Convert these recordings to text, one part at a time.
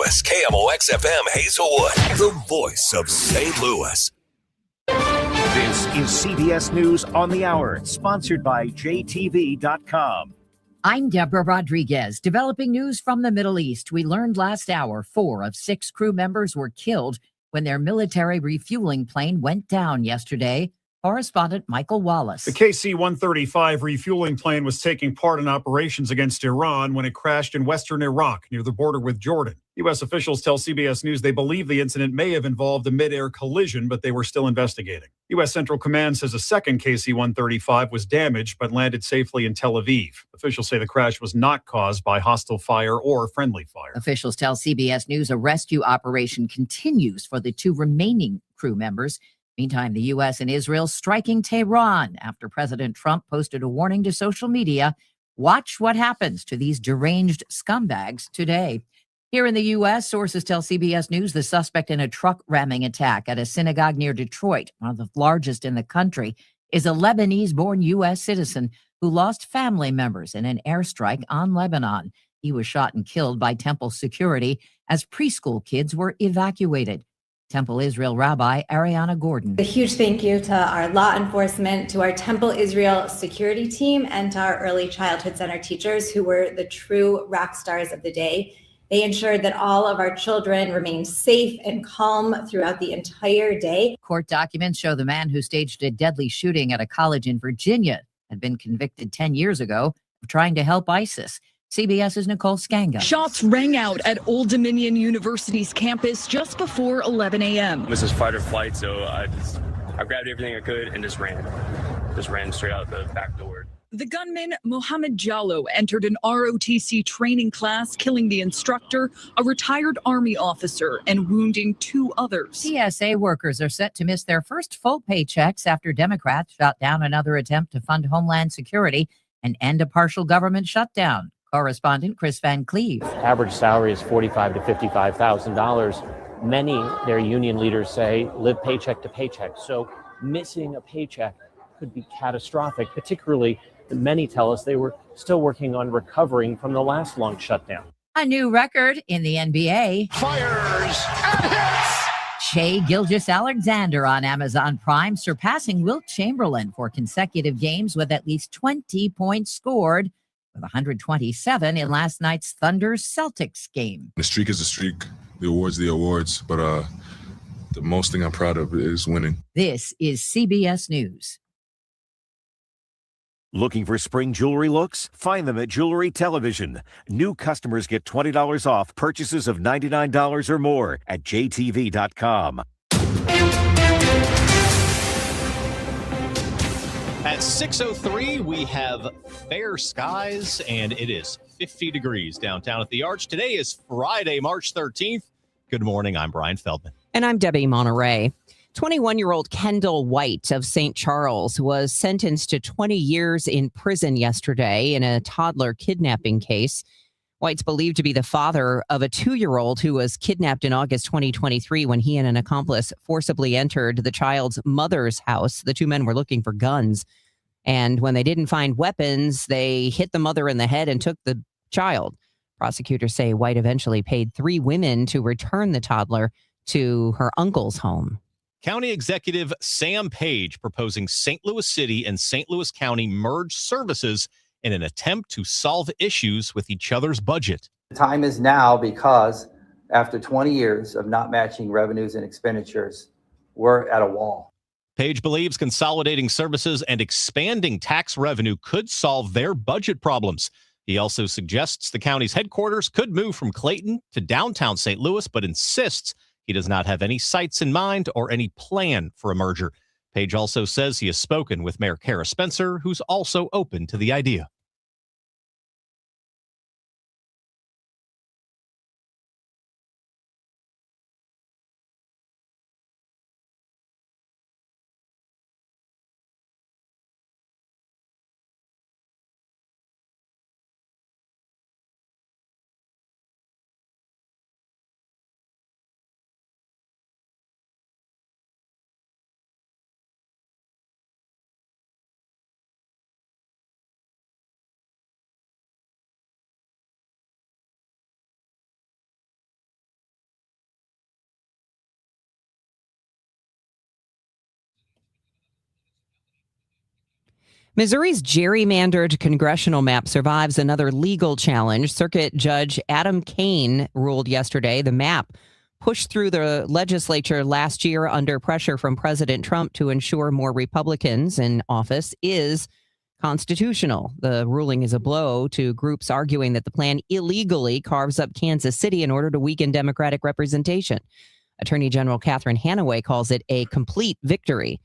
Louis, KMOX FM Hazelwood, the voice of St. Louis. This is CBS News on the Hour, sponsored by JTV.com. I'm Deborah Rodriguez. Developing news from the Middle East. We learned last hour 4 of 6 crew members were killed when their military refueling plane went down yesterday. Correspondent Michael Wallace. The KC-135 refueling plane was taking part in operations against Iran when it crashed in western Iraq near the border with Jordan. U.S. officials tell CBS News they believe the incident may have involved a mid-air collision, but they were still investigating. U.S. Central Command says a second KC-135 was damaged but landed safely in Tel Aviv. Officials say the crash was not caused by hostile fire or friendly fire. Officials tell CBS News a rescue operation continues for the 2 remaining crew members. Meantime, the U.S. and Israel striking Tehran after President Trump posted a warning to social media. Watch what happens to these deranged scumbags today. Here in the U.S., sources tell CBS News the suspect in a truck ramming attack at a synagogue near Detroit, one of the largest in the country, is a Lebanese-born U.S. citizen who lost family members in an airstrike on Lebanon. He was shot and killed by Temple security as preschool kids were evacuated. Temple Israel Rabbi Ariana Gordon. A huge thank you to our law enforcement, to our Temple Israel security team, and to our early childhood center teachers who were the true rock stars of the day. They ensured that all of our children remained safe and calm throughout the entire day. Court documents show the man who staged a deadly shooting at a college in Virginia had been convicted 10 years ago of trying to help ISIS. CBS's Nicole Skanga. Shots rang out at Old Dominion University's campus just before 11 a.m. This is fight or flight, so I grabbed everything I could and just ran straight out the back door. The gunman, Mohammed Jallo, entered an ROTC training class, killing the instructor, a retired Army officer, and wounding 2 others. TSA workers are set to miss their first full paychecks after Democrats shot down another attempt to fund Homeland Security and end a partial government shutdown. Correspondent Chris Van Cleve. Average salary is $45,000 to $55,000. Many, their union leaders say, live paycheck to paycheck. So missing a paycheck could be catastrophic, particularly many tell us they were still working on recovering from the last long shutdown. A new record in the NBA. Fires and hits! Shai Gilgeous-Alexander on Amazon Prime, surpassing Wilt Chamberlain for consecutive games with at least 20 points scored, with 127 in last night's Thunder-Celtics game. The streak is a streak, the awards, but the most thing I'm proud of is winning. This is CBS News. Looking for spring jewelry looks? Find them at Jewelry Television. New customers get $20 off purchases of $99 or more at JTV.com. At 6:03, we have fair skies, and it is 50 degrees downtown at the Arch. Today is Friday, March 13th. Good morning. I'm Brian Feldman. And I'm Debbie Monterrey. 21-year-old Kendall White of St. Charles was sentenced to 20 years in prison yesterday in a toddler kidnapping case. White's believed to be the father of a 2-year-old who was kidnapped in August 2023 when he and an accomplice forcibly entered the child's mother's house. The 2 men were looking for guns. And when they didn't find weapons, they hit the mother in the head and took the child. Prosecutors say White eventually paid 3 women to return the toddler to her uncle's home. County Executive Sam Page proposing St. Louis City and St. Louis County merge services in an attempt to solve issues with each other's budget. The time is now because after 20 years of not matching revenues and expenditures, we're at a wall. Page believes consolidating services and expanding tax revenue could solve their budget problems. He also suggests the county's headquarters could move from Clayton to downtown St. Louis, but insists he does not have any sites in mind or any plan for a merger. Page also says he has spoken with Mayor Kara Spencer, who's also open to the idea. Missouri's gerrymandered congressional map survives another legal challenge. Circuit Judge Adam Kane ruled yesterday the map pushed through the legislature last year under pressure from President Trump to ensure more Republicans in office is constitutional. The ruling is a blow to groups arguing that the plan illegally carves up Kansas City in order to weaken Democratic representation. Attorney General Catherine Hanaway calls it a complete victory.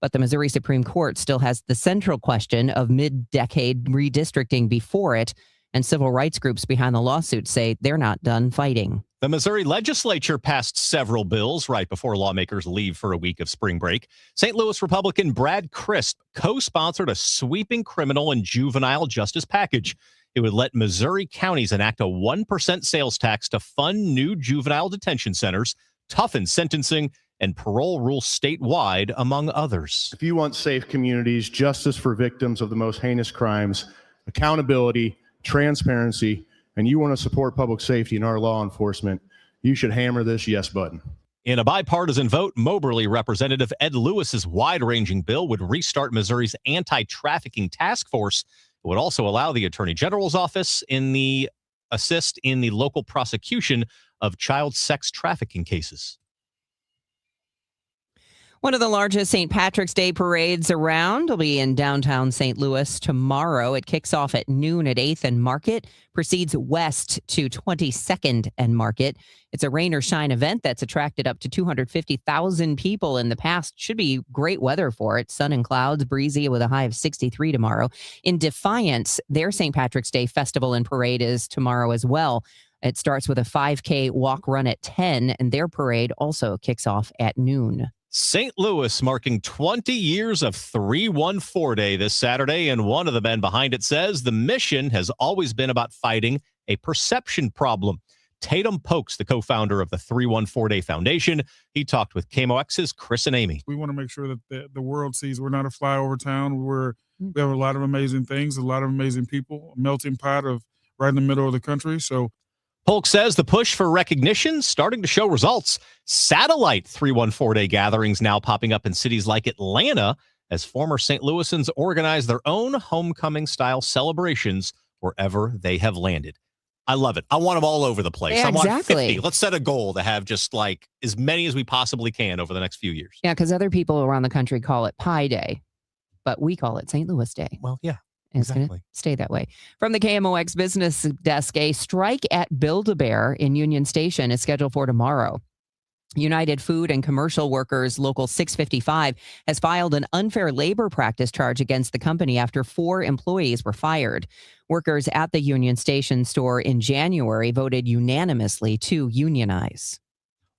But the Missouri Supreme Court still has the central question of mid-decade redistricting before it, and civil rights groups behind the lawsuit say they're not done fighting. The Missouri legislature passed several bills right before lawmakers leave for a week of spring break. St. Louis Republican Brad Crist co-sponsored a sweeping criminal and juvenile justice package. It would let Missouri counties enact a 1% sales tax to fund new juvenile detention centers, toughen sentencing, and parole rules statewide, among others. If you want safe communities, justice for victims of the most heinous crimes, accountability, transparency, and you want to support public safety and our law enforcement, you should hammer this yes button. In a bipartisan vote, Moberly Representative Ed Lewis's wide-ranging bill would restart Missouri's anti-trafficking task force. It would also allow the Attorney General's office assist in the local prosecution of child sex trafficking cases. One of the largest St. Patrick's Day parades around will be in downtown St. Louis tomorrow. It kicks off at noon at 8th and Market, proceeds west to 22nd and Market. It's a rain or shine event that's attracted up to 250,000 people in the past. Should be great weather for it. Sun and clouds, breezy with a high of 63 tomorrow. In Defiance, their St. Patrick's Day festival and parade is tomorrow as well. It starts with a 5K walk run at 10, and their parade also kicks off at noon. St. Louis marking 20 years of 314 Day this Saturday, and one of the men behind it says the mission has always been about fighting a perception problem. Tatum Pokes, the co-founder of the 314 Day Foundation, he talked with KMOX's Chris and Amy. We want to make sure that the world sees we're not a flyover town. We have a lot of amazing things, a lot of amazing people, a melting pot of right in the middle of the country. So Polk says the push for recognition starting to show results. Satellite 314 Day gatherings now popping up in cities like Atlanta as former St. Louisans organize their own homecoming-style celebrations wherever they have landed. I love it. I want them all over the place. Yeah, I want exactly. 50. Let's set a goal to have just like as many as we possibly can over the next few years. Yeah, because other people around the country call it Pi Day, but we call it St. Louis Day. Well, yeah. It's going to stay that way. From the KMOX business desk, a strike at Build-A-Bear in Union Station is scheduled for tomorrow. United Food and Commercial Workers Local 655 has filed an unfair labor practice charge against the company after 4 employees were fired. Workers at the Union Station store in January voted unanimously to unionize.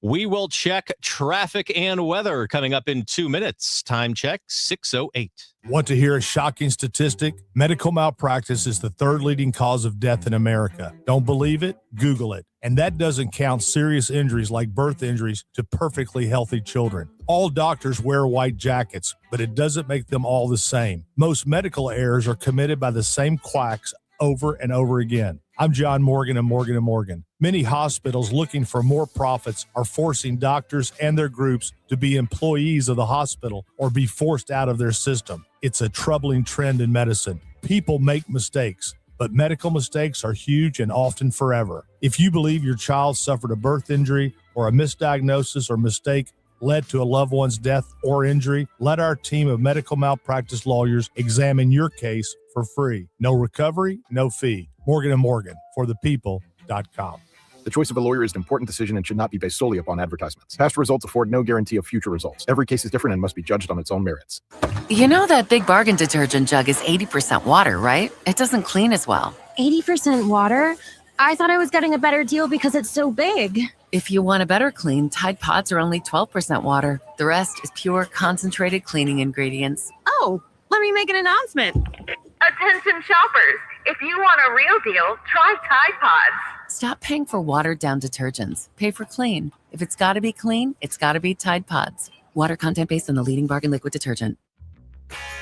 We will check traffic and weather coming up in 2 minutes. Time check 6:08. Want to hear a shocking statistic? Medical malpractice is the 3rd leading cause of death in America. Don't believe it? Google it. And that doesn't count serious injuries like birth injuries to perfectly healthy children. All doctors wear white jackets, but it doesn't make them all the same. Most medical errors are committed by the same quacks over and over again. I'm John Morgan of Morgan & Morgan. Many hospitals looking for more profits are forcing doctors and their groups to be employees of the hospital or be forced out of their system. It's a troubling trend in medicine. People make mistakes, but medical mistakes are huge and often forever. If you believe your child suffered a birth injury or a misdiagnosis or mistake led to a loved one's death or injury, let our team of medical malpractice lawyers examine your case for free. No recovery, no fee. Morgan & Morgan, for the people.com. The choice of a lawyer is an important decision and should not be based solely upon advertisements. Past results afford no guarantee of future results. Every case is different and must be judged on its own merits. You know that Big Bargain detergent jug is 80% water, right? It doesn't clean as well. 80% water? I thought I was getting a better deal because it's so big. If you want a better clean, Tide Pods are only 12% water. The rest is pure, concentrated cleaning ingredients. Oh, let me make an announcement. Attention shoppers, if you want a real deal, try Tide Pods. Stop paying for watered-down detergents. Pay for clean. If it's got to be clean, it's got to be Tide Pods. Water content based on the leading bargain liquid detergent.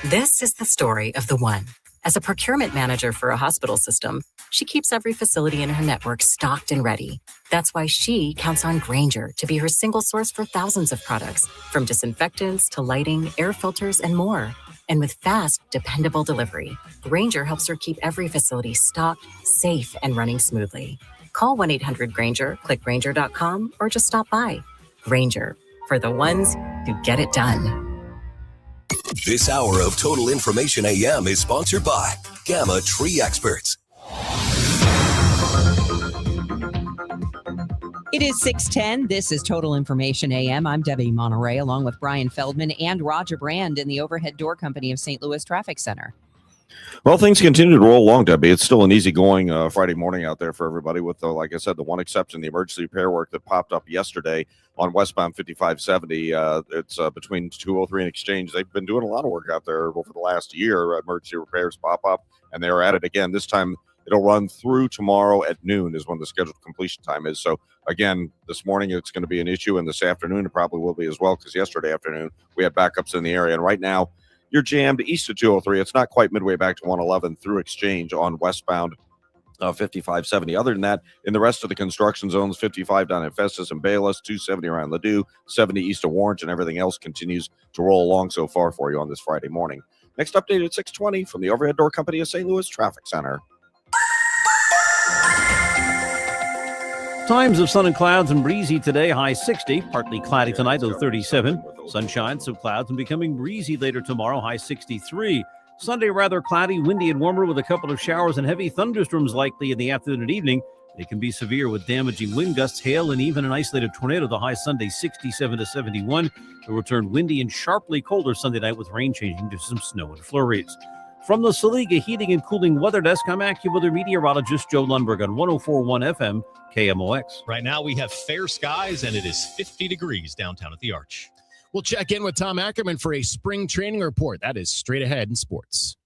This is the story of the one. As a procurement manager for a hospital system, she keeps every facility in her network stocked and ready. That's why she counts on Grainger to be her single source for thousands of products, from disinfectants to lighting, air filters, and more. And with fast, dependable delivery, Grainger helps her keep every facility stocked, safe, and running smoothly. Call 1-800-GRAINGER, click Grainger.com, or just stop by. Grainger, for the ones who get it done. This hour of Total Information AM is sponsored by Gamma Tree Experts. It is 6:10. This is Total Information AM. I'm Debbie Monterrey, along with Brian Feldman and Roger Brand in the Overhead Door Company of St. Louis Traffic Center. Well, things continue to roll along, Debbie. It's still an easy-going Friday morning out there for everybody with, like I said, the one exception, the emergency repair work that popped up yesterday on westbound 5570. It's between 203 and Exchange. They've been doing a lot of work out there over the last year. Emergency repairs pop up, and they are at it again. This time, it'll run through tomorrow at noon is when the scheduled completion time is. So, again, this morning it's going to be an issue, and this afternoon it probably will be as well, because yesterday afternoon we had backups in the area. And right now, you're jammed east of 203. It's not quite midway back to 111 through Exchange on westbound 5570. Other than that, in the rest of the construction zones, 55 down at Festus and Bayless, 270 around Ladue, 70 east of Warren, and everything else continues to roll along so far for you on this Friday morning. Next update at 6:20 from the Overhead Door Company of St. Louis Traffic Center. Times of sun and clouds and breezy today, high 60. Partly cloudy tonight, low 37. Sunshine, some clouds, and becoming breezy later tomorrow, high 63. Sunday, rather cloudy, windy, and warmer with a couple of showers and heavy thunderstorms likely in the afternoon and evening. They can be severe with damaging wind gusts, hail, and even an isolated tornado. The high Sunday, 67 to 71. It will turn windy and sharply colder Sunday night with rain changing to some snow and flurries. From the Saliga Heating and Cooling Weather Desk, I'm AccuWeather meteorologist Joe Lundberg on 104.1 FM KMOX. Right now we have fair skies and it is 50 degrees downtown at the Arch. We'll check in with Tom Ackerman for a spring training report. That is straight ahead in sports.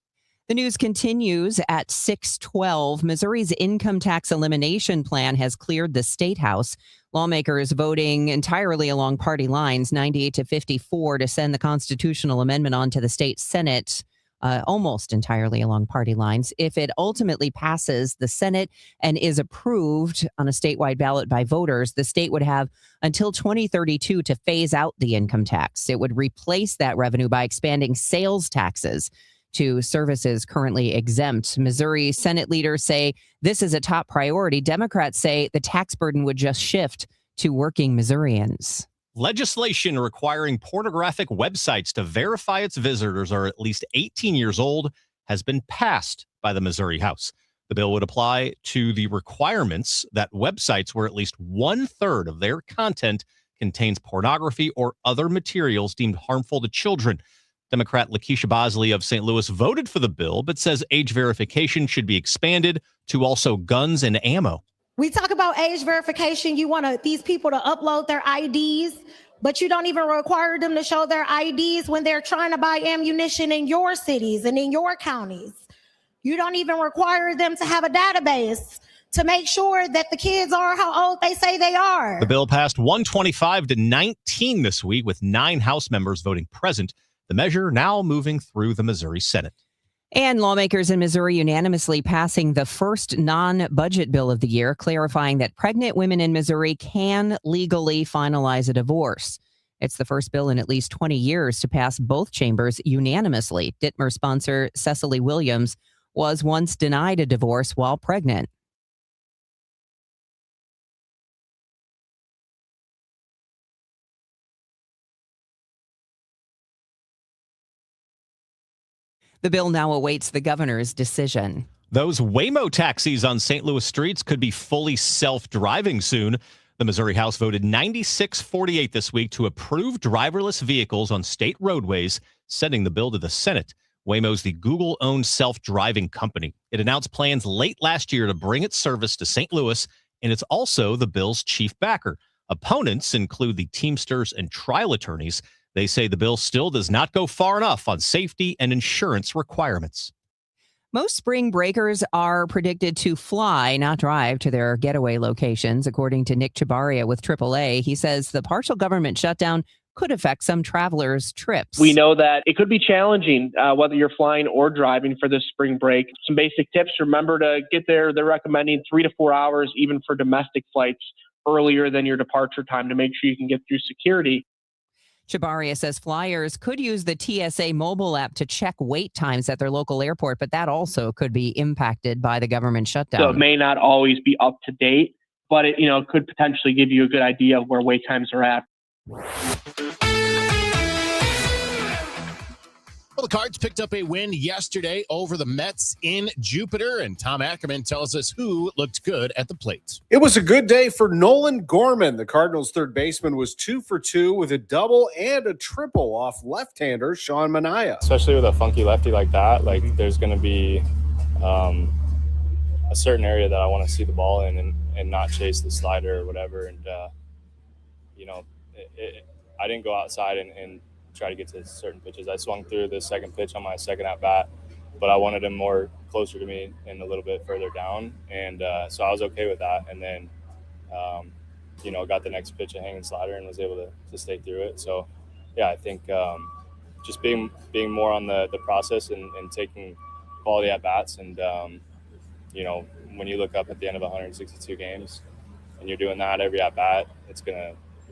The news continues at 6:12. Missouri's income tax elimination plan has cleared the State House. Lawmakers voting entirely along party lines, 98 to 54, to send the constitutional amendment on to the state Senate. Almost entirely along party lines. If it ultimately passes the Senate and is approved on a statewide ballot by voters, the state would have until 2032 to phase out the income tax. It would replace that revenue by expanding sales taxes to services currently exempt. Missouri Senate leaders say this is a top priority. Democrats say the tax burden would just shift to working Missourians. Legislation requiring pornographic websites to verify its visitors are at least 18 years old has been passed by the Missouri House. The bill would apply to the requirements that websites where at least 1/3 of their content contains pornography or other materials deemed harmful to children. Democrat Lakeisha Bosley of St. Louis voted for the bill, but says age verification should be expanded to also guns and ammo. We talk about age verification. You want these people to upload their IDs, but you don't even require them to show their IDs when they're trying to buy ammunition in your cities and in your counties. You don't even require them to have a database to make sure that the kids are how old they say they are. The bill passed 125 to 19 this week, with 9 House members voting present. The measure now moving through the Missouri Senate. And lawmakers in Missouri unanimously passing the first non-budget bill of the year, clarifying that pregnant women in Missouri can legally finalize a divorce. It's the first bill in at least 20 years to pass both chambers unanimously. Dittmer sponsor Cecily Williams was once denied a divorce while pregnant. The bill now awaits the governor's decision. Those Waymo taxis on St. Louis streets could be fully self-driving soon. The Missouri House voted 96-48 this week to approve driverless vehicles on state roadways, sending the bill to the Senate. Waymo's the Google-owned self-driving company. It announced plans late last year to bring its service to St. Louis, and it's also the bill's chief backer. Opponents include the Teamsters and trial attorneys. They say the bill still does not go far enough on safety and insurance requirements. Most spring breakers are predicted to fly, not drive, to their getaway locations, according to Nick Chabaria with AAA. He says the partial government shutdown could affect some travelers' trips. We know that it could be challenging, whether you're flying or driving for this spring break. Some basic tips: remember to get there. They're recommending 3 to 4 hours, even for domestic flights, earlier than your departure time, to make sure you can get through security. Chabaria says flyers could use the TSA mobile app to check wait times at their local airport, but that also could be impacted by the government shutdown. So it may not always be up to date, but it could potentially give you a good idea of where wait times are at. Well, the Cards picked up a win yesterday over the Mets in Jupiter, and Tom Ackerman tells us who looked good at the plate. It was a good day for Nolan Gorman. The Cardinals' third baseman was 2 for 2 with a double and a triple off left-hander Sean Manaea. Especially with a funky lefty like that, there's going to be a certain area that I want to see the ball in and not chase the slider or whatever. And, I didn't go outside and try to get to certain pitches. I swung through the second pitch on my second at bat, but I wanted him more closer to me and a little bit further down. And so I was okay with that. And then, got the next pitch a hanging slider and was able to stay through it. So, yeah, I think just being more on the process and taking quality at bats. And, when you look up at the end of 162 games and you're doing that every at bat, you're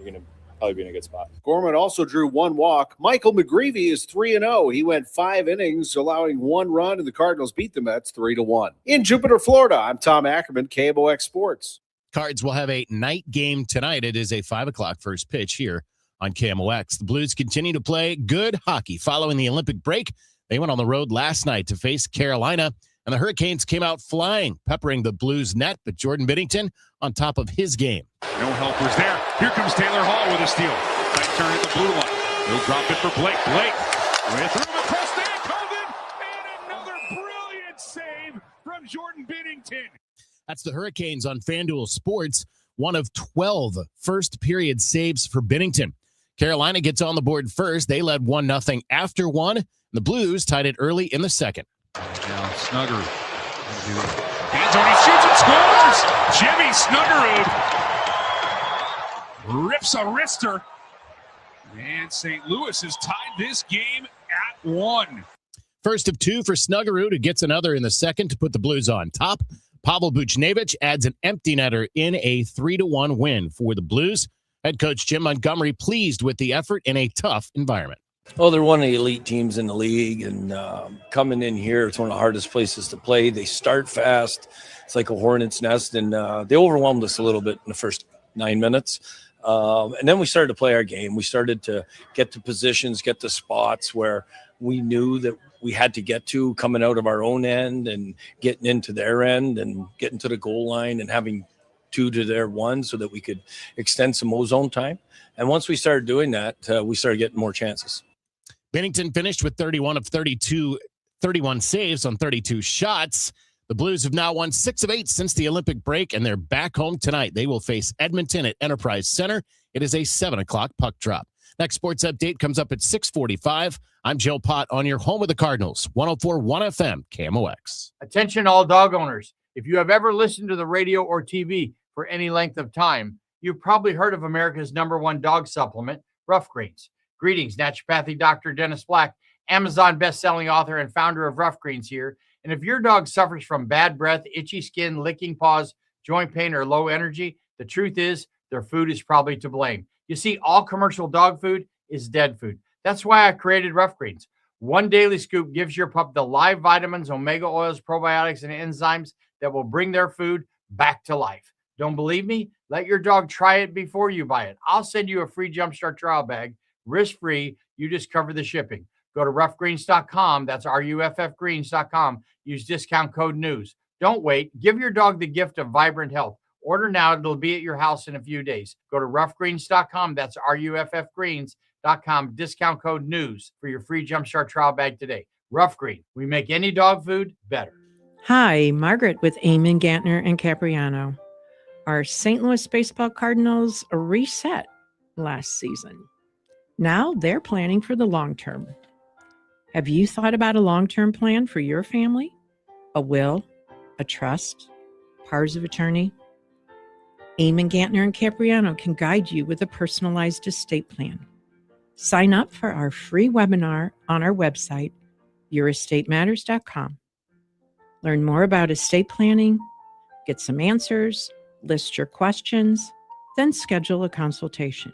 going to probably be in a good spot. Gorman also drew 1 walk. Michael McGreevy is 3-0. He went 5 innings, allowing 1 run, and the Cardinals beat the Mets 3-1. In Jupiter, Florida, I'm Tom Ackerman, KMOX Sports. Cards will have a night game tonight. It is a 5 o'clock first pitch here on KMOX. The Blues continue to play good hockey following the Olympic break. They went on the road last night to face Carolina, and the Hurricanes came out flying, peppering the Blues net, but Jordan Binnington on top of his game. No helpers there. Here comes Taylor Hall with a steal. Tight turn at the blue line. He'll drop it for Blake. Blake with room across the Colvin, and another brilliant save from Jordan Binnington. That's the Hurricanes on FanDuel Sports. One of 12 first period saves for Binnington. Carolina gets on the board first. They led 1-0 after 1. The Blues tied it early in the second. Now Snuggerud. Hands on, he shoots and scores! Jimmy Snuggerud rips a wrister. And St. Louis has tied this game at 1. First of 2 for Snuggerud, who gets another in the second to put the Blues on top. Pavel Buchnevich adds an empty netter in a 3-1 win for the Blues. Head coach Jim Montgomery pleased with the effort in a tough environment. Oh, they're one of the elite teams in the league, and coming in here, it's one of the hardest places to play. They start fast. It's like a hornet's nest, and they overwhelmed us a little bit in the first 9 minutes. And then we started to play our game. We started to get to positions, get to spots where we knew that we had to get to coming out of our own end and getting into their end and getting to the goal line and having 2 to their 1 so that we could extend some ozone time. And once we started doing that, we started getting more chances. Binnington finished with 31 of 31 saves on 32 shots. The Blues have now won 6 of 8 since the Olympic break, and they're back home tonight. They will face Edmonton at Enterprise Center. It is a 7 o'clock puck drop. Next sports update comes up at 6:45. I'm Joe Pott on your home of the Cardinals, 104.1 FM, KMOX. Attention all dog owners. If you have ever listened to the radio or TV for any length of time, you've probably heard of America's #1 dog supplement, Rough Greens. Greetings, naturopathy Dr. Dennis Black, Amazon best-selling author and founder of Rough Greens here. And if your dog suffers from bad breath, itchy skin, licking paws, joint pain, or low energy, the truth is their food is probably to blame. You see, all commercial dog food is dead food. That's why I created Rough Greens. One daily scoop gives your pup the live vitamins, omega oils, probiotics, and enzymes that will bring their food back to life. Don't believe me? Let your dog try it before you buy it. I'll send you a free Jumpstart trial bag, risk-free. You just cover the shipping. Go to roughgreens.com. That's RUFFgreens.com. Use discount code NEWS. Don't wait. Give your dog the gift of vibrant health. Order now. It'll be at your house in a few days. Go to roughgreens.com. That's RUFFgreens.com. Discount code NEWS for your free Jumpstart trial bag today. Rough Green. We make any dog food better. Hi, Margaret with Eamon, Gantner, and Capriano. Our St. Louis Baseball Cardinals reset last season. Now they're planning for the long term. Have you thought about a long-term plan for your family? A will, a trust, powers of attorney? Eamon, Gantner, and Capriano can guide you with a personalized estate plan. Sign up for our free webinar on our website, yourestateMatters.com. Learn more about estate planning, get some answers, list your questions, then schedule a consultation.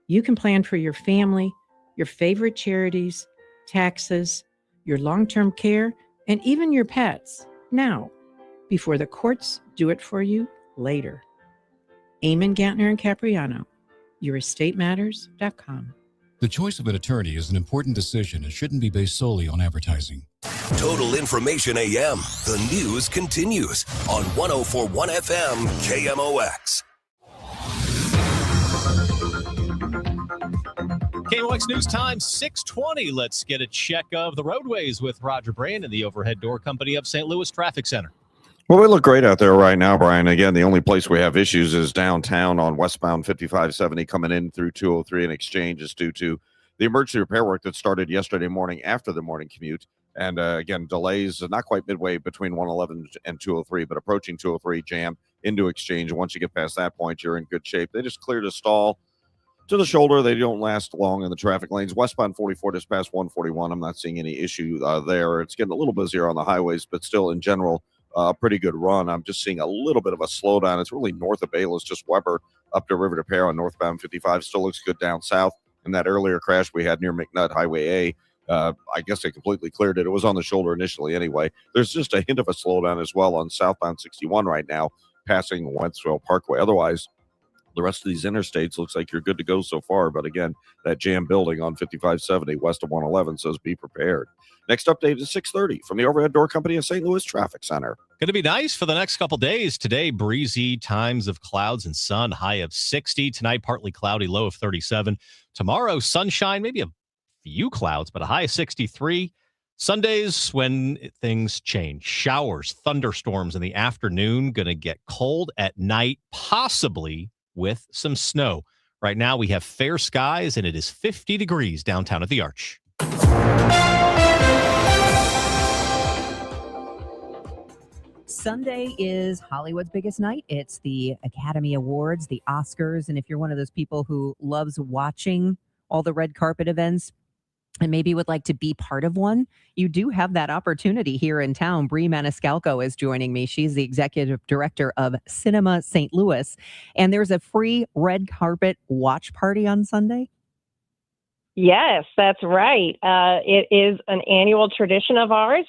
You can plan for your family, your favorite charities, taxes, your long-term care, and even your pets now, before the courts do it for you later. Eamon, Gantner, and Capriano, YourEstateMatters.com. The choice of an attorney is an important decision and shouldn't be based solely on advertising. Total Information AM. The news continues on 104.1 FM KMOX. KMOX News Time, 6:20. Let's get a check of the roadways with Roger Brand and the Overhead Door Company of St. Louis Traffic Center. Well, we look great out there right now, Brian. Again, the only place we have issues is downtown on westbound 5570 coming in through 203 and Exchange is due to the emergency repair work that started yesterday morning after the morning commute. And again, delays, not quite midway between 111 and 203, but approaching 203 jam into Exchange. Once you get past that point, you're in good shape. They just cleared a stall to the shoulder. They don't last long in the traffic lanes. Westbound 44 just past 141. I'm not seeing any issue there. It's getting a little busier on the highways, but still in general, a pretty good run. I'm just seeing a little bit of a slowdown. It's really north of Bayless, just Weber up to River to Pear on northbound 55. Still looks good down south. And that earlier crash we had near McNutt Highway A, I guess they completely cleared it. It was on the shoulder initially anyway. There's just a hint of a slowdown as well on southbound 61 right now, passing Wentzville Parkway. Otherwise, the rest of these interstates looks like you're good to go so far. But again, that jam building on 5570 west of 111 says be prepared. Next update is 6:30 from the Overhead Door Company of St. Louis Traffic Center. Going to be nice for the next couple days. Today, breezy, times of clouds and sun, high of 60. Tonight, partly cloudy, low of 37. Tomorrow, sunshine, maybe a few clouds, but a high of 63. Sundays, when things change, showers, thunderstorms in the afternoon, going to get cold at night, possibly with some snow. Right now, we have fair skies, and it is 50 degrees downtown at the Arch. Sunday is Hollywood's biggest night. It's the Academy Awards, the Oscars. And if you're one of those people who loves watching all the red carpet events and maybe would like to be part of one, you do have that opportunity here in town. Bree Maniscalco is joining me. She's the executive director of Cinema St. Louis. And there's a free red carpet watch party on Sunday. Yes, that's right. It is an annual tradition of ours.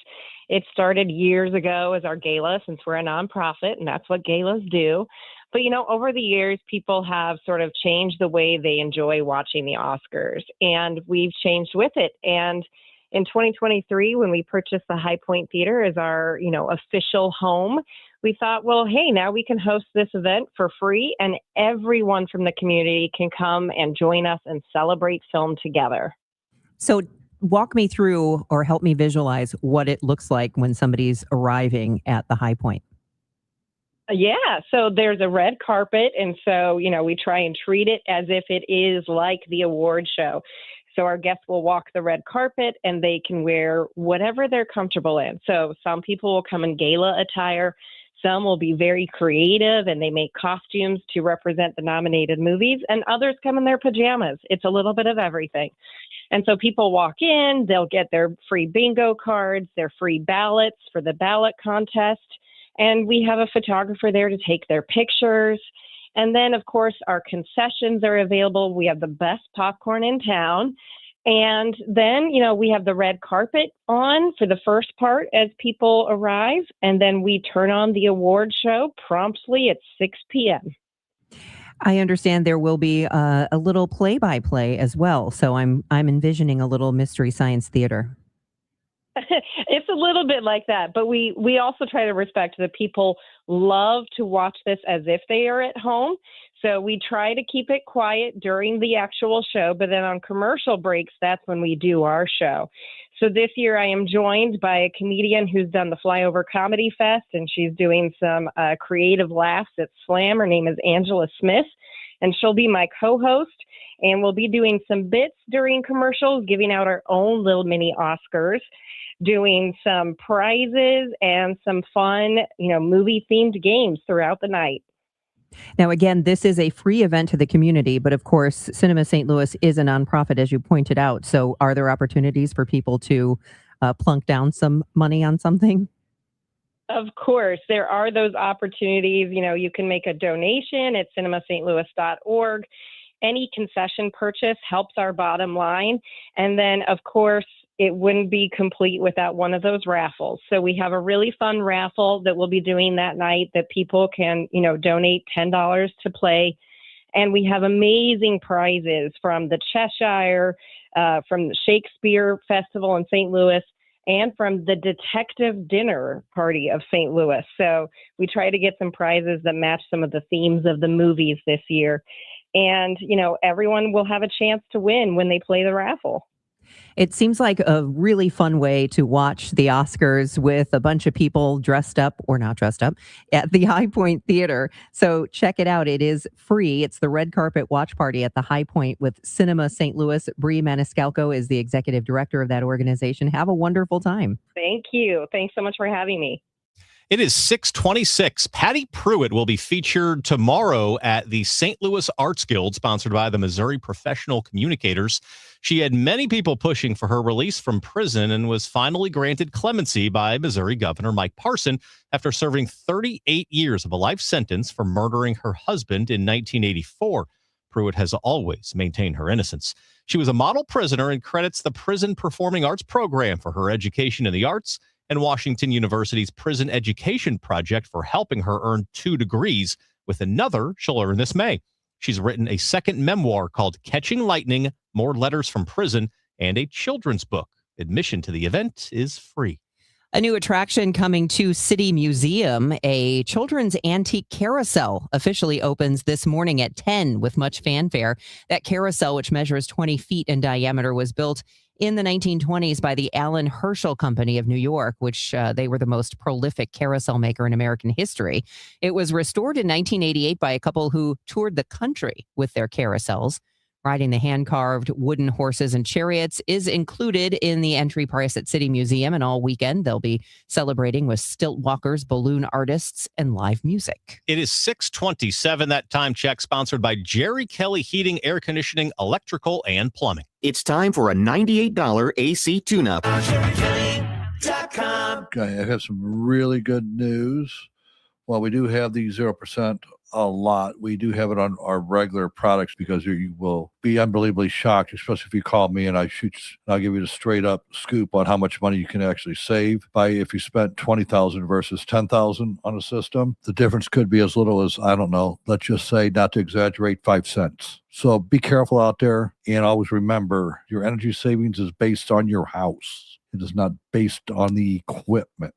It started years ago as our gala, since we're a nonprofit, and that's what galas do. But, you know, over the years, people have sort of changed the way they enjoy watching the Oscars, and we've changed with it. And in 2023, when we purchased the High Point Theater as our, official home, we thought, well, hey, now we can host this event for free, and everyone from the community can come and join us and celebrate film together. So walk me through or help me visualize what it looks like when somebody's arriving at the High Point. Yeah, so there's a red carpet, and so, we try and treat it as if it is like the award show. So our guests will walk the red carpet, and they can wear whatever they're comfortable in. So some people will come in gala attire. Some will be very creative, and they make costumes to represent the nominated movies, and others come in their pajamas. It's a little bit of everything. And so people walk in, they'll get their free bingo cards, their free ballots for the ballot contest, and we have a photographer there to take their pictures. And then, of course, our concessions are available. We have the best popcorn in town. And then, we have the red carpet on for the first part as people arrive. And then we turn on the award show promptly at 6 p.m. I understand there will be a little play-by-play as well. So I'm envisioning a little Mystery Science Theater. It's a little bit like that, but we also try to respect that people love to watch this as if they are at home. So we try to keep it quiet during the actual show, but then on commercial breaks, that's when we do our show. So this year I am joined by a comedian who's done the Flyover Comedy Fest, and she's doing some creative laughs at Slam. Her name is Angela Smith, and she'll be my co-host. And we'll be doing some bits during commercials, giving out our own little mini Oscars, doing some prizes and some fun, movie-themed games throughout the night. Now, again, this is a free event to the community, but of course, Cinema St. Louis is a nonprofit, as you pointed out. So are there opportunities for people to plunk down some money on something? Of course, there are those opportunities. You can make a donation at cinemastlouis.org. any concession purchase helps our bottom line. And then, of course, it wouldn't be complete without one of those raffles. So we have a really fun raffle that we'll be doing that night that people can, donate $10 to play. And we have amazing prizes from the Cheshire, from the Shakespeare Festival in St. Louis, and from the Detective Dinner Party of St. Louis. So we try to get some prizes that match some of the themes of the movies this year. And, everyone will have a chance to win when they play the raffle. It seems like a really fun way to watch the Oscars with a bunch of people dressed up or not dressed up at the High Point Theater. So check it out. It is free. It's the red carpet watch party at the High Point with Cinema St. Louis. Bree Maniscalco is the executive director of that organization. Have a wonderful time. Thank you. Thanks so much for having me. It is 6:26. Patty Pruitt will be featured tomorrow at the St. Louis Arts Guild, sponsored by the Missouri Professional Communicators. She had many people pushing for her release from prison and was finally granted clemency by Missouri Governor Mike Parson after serving 38 years of a life sentence for murdering her husband in 1984. Pruitt has always maintained her innocence. She was a model prisoner and credits the Prison Performing Arts Program for her education in the arts and Washington University's Prison Education Project for helping her earn 2 degrees, with another she'll earn this May. She's written a second memoir called Catching Lightning, More Letters from Prison, and a children's book. Admission to the event is free. A new attraction coming to City Museum, a children's antique carousel, officially opens this morning at 10 with much fanfare. That carousel, which measures 20 feet in diameter, was built in the 1920s by the Allen Herschel Company of New York, which they were the most prolific carousel maker in American history. It was restored in 1988 by a couple who toured the country with their carousels. Riding the hand-carved wooden horses and chariots is included in the entry price at City Museum, and all weekend they'll be celebrating with stilt walkers, balloon artists, and live music. It is 6:27. That time check sponsored by Jerry Kelley Heating, Air Conditioning, Electrical, and Plumbing. It's time for a $98 AC tune-up. Okay, I have some really good news. Well, we do have the 0% a lot. We do have it on our regular products because you will be unbelievably shocked, especially if you call me and I'll give you the straight up scoop on how much money you can actually save by if you spent $20,000 versus $10,000 on a system. The difference could be as little as, I don't know, let's just say, not to exaggerate, 5 cents. So be careful out there, and always remember your energy savings is based on your house. It is not based on the equipment.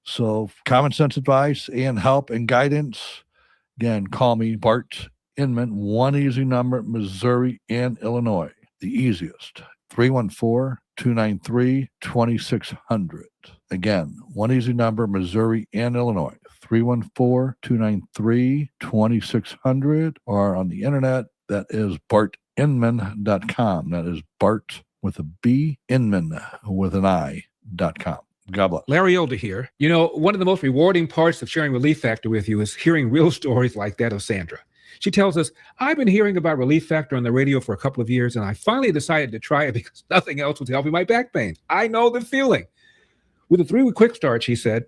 So common sense advice and help and guidance. Again, call me, Bart Inman, one easy number, Missouri and Illinois. The easiest, 314-293-2600. Again, one easy number, Missouri and Illinois, 314-293-2600. Or on the internet, that is bartinman.com. That is Bart with a B, Inman with an I.com. God bless. Larry Older here. You know, one of the most rewarding parts of sharing Relief Factor with you is hearing real stories like that of Sandra. She tells us, I've been hearing about Relief Factor on the radio for a couple of years, and I finally decided to try it because nothing else was helping my back pain. I know the feeling. With a 3-week quick start, she said,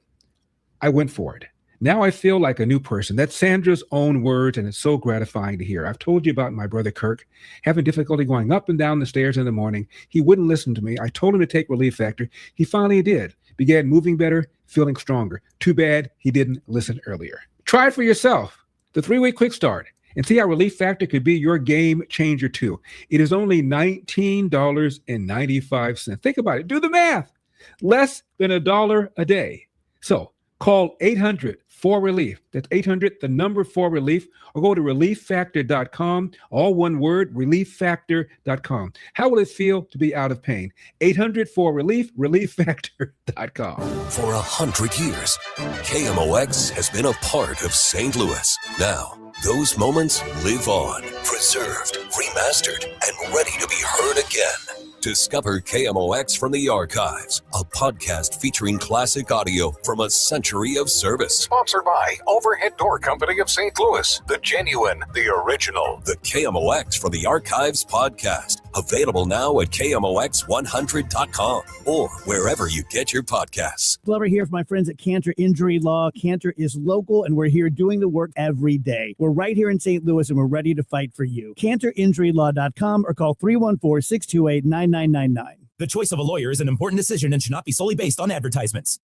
I went for it. Now I feel like a new person. That's Sandra's own words, and it's so gratifying to hear. I've told you about my brother Kirk having difficulty going up and down the stairs in the morning. He wouldn't listen to me. I told him to take Relief Factor. He finally did. Began moving better, feeling stronger. Too bad he didn't listen earlier. Try it for yourself. The 3-week quick start. And see how Relief Factor could be your game changer too. It is only $19.95. Think about it. Do the math. Less than $1 a day. So call 800-4RELIEF. That's 800, the number 4RELIEF, or go to relieffactor.com. All one word, relieffactor.com. How will it feel to be out of pain? 800-4RELIEF, relieffactor.com. For 100 years, KMOX has been a part of St. Louis. Now, those moments live on, preserved, remastered, and ready to be heard again. Discover KMOX from the Archives, a podcast featuring classic audio from a century of service. Sponsored by Overhead Door Company of St. Louis, the genuine, the original. The KMOX from the Archives podcast, Available now at KMOX100.com or wherever you get your podcasts. Glover here for my friends at Cantor Injury Law. Cantor is local, and we're here doing the work every day. We're right here in St. Louis, and we're ready to fight for you. CantorInjuryLaw.com or call 314-628-9999. The choice of a lawyer is an important decision and should not be solely based on advertisements.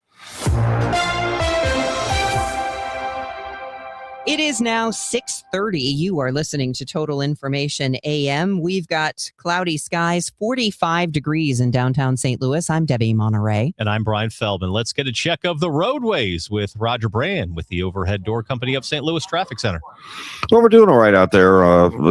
It is now 6:30. You are listening to Total Information AM. We've got cloudy skies, 45 degrees in downtown St. Louis. I'm Debbie Monterrey. And I'm Brian Feldman. Let's get a check of the roadways with Roger Brand with the Overhead Door Company of St. Louis Traffic Center. Well, we're doing all right out there.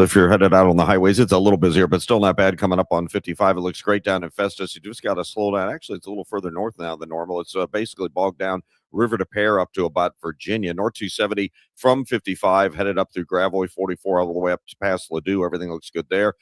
If you're headed out on the highways, it's a little busier, but still not bad coming up on 55. It looks great down in Festus. You just got to slow down. Actually, it's a little further north now than normal. It's basically bogged down River to Pear up to about Virginia. North 270 from 55 headed up through Gravois 44 all the way up to past Ladue. Everything looks good there.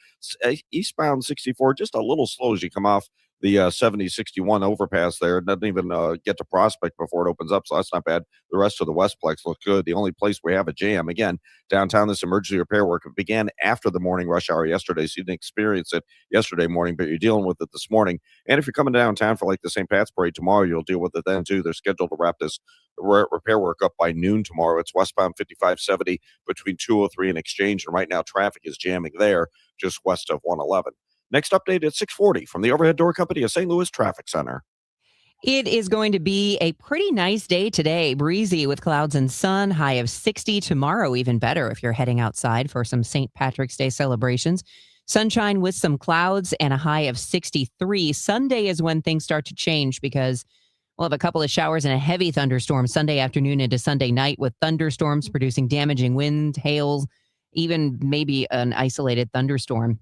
Eastbound 64 just a little slow as you come off the 70-61 overpass there. It doesn't even get to Prospect before it opens up, so that's not bad. The rest of the Westplex looks good. The only place we have a jam, again, downtown, this emergency repair work began after the morning rush hour yesterday, so you didn't experience it yesterday morning, but you're dealing with it this morning. And if you're coming downtown for like the St. Pat's Parade tomorrow, you'll deal with it then too. They're scheduled to wrap this repair work up by noon tomorrow. It's westbound 5570 between 203 and Exchange, and right now traffic is jamming there just west of 111. Next update at 6:40 from the Overhead Door Company of St. Louis Traffic Center. It is going to be a pretty nice day today. Breezy with clouds and sun, high of 60. Tomorrow, even better if you're heading outside for some St. Patrick's Day celebrations. Sunshine with some clouds and a high of 63. Sunday is when things start to change because we'll have a couple of showers and a heavy thunderstorm Sunday afternoon into Sunday night with thunderstorms producing damaging wind, hail, even maybe an isolated thunderstorm.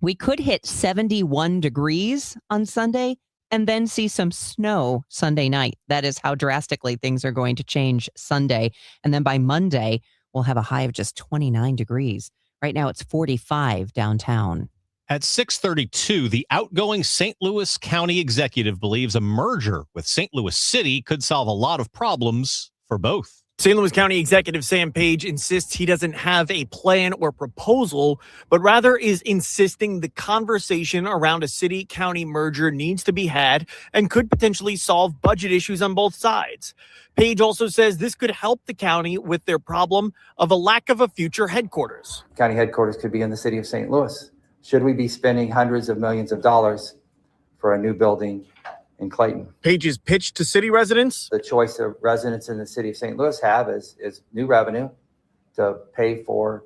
We could hit 71 degrees on Sunday and then see some snow Sunday night. That is how drastically things are going to change Sunday. And then by Monday, we'll have a high of just 29 degrees. Right now, it's 45 downtown. At 6:32, the outgoing St. Louis County executive believes a merger with St. Louis City could solve a lot of problems for both. St. Louis County Executive Sam Page insists he doesn't have a plan or proposal, but rather is insisting the conversation around a city-county merger needs to be had and could potentially solve budget issues on both sides. Page also says this could help the county with their problem of a lack of a future headquarters. County headquarters could be in the city of St. Louis. Should we be spending hundreds of millions of dollars for a new building in Clayton? Page's pitch to city residents. The choice of residents in the city of St. Louis have is new revenue to pay for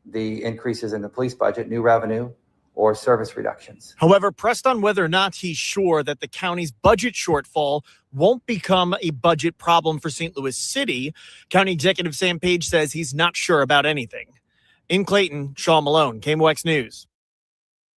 the increases in the police budget, new revenue, or service reductions. However, pressed on whether or not he's sure that the county's budget shortfall won't become a budget problem for St. Louis City, County Executive Sam Page says he's not sure about anything. In Clayton, Sean Malone, KMOX News.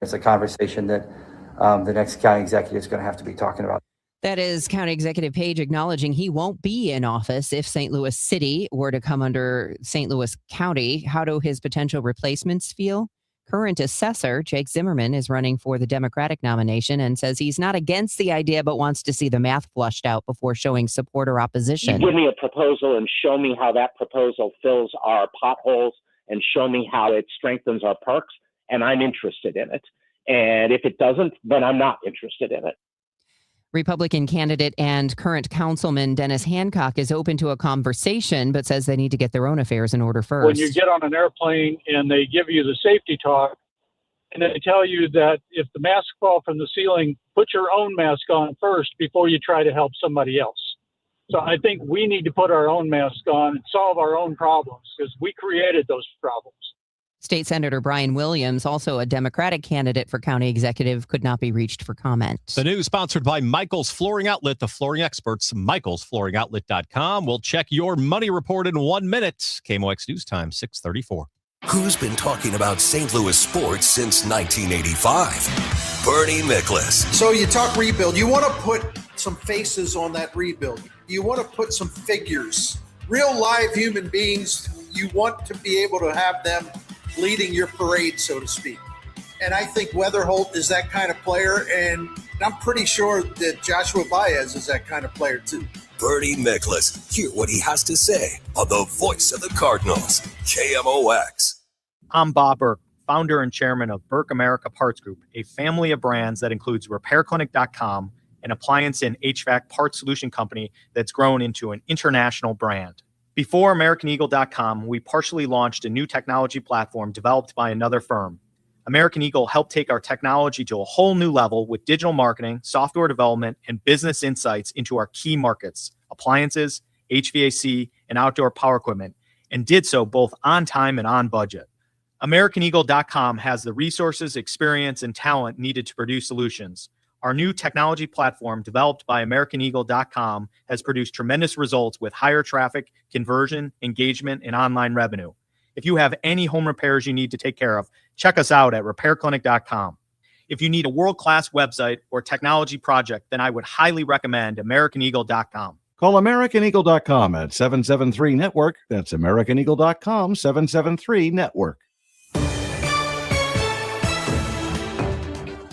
It's a conversation that the next county executive is going to have to be talking about. That is County Executive Page acknowledging he won't be in office if St. Louis City were to come under St. Louis County. How do his potential replacements feel? Current assessor Jake Zimmerman is running for the Democratic nomination and says he's not against the idea, but wants to see the math flushed out before showing support or opposition. You give me a proposal and show me how that proposal fills our potholes and show me how it strengthens our parks, and I'm interested in it. And if it doesn't, then I'm not interested in it. Republican candidate and current councilman Dennis Hancock is open to a conversation, but says they need to get their own affairs in order first. When you get on an airplane and they give you the safety talk, and they tell you that if the masks fall from the ceiling, put your own mask on first before you try to help somebody else. So I think we need to put our own mask on and solve our own problems because we created those problems. State Senator Brian Williams, also a Democratic candidate for county executive, could not be reached for comment. The news sponsored by Michael's Flooring Outlet, the flooring experts, michaelsflooringoutlet.com. We'll check your money report in 1 minute. KMOX News Time, 6:34. Who's been talking about St. Louis sports since 1985? Bernie Miklasz. So you talk rebuild. You want to put some faces on that rebuild. You want to put some figures, real live human beings. You want to be able to have them leading your parade, so to speak. And I think Weatherholt is that kind of player, and I'm pretty sure that Joshua Baez is that kind of player too. Bernie Miklasz. Hear what he has to say on the voice of the Cardinals, KMOX. I'm Bob Burke, founder and chairman of Burke America Parts Group, a family of brands that includes RepairClinic.com, an appliance and HVAC parts solution company that's grown into an international brand. Before AmericanEagle.com, we partially launched a new technology platform developed by another firm. American Eagle helped take our technology to a whole new level with digital marketing, software development, and business insights into our key markets, appliances, HVAC, and outdoor power equipment, and did so both on time and on budget. AmericanEagle.com has the resources, experience, and talent needed to produce solutions. Our new technology platform, developed by AmericanEagle.com, has produced tremendous results with higher traffic, conversion, engagement, and online revenue. If you have any home repairs you need to take care of, check us out at RepairClinic.com. If you need a world-class website or technology project, then I would highly recommend AmericanEagle.com. Call AmericanEagle.com at 773-NETWORK. That's AmericanEagle.com, 773-NETWORK.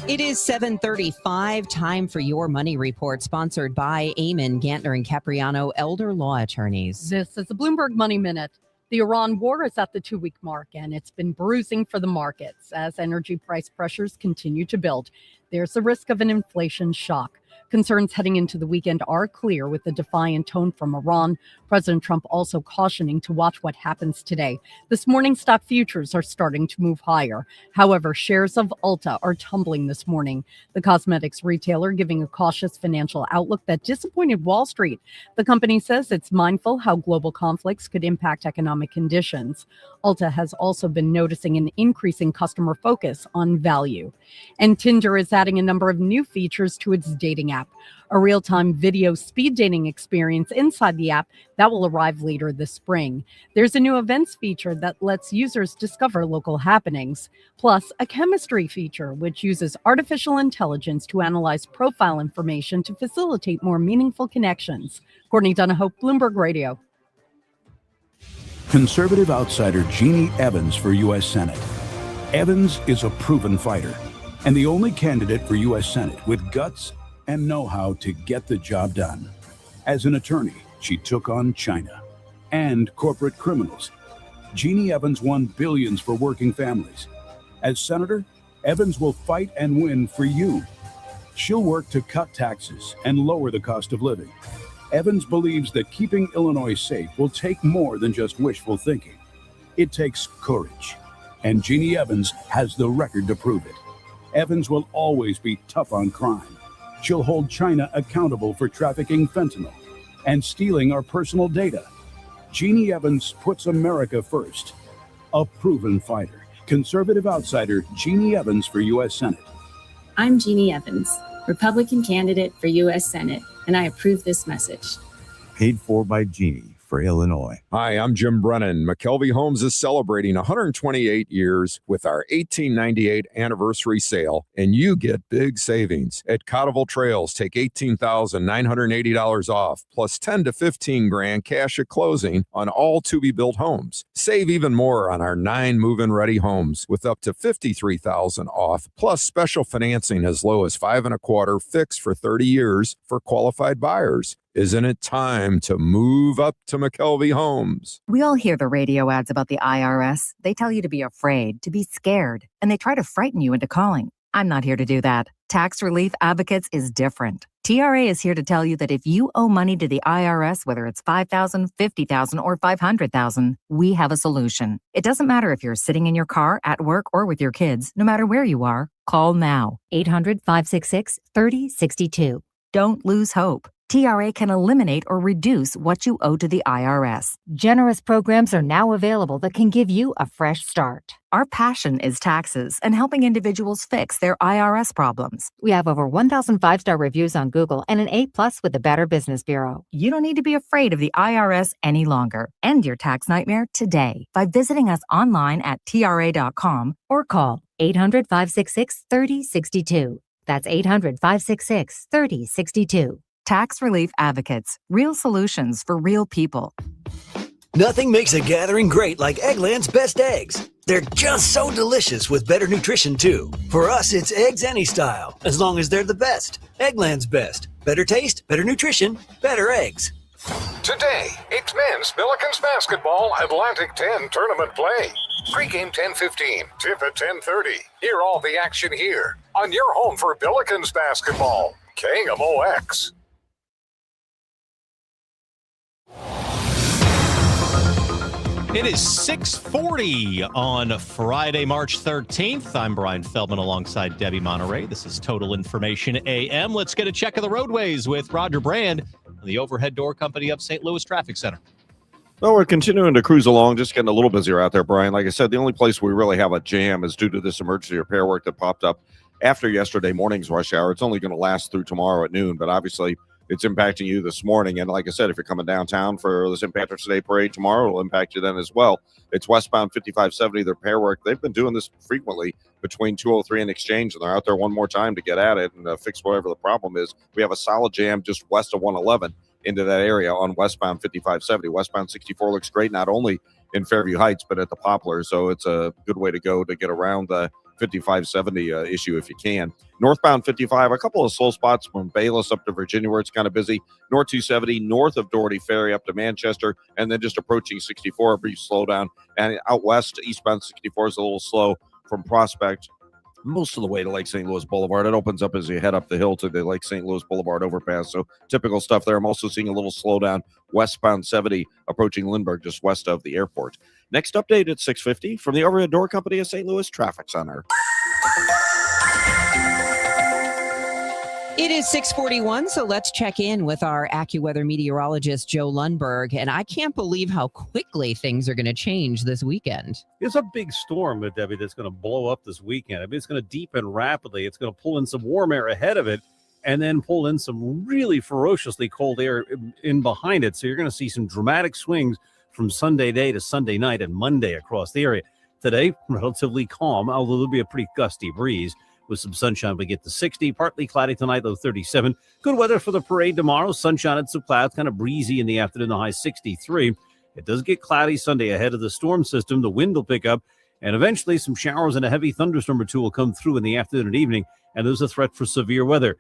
It is 7:35, time for your money report, sponsored by Eamon, Gantner, and Capriano, elder law attorneys. This is the Bloomberg Money Minute. The Iran war is at the 2-week mark, and it's been bruising for the markets as energy price pressures continue to build. There's the risk of an inflation shock. Concerns heading into the weekend are clear with the defiant tone from Iran. President Trump also cautioning to watch what happens today. This morning, stock futures are starting to move higher. However, shares of Ulta are tumbling this morning. The cosmetics retailer giving a cautious financial outlook that disappointed Wall Street. The company says it's mindful how global conflicts could impact economic conditions. Ulta has also been noticing an increasing customer focus on value. And Tinder is adding a number of new features to its dating app. A real-time video speed dating experience inside the app that will arrive later this spring. There's a new events feature that lets users discover local happenings, plus a chemistry feature which uses artificial intelligence to analyze profile information to facilitate more meaningful connections. Courtney Donahoe, Bloomberg Radio. Conservative outsider Jeannie Evans for U.S. Senate. Evans is a proven fighter and the only candidate for U.S. Senate with guts and know-how to get the job done. As an attorney, she took on China and corporate criminals. Jeannie Evans won billions for working families. As senator, Evans will fight and win for you. She'll work to cut taxes and lower the cost of living. Evans believes that keeping Illinois safe will take more than just wishful thinking. It takes courage, and Jeannie Evans has the record to prove it. Evans will always be tough on crime. She'll hold China accountable for trafficking fentanyl and stealing our personal data. Jeannie Evans puts America first. A proven fighter. Conservative outsider Jeannie Evans for U.S. Senate. I'm Jeannie Evans, Republican candidate for U.S. Senate, and I approve this message. Paid for by Jeannie for Illinois. Hi, I'm Jim Brennan. McKelvey Homes is celebrating 128 years with our 1898 anniversary sale, and you get big savings. At Cotterville Trails, take $18,980 off, plus $10 to $15,000 cash at closing on all to-be-built homes. Save even more on our 9 move-in ready homes with up to $53,000 off, plus special financing as low as 5.25% fixed for 30 years for qualified buyers. Isn't it time to move up to McKelvey Homes? We all hear the radio ads about the IRS. They tell you to be afraid, to be scared, and they try to frighten you into calling. I'm not here to do that. Tax Relief Advocates is different. TRA is here to tell you that if you owe money to the IRS, whether it's $5,000, $50,000, or $500,000, we have a solution. It doesn't matter if you're sitting in your car, at work, or with your kids. No matter where you are, call now. 800-566-3062. Don't lose hope. TRA can eliminate or reduce what you owe to the IRS. Generous programs are now available that can give you a fresh start. Our passion is taxes and helping individuals fix their IRS problems. We have over 1,000 5-star reviews on Google and an A+ with the Better Business Bureau. You don't need to be afraid of the IRS any longer. End your tax nightmare today by visiting us online at TRA.com or call 800-566-3062. That's 800-566-3062. Tax Relief Advocates. Real solutions for real people. Nothing makes a gathering great like Eggland's Best Eggs. They're just so delicious with better nutrition, too. For us, it's eggs any style, as long as they're the best. Eggland's Best. Better taste, better nutrition, better eggs. Today, it's men's Billikens basketball Atlantic 10 tournament play. Pre-game 10:15, tip at 10:30. Hear all the action here on your home for Billikens basketball, KMOX. It is 6:40 on Friday, March 13th. I'm Brian Feldman alongside Debbie Monterrey. This is Total Information AM. Let's get a check of the roadways with Roger Brand, the Overhead Door Company of St. Louis Traffic Center. Well, we're continuing to cruise along, just getting a little busier out there, Brian. Like I said, the only place we really have a jam is due to this emergency repair work that popped up after yesterday morning's rush hour. It's only going to last through tomorrow at noon, but obviously it's impacting you this morning. And like I said, if you're coming downtown for the St. Patrick's Day parade tomorrow, it'll impact you then as well. It's westbound 5570, the repair work. They've been doing this frequently between 203 and Exchange, and they're out there one more time to get at it and fix whatever the problem is. We have a solid jam just west of 111 into that area on westbound 5570. Westbound 64 looks great, not only in Fairview Heights, but at the Poplar. So it's a good way to go to get around the 5570 issue if you can. Northbound 55, a couple of slow spots from Bayless up to Virginia where it's kind of busy. North 270, north of Doherty Ferry up to Manchester, and then just approaching 64, a brief slowdown. And out west, eastbound 64 is a little slow from Prospect most of the way to Lake St. Louis Boulevard. It opens up as you head up the hill to the Lake St. Louis Boulevard overpass. So typical stuff there. I'm also seeing a little slowdown westbound 70 approaching Lindbergh just west of the airport. Next update at 6:50 from the Overhead Door Company of St. Louis Traffic Center. It is 6:41, so let's check in with our AccuWeather meteorologist, Joe Lundberg. And I can't believe how quickly things are going to change this weekend. It's a big storm, Debbie, that's going to blow up this weekend. I mean, it's going to deepen rapidly. It's going to pull in some warm air ahead of it and then pull in some really ferociously cold air in behind it. So you're going to see some dramatic swings from Sunday day to Sunday night and Monday across the area. Today, relatively calm, although there'll be a pretty gusty breeze. With some sunshine, we get to 60. Partly cloudy tonight, low 37. Good weather for the parade tomorrow. Sunshine and some clouds, kind of breezy in the afternoon, the high 63. It does get cloudy Sunday ahead of the storm system. The wind will pick up, and eventually some showers and a heavy thunderstorm or two will come through in the afternoon and evening, and there's a threat for severe weather.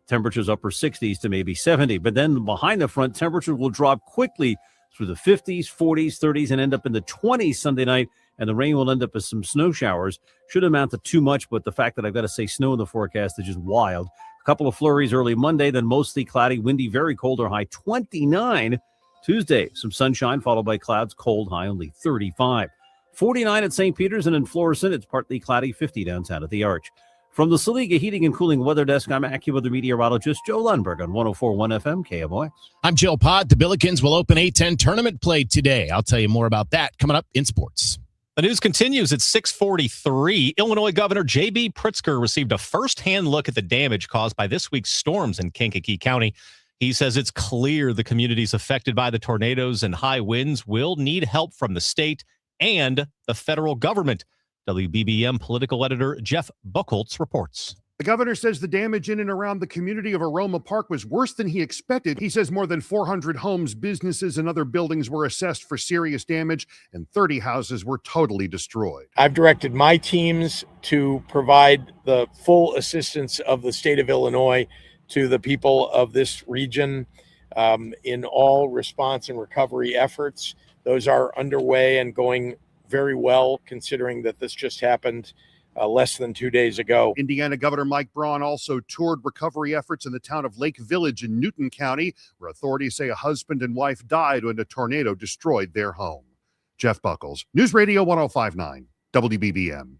Temperatures upper 60s to maybe 70. But then behind the front, temperatures will drop quickly through the 50s, 40s, 30s, and end up in the 20s Sunday night. And the rain will end up as some snow showers. Should amount to too much, but the fact that I've got to say snow in the forecast is just wild. A couple of flurries early Monday, then mostly cloudy, windy, very cold, or high 29. Tuesday, some sunshine followed by clouds, cold, high only 35. 49 at St. Peter's, and in Florissant, it's partly cloudy, 50 downtown at the Arch. From the Saliga Heating and Cooling Weather Desk, I'm AccuWeather meteorologist Joe Lundberg on 104.1 FM KMOX. I'm Joe Pott. The Billikens will open A10 tournament play today. I'll tell you more about that coming up in sports. The news continues at 6:43. Illinois Governor J.B. Pritzker received a first-hand look at the damage caused by this week's storms in Kankakee County. He says it's clear the communities affected by the tornadoes and high winds will need help from the state and the federal government. WBBM political editor Jeff Buchholz reports. The governor says the damage in and around the community of Aroma Park was worse than he expected. He says more than 400 homes, businesses, and other buildings were assessed for serious damage, and 30 houses were totally destroyed. I've directed my teams to provide the full assistance of the state of Illinois to the people of this region in all response and recovery efforts. Those are underway and going very well, considering that this just happened less than 2 days ago. Indiana Governor Mike Braun also toured recovery efforts in the town of Lake Village in Newton County, where authorities say a husband and wife died when a tornado destroyed their home. Jeff Buchholz, News Radio 105.9, WBBM.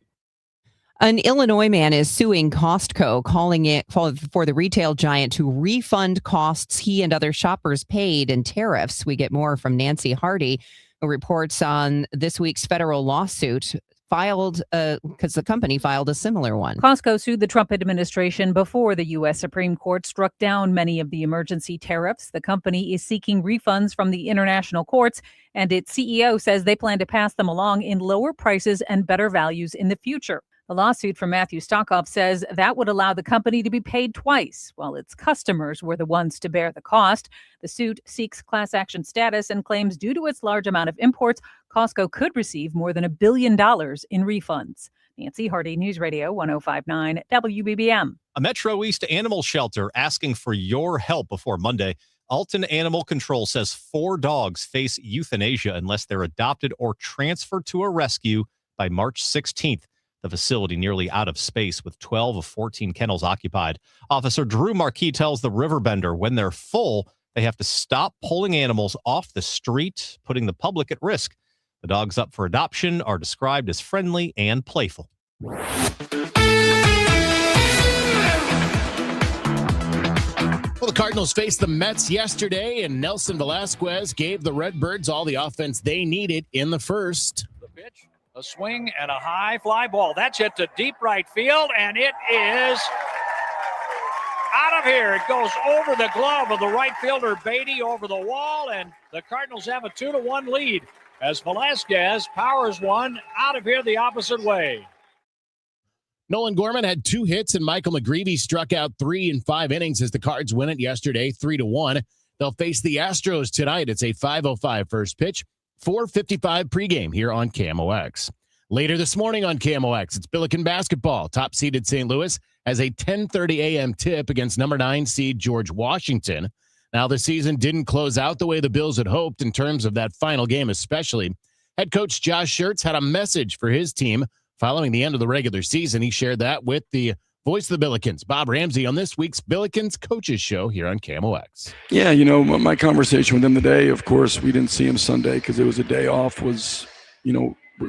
An Illinois man is suing Costco, calling it for the retail giant to refund costs he and other shoppers paid in tariffs. We get more from Nancy Hardy, who reports on this week's federal lawsuit filed because the company filed a similar one. Costco sued the Trump administration before the U.S. Supreme Court struck down many of the emergency tariffs. The company is seeking refunds from the international courts, and its CEO says they plan to pass them along in lower prices and better values in the future. A lawsuit from Matthew Stockoff says that would allow the company to be paid twice, while its customers were the ones to bear the cost. The suit seeks class action status and claims due to its large amount of imports, Costco could receive more than $1 billion in refunds. Nancy Hardy, News Radio 105.9 WBBM. A Metro East animal shelter asking for your help before Monday. Alton Animal Control says 4 dogs face euthanasia unless they're adopted or transferred to a rescue by March 16th. The facility nearly out of space with 12 of 14 kennels occupied. Officer Drew Marquis tells the Riverbender when they're full, they have to stop pulling animals off the street, putting the public at risk. The dogs up for adoption are described as friendly and playful. Well, the Cardinals faced the Mets yesterday, and Nelson Velasquez gave the Redbirds all the offense they needed in the first. The pitch, a swing, and a high fly ball. That's hit to deep right field, and it is out of here. It goes over the glove of the right fielder, Beatty, over the wall, and the Cardinals have a 2-1 lead as Velasquez powers one out of here the opposite way. Nolan Gorman had 2 hits, and Michael McGreevy struck out 3 in 5 innings as the Cards win it yesterday, 3-1. They'll face the Astros tonight. It's a 5:05 first pitch, 4:55 pregame here on KMOX. Later this morning on KMOX, it's Billiken basketball. Top-seeded St. Louis has a 10:30 a.m. tip against number 9 seed George Washington. Now, the season didn't close out the way the Bills had hoped in terms of that final game especially. Head coach Josh Schertz had a message for his team following the end of the regular season. He shared that with the voice of the Billikens, Bob Ramsey, on this week's Billikens Coaches Show here on KMOX. Yeah, my conversation with him today, of course, we didn't see him Sunday because it was a day off, was,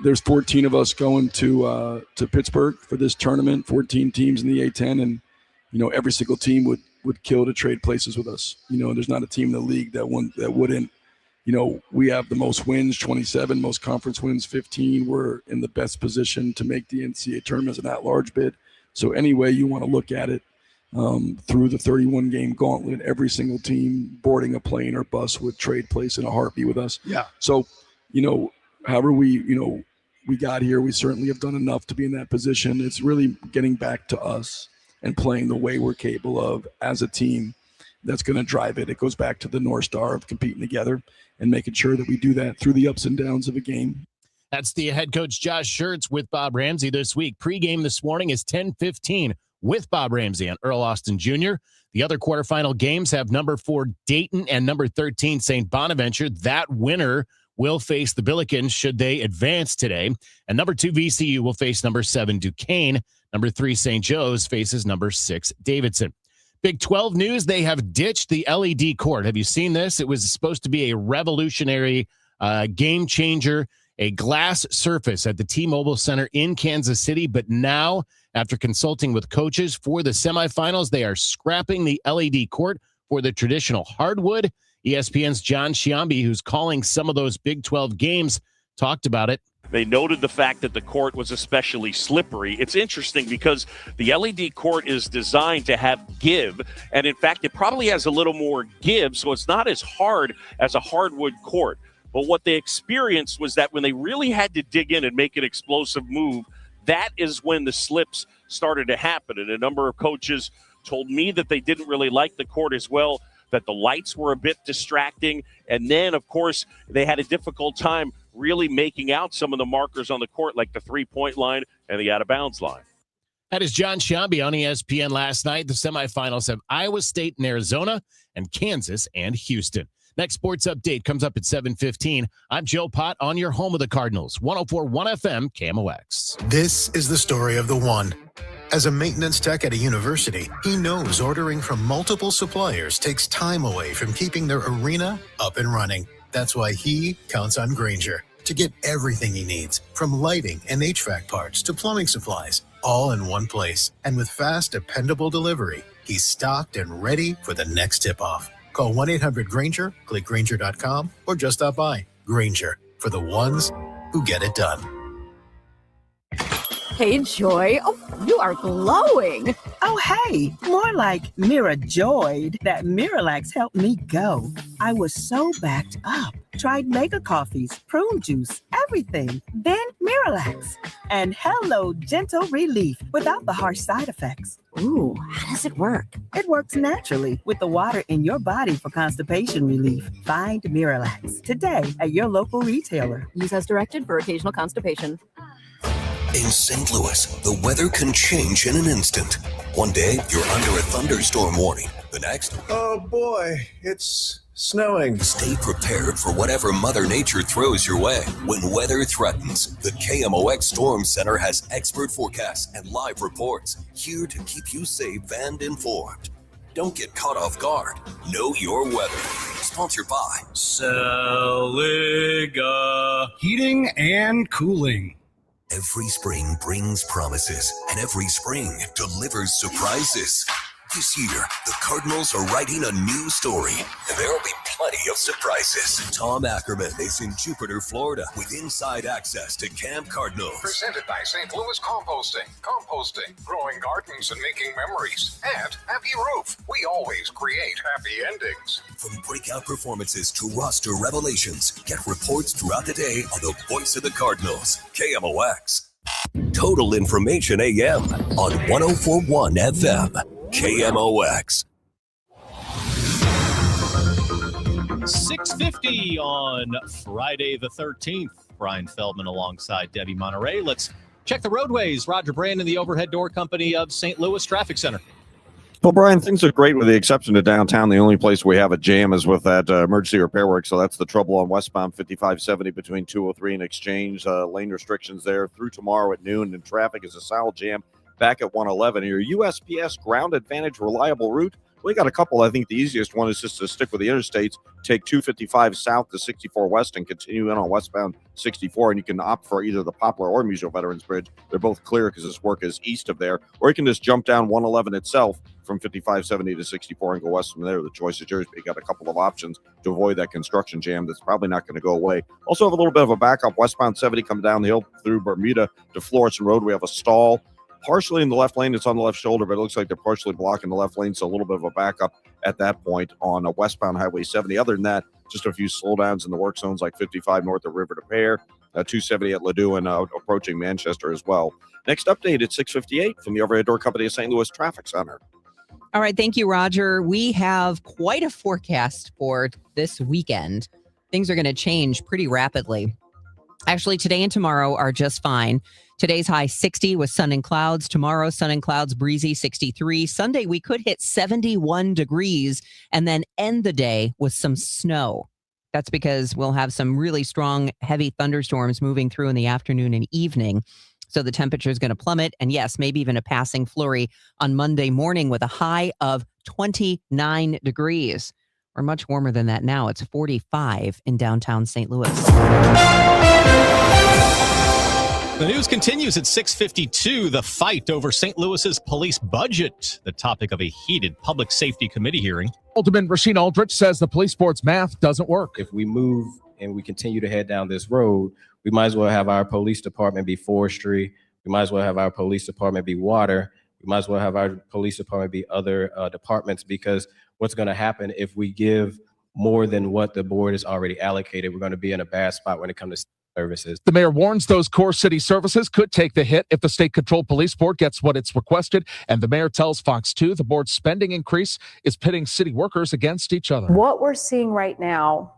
there's 14 of us going to Pittsburgh for this tournament, 14 teams in the A-10, and, every single team would kill to trade places with us. There's not a team in the league that wouldn't. We have the most wins, 27, most conference wins, 15. We're in the best position to make the NCAA tournament as an at-large bid. So any way you want to look at it, through the 31-game gauntlet, every single team boarding a plane or bus would trade place in a heartbeat with us. Yeah. So, however we got here, we certainly have done enough to be in that position. It's really getting back to us and playing the way we're capable of as a team. That's going to drive it. It goes back to the North Star of competing together and making sure that we do that through the ups and downs of a game. That's the head coach Josh Schertz with Bob Ramsey this week. Pre-game this morning is 10:15 with Bob Ramsey and Earl Austin Jr. The other quarterfinal games have number 4 Dayton and number 13 St. Bonaventure. That winner will face the Billikens should they advance today. And number 2 VCU will face number 7 Duquesne. Number 3 St. Joe's faces number 6 Davidson. Big 12 news, they have ditched the LED court. Have you seen this? It was supposed to be a revolutionary game changer, a glass surface at the T-Mobile Center in Kansas City. But now, after consulting with coaches for the semifinals, they are scrapping the LED court for the traditional hardwood. ESPN's John Sciambi, who's calling some of those Big 12 games, talked about it. They noted the fact that the court was especially slippery. It's interesting because the LED court is designed to have give, and in fact, it probably has a little more give, so it's not as hard as a hardwood court. But what they experienced was that when they really had to dig in and make an explosive move, that is when the slips started to happen. And a number of coaches told me that they didn't really like the court as well, that the lights were a bit distracting. And then, of course, they had a difficult time really making out some of the markers on the court, like the three-point line and the out-of-bounds line. That is John Sciambi on ESPN last night. The semifinals have Iowa State and Arizona and Kansas and Houston. Next sports update comes up at 7:15. I'm Joe Pott on your home of the Cardinals, 104.1 FM, KMOX. This is the story of the one. As a maintenance tech at a university, he knows ordering from multiple suppliers takes time away from keeping their arena up and running. That's why he counts on Grainger to get everything he needs, from lighting and HVAC parts to plumbing supplies, all in one place. And with fast, dependable delivery, he's stocked and ready for the next tip-off. Call 1-800-GRAINGER, click Grainger.com, or just stop by. Grainger, for the ones who get it done. Hey, Joy. Oh, you are glowing. Oh, hey. More like Mirajoyed. That Miralax helped me go. I was so backed up. Tried mega coffees, prune juice, everything. Then Miralax. And hello, gentle relief without the harsh side effects. Ooh, how does it work? It works naturally with the water in your body for constipation relief. Find Miralax today at your local retailer. Use as directed for occasional constipation. In St. Louis, the weather can change in an instant. One day, you're under a thunderstorm warning. The next, oh boy, it's snowing. Stay prepared for whatever Mother Nature throws your way. When weather threatens, the KMOX Storm Center has expert forecasts and live reports here to keep you safe and informed. Don't get caught off guard. Know your weather. Sponsored by Saliga Heating and Cooling. Every spring brings promises, and every spring delivers surprises. This year, the Cardinals are writing a new story, and there will be plenty of surprises. Tom Ackerman is in Jupiter, Florida, with inside access to Camp Cardinals. Presented by St. Louis Composting. Composting, growing gardens and making memories. And Happy Roof. We always create happy endings. From breakout performances to roster revelations, get reports throughout the day on the voice of the Cardinals, KMOX. Total Information AM on 104.1 FM. KMOX. 6:50 on Friday the 13th. Brian Feldman alongside Debbie Monterrey. Let's check the roadways. Roger Brandon, the overhead door company of St. Louis Traffic Center. Well, Brian, things are great with the exception of downtown. The only place we have a jam is with that emergency repair work. So that's the trouble on westbound 5570 between 203 and Exchange. Lane restrictions there through tomorrow at noon, and traffic is a solid jam back at 111. Your USPS Ground Advantage reliable route, we got a couple. I think the easiest one is just to stick with the interstates, take 255 south to 64 west and continue in on westbound 64. And you can opt for either the Poplar or Musial Veterans Bridge. They're both clear because this work is east of there. Or you can just jump down 111 itself from 5570 to 64 and go west from there. The choice is yours, but you got a couple of options to avoid that construction jam that's probably not going to go away. Also have a little bit of a backup. Westbound 70 come down the hill through Bermuda to Florissant Road. We have a stall partially in the left lane. It's on the left shoulder, but it looks like they're partially blocking the left lane, so a little bit of a backup at that point on a westbound Highway 70. Other than that, just a few slowdowns in the work zones like 55 north of River to Pear, 270 at Ladue, and approaching Manchester as well. Next update at 6:58 from the overhead door company of St. Louis Traffic Center. All right. Thank you, Roger. We have quite a forecast for this weekend. Things are going to change pretty rapidly. Actually, today and tomorrow are just fine. Today's high 60 with sun and clouds. Tomorrow, sun and clouds, breezy 63. Sunday, we could hit 71 degrees and then end the day with some snow. That's because we'll have some really strong, heavy thunderstorms moving through in the afternoon and evening. So the temperature is going to plummet. And yes, maybe even a passing flurry on Monday morning with a high of 29 degrees. We're much warmer than that now. It's 45 in downtown St. Louis. The news continues at 6:52. The fight over St. Louis's police budget, the topic of a heated public safety committee hearing. Alderman Rasheen Aldrich says the police board's math doesn't work. If we move and we continue to head down this road, we might as well have our police department be forestry. We might as well have our police department be water. We might as well have our police department be other departments, because what's going to happen if we give more than what the board has already allocated, we're going to be in a bad spot when it comes to services. The mayor warns those core city services could take the hit if the state-controlled police board gets what it's requested. And the mayor tells Fox 2 the board's spending increase is pitting city workers against each other. What we're seeing right now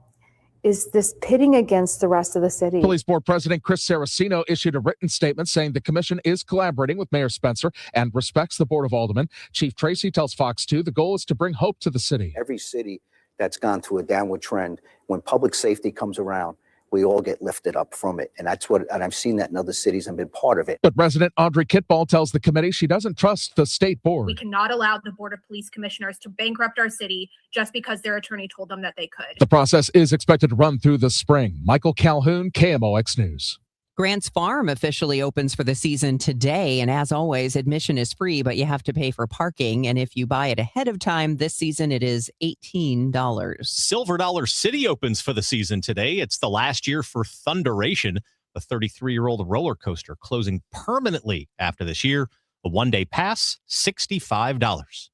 is this pitting against the rest of the city. Police board president Chris Saraceno issued a written statement saying the commission is collaborating with Mayor Spencer and respects the Board of Aldermen. Chief Tracy tells Fox 2 the goal is to bring hope to the city. Every city that's gone through a downward trend, when public safety comes around, we all get lifted up from it. And I've seen that in other cities and been part of it. But Resident Audrey Kitball tells the committee she doesn't trust the state board. We cannot allow the Board of Police Commissioners to bankrupt our city just because their attorney told them that they could. The process is expected to run through the spring. Michael Calhoun, KMOX News. Grants Farm officially opens for the season today. And as always, admission is free, but you have to pay for parking. And if you buy it ahead of time this season, it is $18. Silver Dollar City opens for the season today. It's the last year for Thunderation, a 33-year-old roller coaster closing permanently after this year. A one-day pass, $65.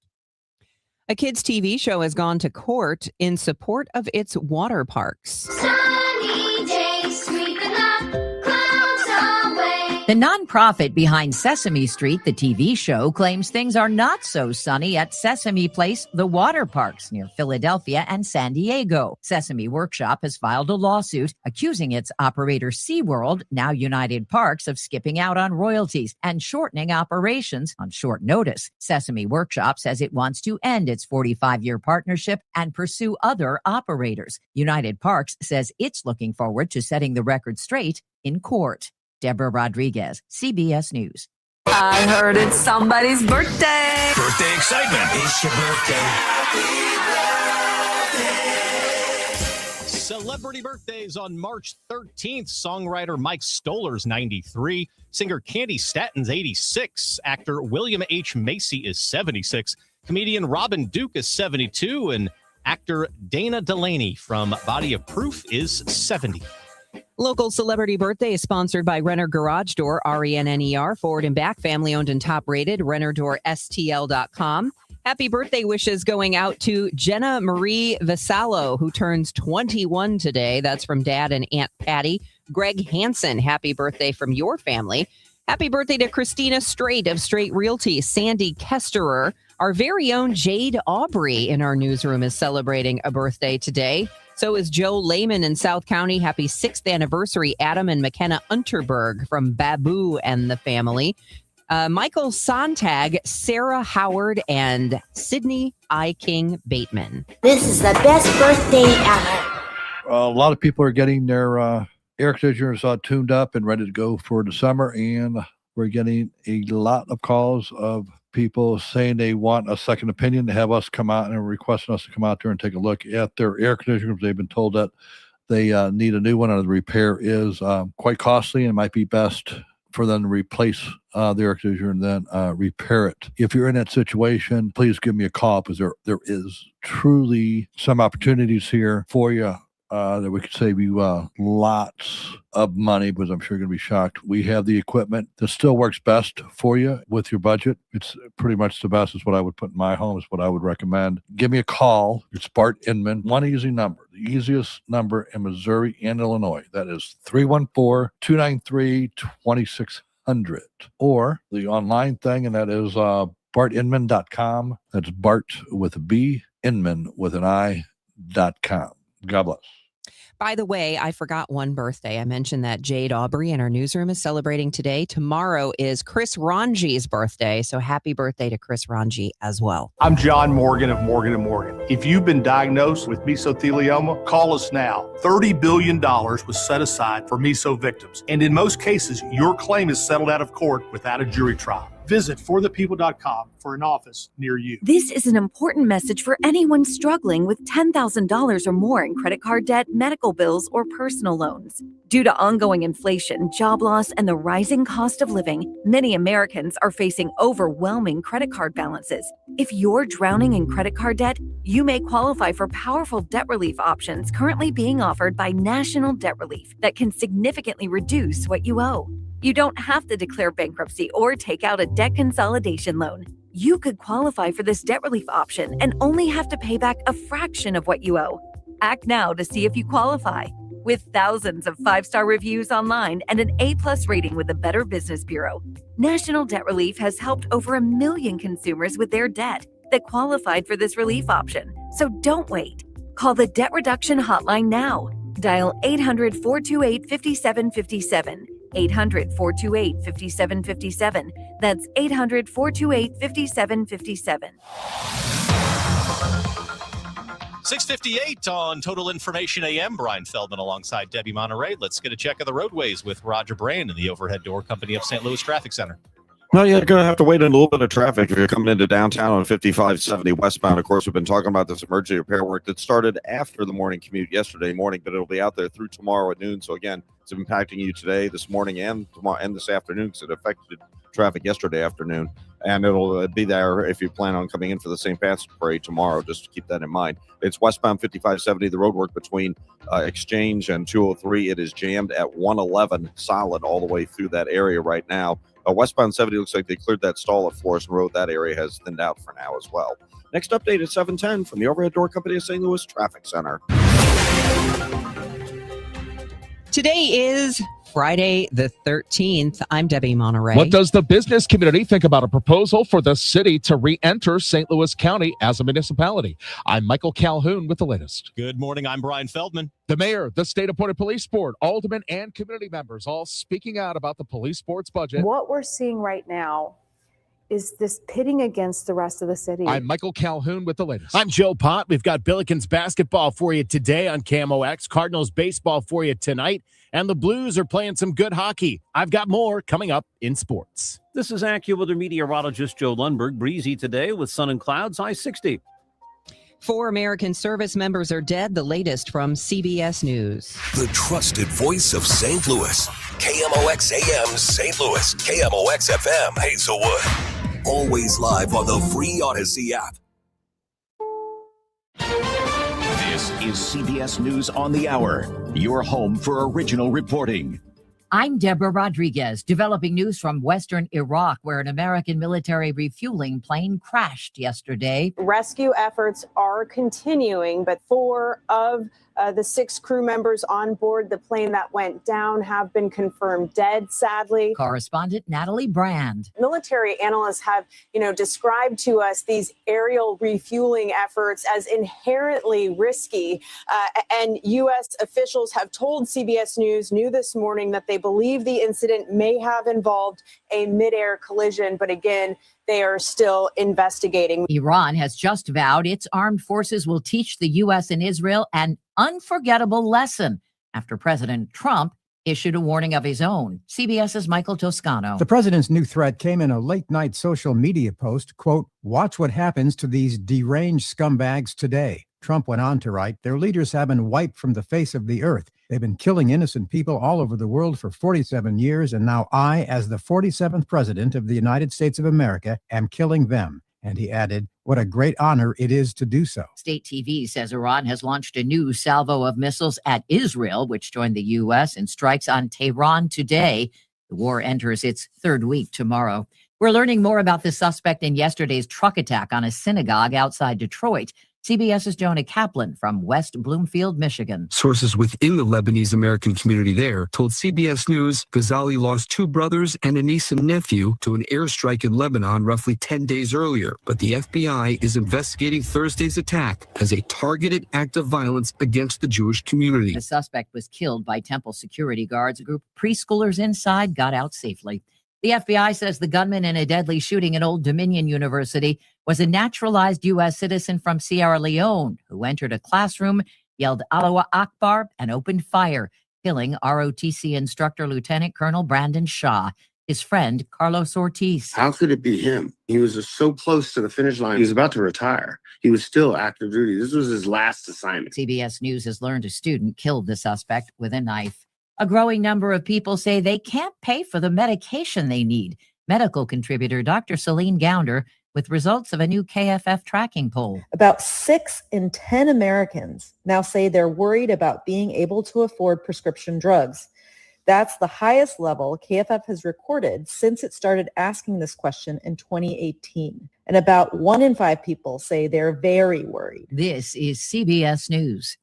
A kids' TV show has gone to court in support of its water parks. Sunny days, sweeping the clouds away. The nonprofit behind Sesame Street, the TV show, claims things are not so sunny at Sesame Place, the water parks near Philadelphia and San Diego. Sesame Workshop has filed a lawsuit accusing its operator SeaWorld, now United Parks, of skipping out on royalties and shortening operations on short notice. Sesame Workshop says it wants to end its 45-year partnership and pursue other operators. United Parks says it's looking forward to setting the record straight in court. Deborah Rodriguez, CBS News. I heard it's somebody's birthday. Birthday excitement. It's your birthday. Celebrity birthdays on March 13th. Songwriter Mike Stoller's 93. Singer Candy Statton's 86. Actor William H. Macy is 76. Comedian Robin Duke is 72. And actor Dana Delaney from Body of Proof is 70. Local celebrity birthday is sponsored by Renner Garage Door, RENNER, forward and back, family owned and top rated, RennerDoorSTL.com. Happy birthday wishes going out to Jenna Marie Vasallo, who turns 21 today. That's from Dad and Aunt Patty. Greg Hansen, happy birthday from your family. Happy birthday to Christina Straight of Straight Realty. Sandy Kesterer. Our very own Jade Aubrey in our newsroom is celebrating a birthday today. So is Joe Lehman in South County. Happy 6th anniversary, Adam and McKenna Unterberg from Babu and the family. Michael Sontag, Sarah Howard, and Sydney I. King Bateman. This is the best birthday ever. A lot of people are getting their air conditioners tuned up and ready to go for the summer, and we're getting a lot of calls of people saying they want a second opinion, to have us come out and requesting us to come out there and take a look at their air conditioners. They've been told that they need a new one, and the repair is quite costly, and it might be best for them to replace the air conditioner and then repair it. If you're in that situation, please give me a call, because there is truly some opportunities here for you that we could save you lots of money, because I'm sure you're going to be shocked. We have the equipment that still works best for you with your budget. It's pretty much the best, is what I would put in my home, is what I would recommend. Give me a call. It's Bart Inman. One easy number, the easiest number in Missouri and Illinois. That is 314-293-2600. Or the online thing, and that is bartinman.com. That's Bart with a B, Inman with an I.com. God bless. By the way, I forgot one birthday. I mentioned that Jade Aubrey in our newsroom is celebrating today. Tomorrow is Chris Ranji's birthday, so happy birthday to Chris Ranji as well. I'm John Morgan of Morgan & Morgan. If you've been diagnosed with mesothelioma, call us now. $30 billion was set aside for meso victims, and in most cases, your claim is settled out of court without a jury trial. Visit forthepeople.com for an office near you. This is an important message for anyone struggling with $10,000 or more in credit card debt, medical bills, or personal loans. Due to ongoing inflation, job loss, and the rising cost of living, many Americans are facing overwhelming credit card balances. If you're drowning in credit card debt, you may qualify for powerful debt relief options currently being offered by National Debt Relief that can significantly reduce what you owe. You don't have to declare bankruptcy or take out a debt consolidation loan. You could qualify for this debt relief option and only have to pay back a fraction of what you owe. Act now to see if you qualify. With thousands of 5-star reviews online and an A+ rating with the Better Business Bureau, National Debt Relief has helped over 1 million consumers with their debt that qualified for this relief option. So don't wait. Call the Debt Reduction Hotline now. Dial 800-428-5757. 800-428-5757. That's 800-428-5757. 6:58 on Total Information AM. Brian Feldman alongside Debbie Monterrey. Let's get a check of the roadways with Roger Brand in the Overhead Door Company of St. Louis Traffic Center. No, you're going to have to wait in a little bit of traffic if you're coming into downtown on 5570 westbound. Of course, we've been talking about this emergency repair work that started after the morning commute yesterday morning, but it'll be out there through tomorrow at noon. So again, it's impacting you today, this morning, and tomorrow and this afternoon, because it affected traffic yesterday afternoon. And it'll be there if you plan on coming in for the St. Patrick's Parade tomorrow, just to keep that in mind. It's westbound 5570, the road work between Exchange and 203. It is jammed at 111 solid all the way through that area right now. Westbound 70 looks like they cleared that stall at Florissant Road. That area has thinned out for now as well. Next update at 7:10 from the Overhead Door Company of St. Louis Traffic Center. Today is Friday the 13th. I'm Debbie Monterrey. What does the business community think about a proposal for the city to re-enter St. Louis County as a municipality? I'm Michael Calhoun with the latest. Good morning. I'm Brian Feldman. The mayor, the state-appointed police board, aldermen, and community members all speaking out about the police board's budget. What we're seeing right now is this pitting against the rest of the city. I'm Michael Calhoun with the latest. I'm Joe Pott. We've got Billikens basketball for you today on KMOX, Cardinals baseball for you tonight, and the Blues are playing some good hockey. I've got more coming up in sports. This is AccuWeather meteorologist Joe Lundberg. Breezy today with sun and clouds, high 60. 4 American service members are dead. The latest from CBS News. The trusted voice of St. Louis. KMOX AM St. Louis. KMOX FM Hazelwood. Always live on the free Odyssey app. This is CBS News on the Hour, your home for original reporting. I'm Deborah Rodriguez, developing news from western Iraq, where an American military refueling plane crashed yesterday. Rescue efforts are continuing, but 4 of the 6 crew members on board the plane that went down have been confirmed dead, sadly. Correspondent Natalie Brand. Military analysts have, described to us these aerial refueling efforts as inherently risky. And U.S. officials have told CBS News this morning that they believe the incident may have involved a midair collision. But again, they are still investigating. Iran has just vowed its armed forces will teach the U.S. and Israel an unforgettable lesson after President Trump issued a warning of his own. CBS's Michael Toscano. The president's new threat came in a late-night social media post, quote, "Watch what happens to these deranged scumbags today." Trump went on to write, "Their leaders have been wiped from the face of the earth. They've been killing innocent people all over the world for 47 years, and now I, as the 47th president of the United States of America, am killing them." And he added, "What a great honor it is to do so." State TV says Iran has launched a new salvo of missiles at Israel, which joined the U.S. in strikes on Tehran today. The war enters its 3rd week tomorrow. We're learning more about the suspect in yesterday's truck attack on a synagogue outside Detroit. CBS's Jonah Kaplan from West Bloomfield, Michigan. Sources within the Lebanese American community there told CBS News Ghazali lost 2 brothers and a niece and nephew to an airstrike in Lebanon roughly 10 days earlier. But the FBI is investigating Thursday's attack as a targeted act of violence against the Jewish community. The suspect was killed by temple security guards. A group of preschoolers inside got out safely. The FBI says the gunman in a deadly shooting at Old Dominion University was a naturalized U.S. citizen from Sierra Leone who entered a classroom, yelled Allahu Akbar, and opened fire, killing ROTC instructor Lieutenant Colonel Brandon Shaw. His friend, Carlos Ortiz. How could it be him? He was so close to the finish line. He was about to retire. He was still active duty. This was his last assignment. CBS News has learned a student killed the suspect with a knife. A growing number of people say they can't pay for the medication they need. Medical contributor Dr. Celine Gounder with results of a new KFF tracking poll. About 6 in 10 Americans now say they're worried about being able to afford prescription drugs. That's the highest level KFF has recorded since it started asking this question in 2018. And about 1 in 5 people say they're very worried. This is CBS News.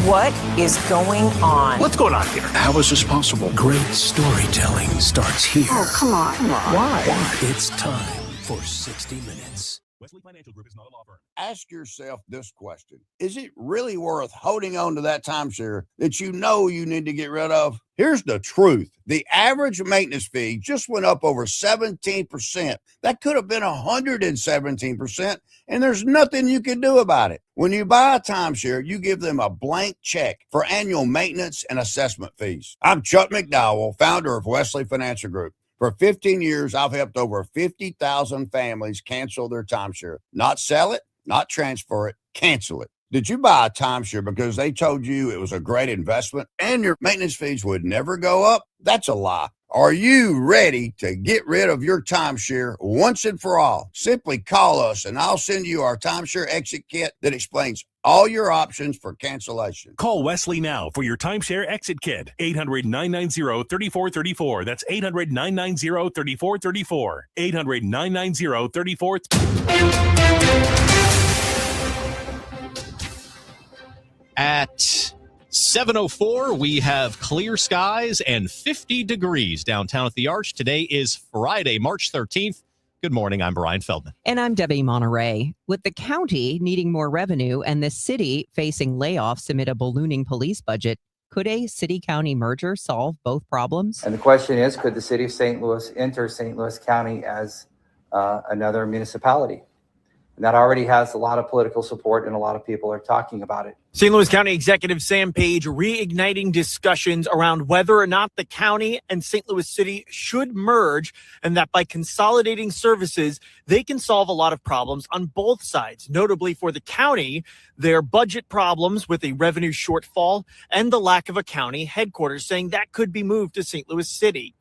What is going on? What's going on here? How is this possible? Great storytelling starts here. Oh, come on. Why? It's time for 60 Minutes. Wesley Financial Group is not a law firm. Ask yourself this question. Is it really worth holding on to that timeshare that you know you need to get rid of? Here's the truth. The average maintenance fee just went up over 17%. That could have been 117%, and there's nothing you can do about it. When you buy a timeshare, you give them a blank check for annual maintenance and assessment fees. I'm Chuck McDowell, founder of Wesley Financial Group. For 15 years, I've helped over 50,000 families cancel their timeshare. Not sell it, not transfer it, cancel it. Did you buy a timeshare because they told you it was a great investment and your maintenance fees would never go up? That's a lie. Are you ready to get rid of your timeshare once and for all? Simply call us and I'll send you our timeshare exit kit that explains all your options for cancellation. Call Wesley now for your timeshare exit kit. 800-990-3434. That's 800-990-3434. 800-990-3434. At 7:04, we have clear skies and 50 degrees downtown at the Arch. Today is Friday, March 13th. Good morning. I'm Brian Feldman. And I'm Debbie Monterrey. With the county needing more revenue and the city facing layoffs amid a ballooning police budget, could a city-county merger solve both problems? And the question is, could the city of St. Louis enter St. Louis County as another municipality? And that already has a lot of political support, and a lot of people are talking about it. St. Louis County Executive Sam Page reigniting discussions around whether or not the county and St. Louis City should merge, and that by consolidating services, they can solve a lot of problems on both sides. Notably for the county, their budget problems with a revenue shortfall and the lack of a county headquarters, saying that could be moved to St. Louis City.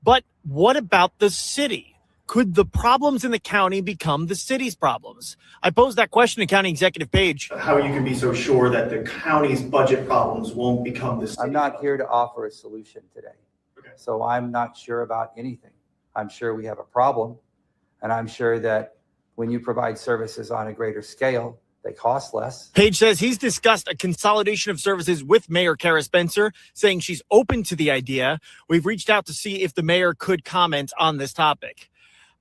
But what about the city? Could the problems in the county become the city's problems? I posed that question to County Executive Page. How you can be so sure that the county's budget problems won't become the city? I'm not here to offer a solution today. Okay. So I'm not sure about anything. I'm sure we have a problem, and I'm sure that when you provide services on a greater scale, they cost less. Page says he's discussed a consolidation of services with Mayor Kara Spencer, saying she's open to the idea. We've reached out to see if the mayor could comment on this topic.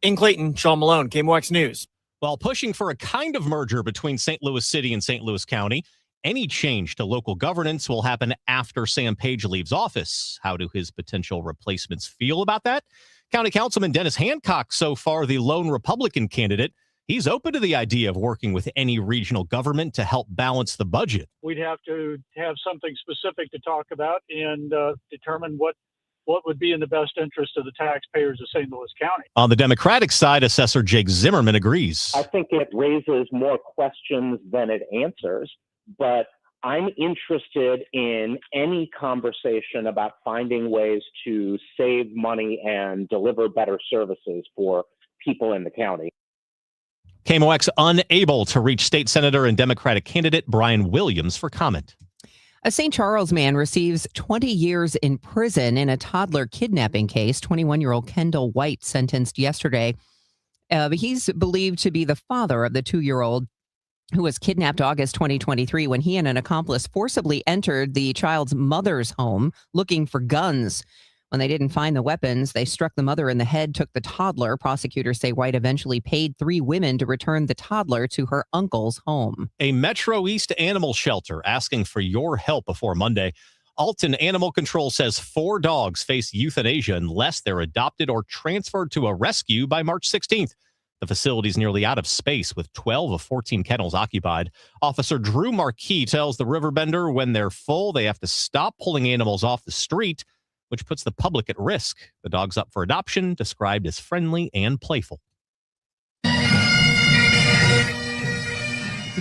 In Clayton, Sean Malone, KMOX News. While pushing for a kind of merger between St. Louis City and St. Louis County, any change to local governance will happen after Sam Page leaves office. How do his potential replacements feel about that? County Councilman Dennis Hancock, so far the lone Republican candidate, he's open to the idea of working with any regional government to help balance the budget. We'd have to have something specific to talk about and determine what would be in the best interest of the taxpayers of St. Louis County. On the Democratic side, Assessor Jake Zimmerman agrees. I think it raises more questions than it answers, but I'm interested in any conversation about finding ways to save money and deliver better services for people in the county. KMOX unable to reach state senator and Democratic candidate Brian Williams for comment. A St. Charles man receives 20 years in prison in a toddler kidnapping case. 21-year-old Kendall White sentenced yesterday. He's believed to be the father of the 2-year-old who was kidnapped August 2023 when he and an accomplice forcibly entered the child's mother's home looking for guns. When they didn't find the weapons, they struck the mother in the head, took the toddler. Prosecutors say White eventually paid 3 women to return the toddler to her uncle's home. A Metro East animal shelter asking for your help before Monday. Alton Animal Control says 4 dogs face euthanasia unless they're adopted or transferred to a rescue by March 16th. The facility's nearly out of space with 12 of 14 kennels occupied. Officer Drew Marquis tells the Riverbender when they're full, they have to stop pulling animals off the street, which puts the public at risk. The dog's up for adoption, described as friendly and playful.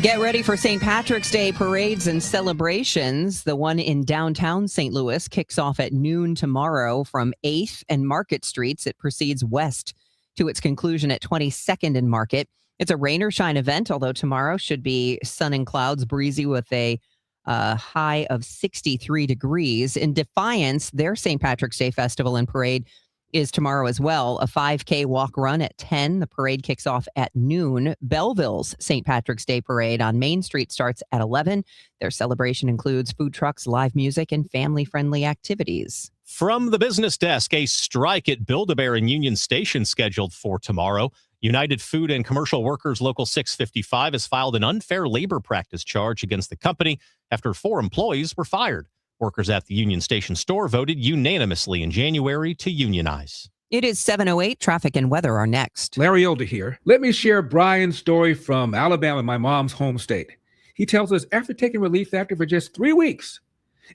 Get ready for St. Patrick's Day parades and celebrations. The one in downtown St. Louis kicks off at noon tomorrow from 8th and Market Streets. It proceeds west to its conclusion at 22nd and Market. It's a rain or shine event, although tomorrow should be sun and clouds, breezy with a high of 63 degrees. In Defiance, their St. Patrick's Day festival and parade is tomorrow as well. A 5K walk run at 10. The parade kicks off at noon. Belleville's St. Patrick's Day parade on Main Street starts at 11. Their celebration includes food trucks, live music, and family-friendly activities. From the business desk, a strike at Build-A-Bear and Union Station scheduled for tomorrow. United Food and Commercial Workers Local 655 has filed an unfair labor practice charge against the company after 4 employees were fired. Workers at the Union Station store voted unanimously in January to unionize. It is 7:08. Traffic and weather are next. Larry Older here. Let me share Brian's story from Alabama, my mom's home state. He tells us after taking Relief Factor for just 3 weeks,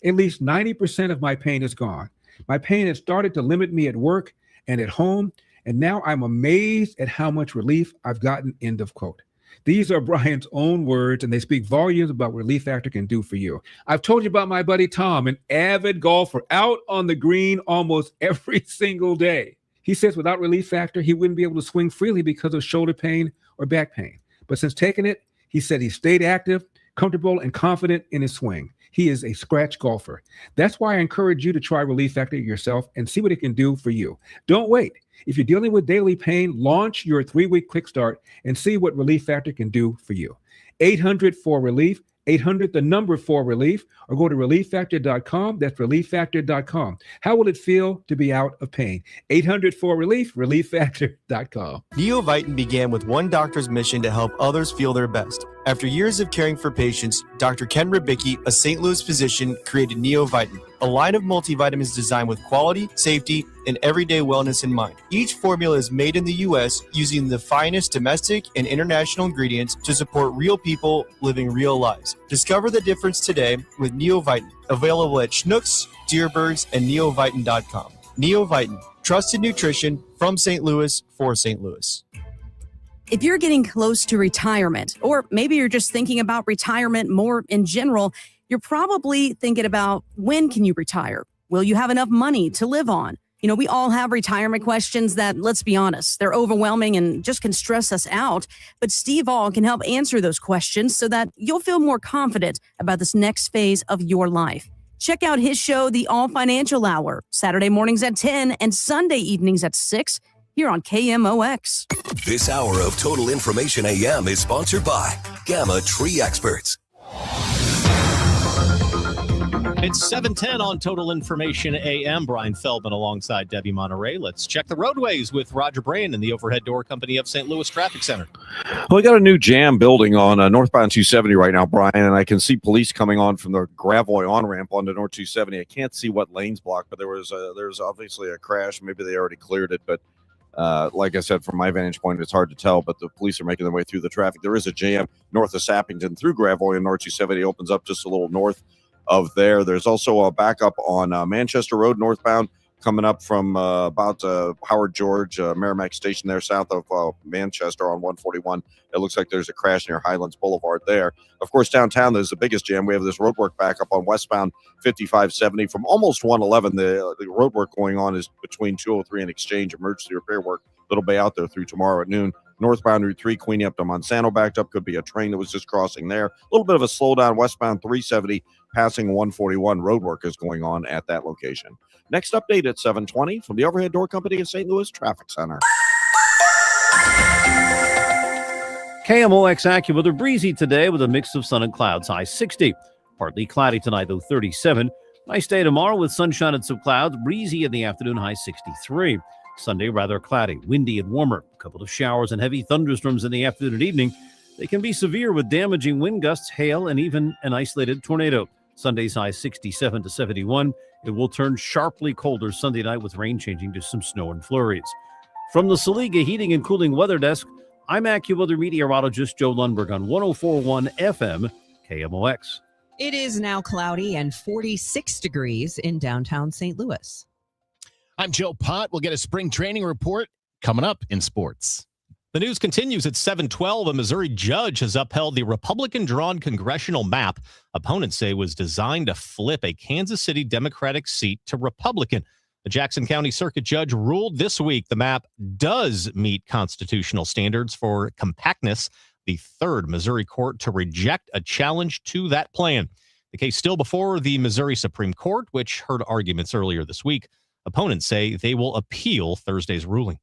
at least 90% of my pain is gone. My pain had started to limit me at work and at home, and now I'm amazed at how much relief I've gotten, end of quote. These are Brian's own words, and they speak volumes about what Relief Factor can do for you. I've told you about my buddy Tom, an avid golfer out on the green almost every single day. He says without Relief Factor, he wouldn't be able to swing freely because of shoulder pain or back pain. But since taking it, he said he stayed active, comfortable, and confident in his swing. He is a scratch golfer. That's why I encourage you to try Relief Factor yourself and see what it can do for you. Don't wait. If you're dealing with daily pain, launch your 3-week quick start and see what Relief Factor can do for you. 800-4-RELIEF, 800, the number 4RELIEF, or go to relieffactor.com. That's relieffactor.com. How will it feel to be out of pain? 800 4RELIEF, relieffactor.com. Neovitin began with one doctor's mission to help others feel their best. After years of caring for patients, Dr. Ken Ribicki, a St. Louis physician, created Neovitin, a line of multivitamins designed with quality, safety, and everyday wellness in mind. Each formula is made in the U.S. using the finest domestic and international ingredients to support real people living real lives. Discover the difference today with Neovitin, available at Schnucks, Deerbergs, and neovitin.com. Neovitin, trusted nutrition from St. Louis for St. Louis. If you're getting close to retirement, or maybe you're just thinking about retirement more in general, you're probably thinking about, when can you retire? Will you have enough money to live on? You know, we all have retirement questions that, let's be honest, they're overwhelming and just can stress us out. But Steve All can help answer those questions so that you'll feel more confident about this next phase of your life. Check out his show, The All Financial Hour, Saturday mornings at 10 and Sunday evenings at 6 here on KMOX. This hour of Total Information AM is sponsored by Gamma Tree Experts. It's 7:10 on Total Information AM. Brian Feldman alongside Debbie Monterrey. Let's check the roadways with Roger Brand in the Overhead Door Company of St. Louis Traffic Center. Well, we got a new jam building on northbound 270 right now, Brian, and I can see police coming on from the Gravois on-ramp onto North 270. I can't see what lanes blocked, but there's obviously a crash. Maybe they already cleared it, but like I said, from my vantage point, it's hard to tell, but the police are making their way through the traffic. There is a jam north of Sappington through Gravois, and North 270 opens up just a little north of there. There's also a backup on Manchester Road northbound coming up from about Howard George, Merrimack Station there south of Manchester on 141. It looks like there's a crash near Highlands Boulevard there. Of course, downtown, there's the biggest jam. We have this roadwork backup on westbound 5570 from almost 111. The roadwork going on is between 203 and Exchange. Emergency repair work that'll be out there through tomorrow at noon. Northbound Route 3, Queenie up to Monsanto backed up. Could be a train that was just crossing there. A little bit of a slowdown westbound 370 passing 141. Roadwork is going on at that location. Next update at 7:20 from the Overhead Door Company of St. Louis Traffic Center. KMOX AccuWeather, breezy today with a mix of sun and clouds, high 60. Partly cloudy tonight, though 37. Nice day tomorrow with sunshine and some clouds, breezy in the afternoon, high 63. Sunday, rather cloudy, windy and warmer. A couple of showers and heavy thunderstorms in the afternoon and evening. They can be severe with damaging wind gusts, hail, and even an isolated tornado. Sunday's high 67 to 71. It will turn sharply colder Sunday night with rain changing to some snow and flurries. From the Saliga Heating and Cooling Weather Desk, I'm AccuWeather meteorologist Joe Lundberg on 104.1 FM KMOX. It is now cloudy and 46 degrees in downtown St. Louis. I'm Joe Pott. We'll get a spring training report coming up in sports. The news continues at 7:12. A Missouri judge has upheld the Republican-drawn congressional map opponents say was designed to flip a Kansas City Democratic seat to Republican. The Jackson County Circuit Judge ruled this week the map does meet constitutional standards for compactness, the third Missouri court to reject a challenge to that plan. The case still before the Missouri Supreme Court, which heard arguments earlier this week. Opponents say they will appeal Thursday's ruling.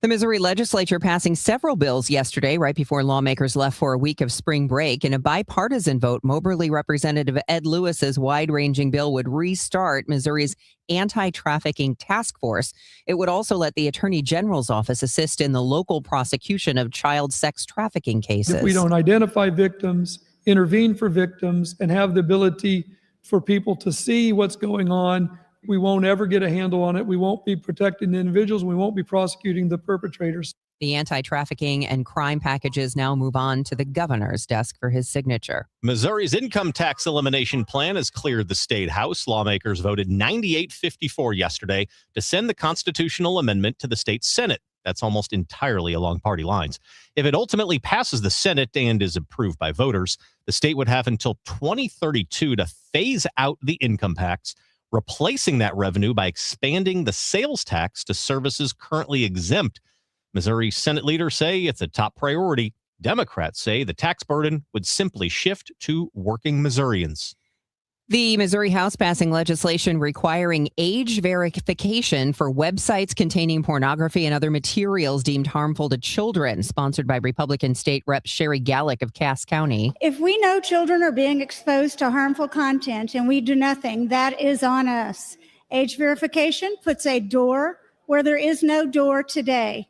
The Missouri legislature passing several bills yesterday, right before lawmakers left for a week of spring break. In a bipartisan vote, Moberly Representative Ed Lewis's wide-ranging bill would restart Missouri's anti-trafficking task force. It would also let the Attorney General's office assist in the local prosecution of child sex trafficking cases. If we don't identify victims, intervene for victims, and have the ability for people to see what's going on, we won't ever get a handle on it. We won't be protecting the individuals. We won't be prosecuting the perpetrators. The anti-trafficking and crime packages now move on to the governor's desk for his signature. Missouri's income tax elimination plan has cleared the state house. Lawmakers voted 98-54 yesterday to send the constitutional amendment to the state Senate. That's almost entirely along party lines. If it ultimately passes the Senate and is approved by voters, the state would have until 2032 to phase out the income tax, replacing that revenue by expanding the sales tax to services currently exempt. Missouri Senate leaders say it's a top priority. Democrats say the tax burden would simply shift to working Missourians. The Missouri House passing legislation requiring age verification for websites containing pornography and other materials deemed harmful to children, sponsored by Republican State Rep Sherry Gallick of Cass County. If we know children are being exposed to harmful content and we do nothing, that is on us. Age verification puts a door where there is no door today,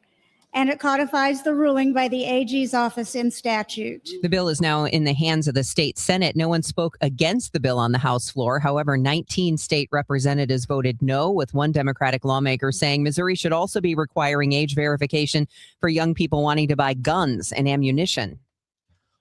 and it codifies the ruling by the AG's office in statute. The bill is now in the hands of the state Senate. No one spoke against the bill on the House floor. However, 19 state representatives voted no, with one Democratic lawmaker saying Missouri should also be requiring age verification for young people wanting to buy guns and ammunition.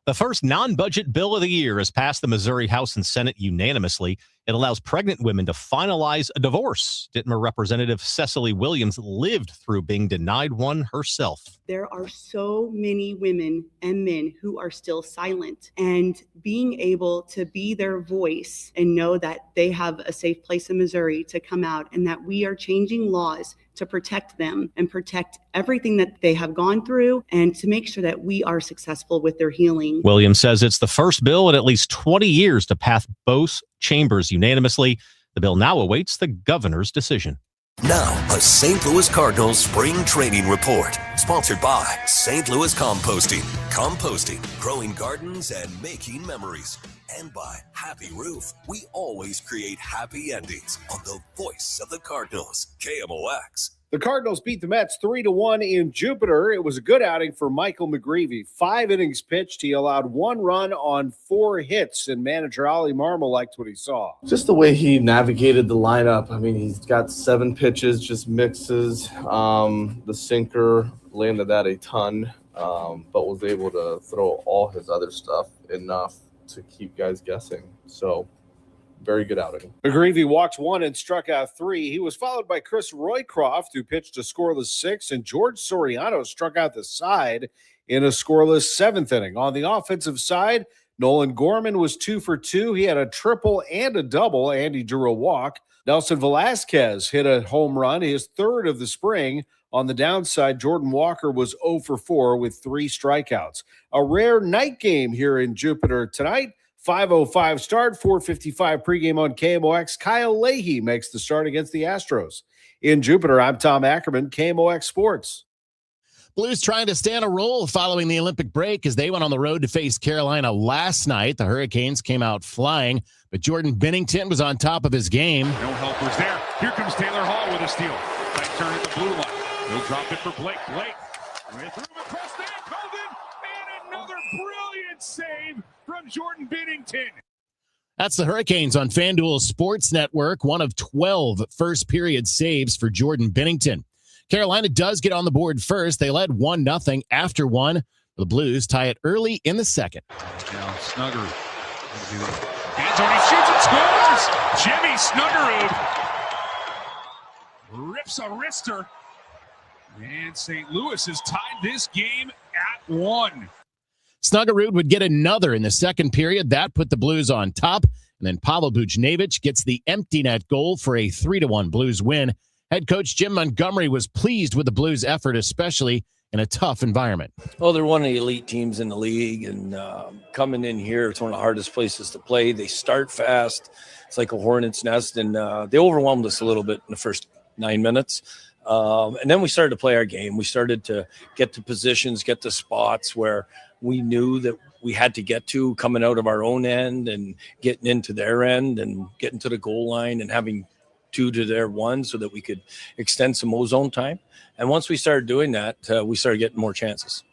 The first non-budget bill of the year has passed the Missouri House and Senate unanimously. It allows pregnant women to finalize a divorce. Dittmer Representative Cecily Williams lived through being denied one herself. There are so many women and men who are still silent, and being able to be their voice and know that they have a safe place in Missouri to come out, and that we are changing laws to protect them and protect everything that they have gone through, and to make sure that we are successful with their healing. Williams says it's the first bill in at least 20 years to pass both chambers unanimously. The bill now awaits the governor's decision. Now, a St. Louis Cardinals spring training report, sponsored by St. Louis Composting. Composting, growing gardens and making memories. And by Happy Roof, we always create happy endings on the voice of the Cardinals, KMOX. The Cardinals beat the Mets 3-1 in Jupiter. It was a good outing for Michael McGreevy. 5 innings pitched. He allowed 1 run on 4 hits, and manager Ollie Marmol liked what he saw. Just the way he navigated the lineup. I mean, he's got 7 pitches, just mixes. The sinker landed that a ton, but was able to throw all his other stuff enough to keep guys guessing. So, very good outing. McGreevy walked 1 and struck out 3. He was followed by Chris Roycroft, who pitched a scoreless 6, and George Soriano struck out the side in a scoreless 7th inning. On the offensive side, Nolan Gorman was 2 for 2. He had a triple and a double, and he drew a walk. Nelson Velasquez hit a home run, his 3rd of the spring. On the downside, Jordan Walker was 0 for 4 with 3 strikeouts. A rare night game here in Jupiter tonight. 5:05 start, 4:55 pregame on KMOX. Kyle Leahy makes the start against the Astros. In Jupiter, I'm Tom Ackerman, KMOX Sports. Blues trying to stay on a roll following the Olympic break as they went on the road to face Carolina last night. The Hurricanes came out flying, but Jordan Binnington was on top of his game. No helpers there. Here comes Taylor Hall with a steal. Tight turn at the blue line. He'll drop it for Blake. Blake with room across there. Colvin, and another brilliant save from Jordan Binnington. That's the Hurricanes on FanDuel Sports Network, one of 12 first-period saves for Jordan Binnington. Carolina does get on the board first. They led 1-0 after 1. The Blues tie it early in the second. Now Snuggerud. Hands on, he shoots and scores! Jimmy Snuggerud rips a wrister. And St. Louis has tied this game at 1. Snuggerud would get another in the second period. That put the Blues on top. And then Pavel Buchnevich gets the empty net goal for a 3-1 Blues win. Head coach Jim Montgomery was pleased with the Blues' effort, especially in a tough environment. Well, they're one of the elite teams in the league, and coming in here, it's one of the hardest places to play. They start fast. It's like a hornet's nest, and they overwhelmed us a little bit in the first 9 minutes. And then we started to play our game. We started to get to positions, get to spots where we knew that we had to get to, coming out of our own end and getting into their end and getting to the goal line and having 2 to their 1 so that we could extend some ozone time. And once we started doing that, we started getting more chances.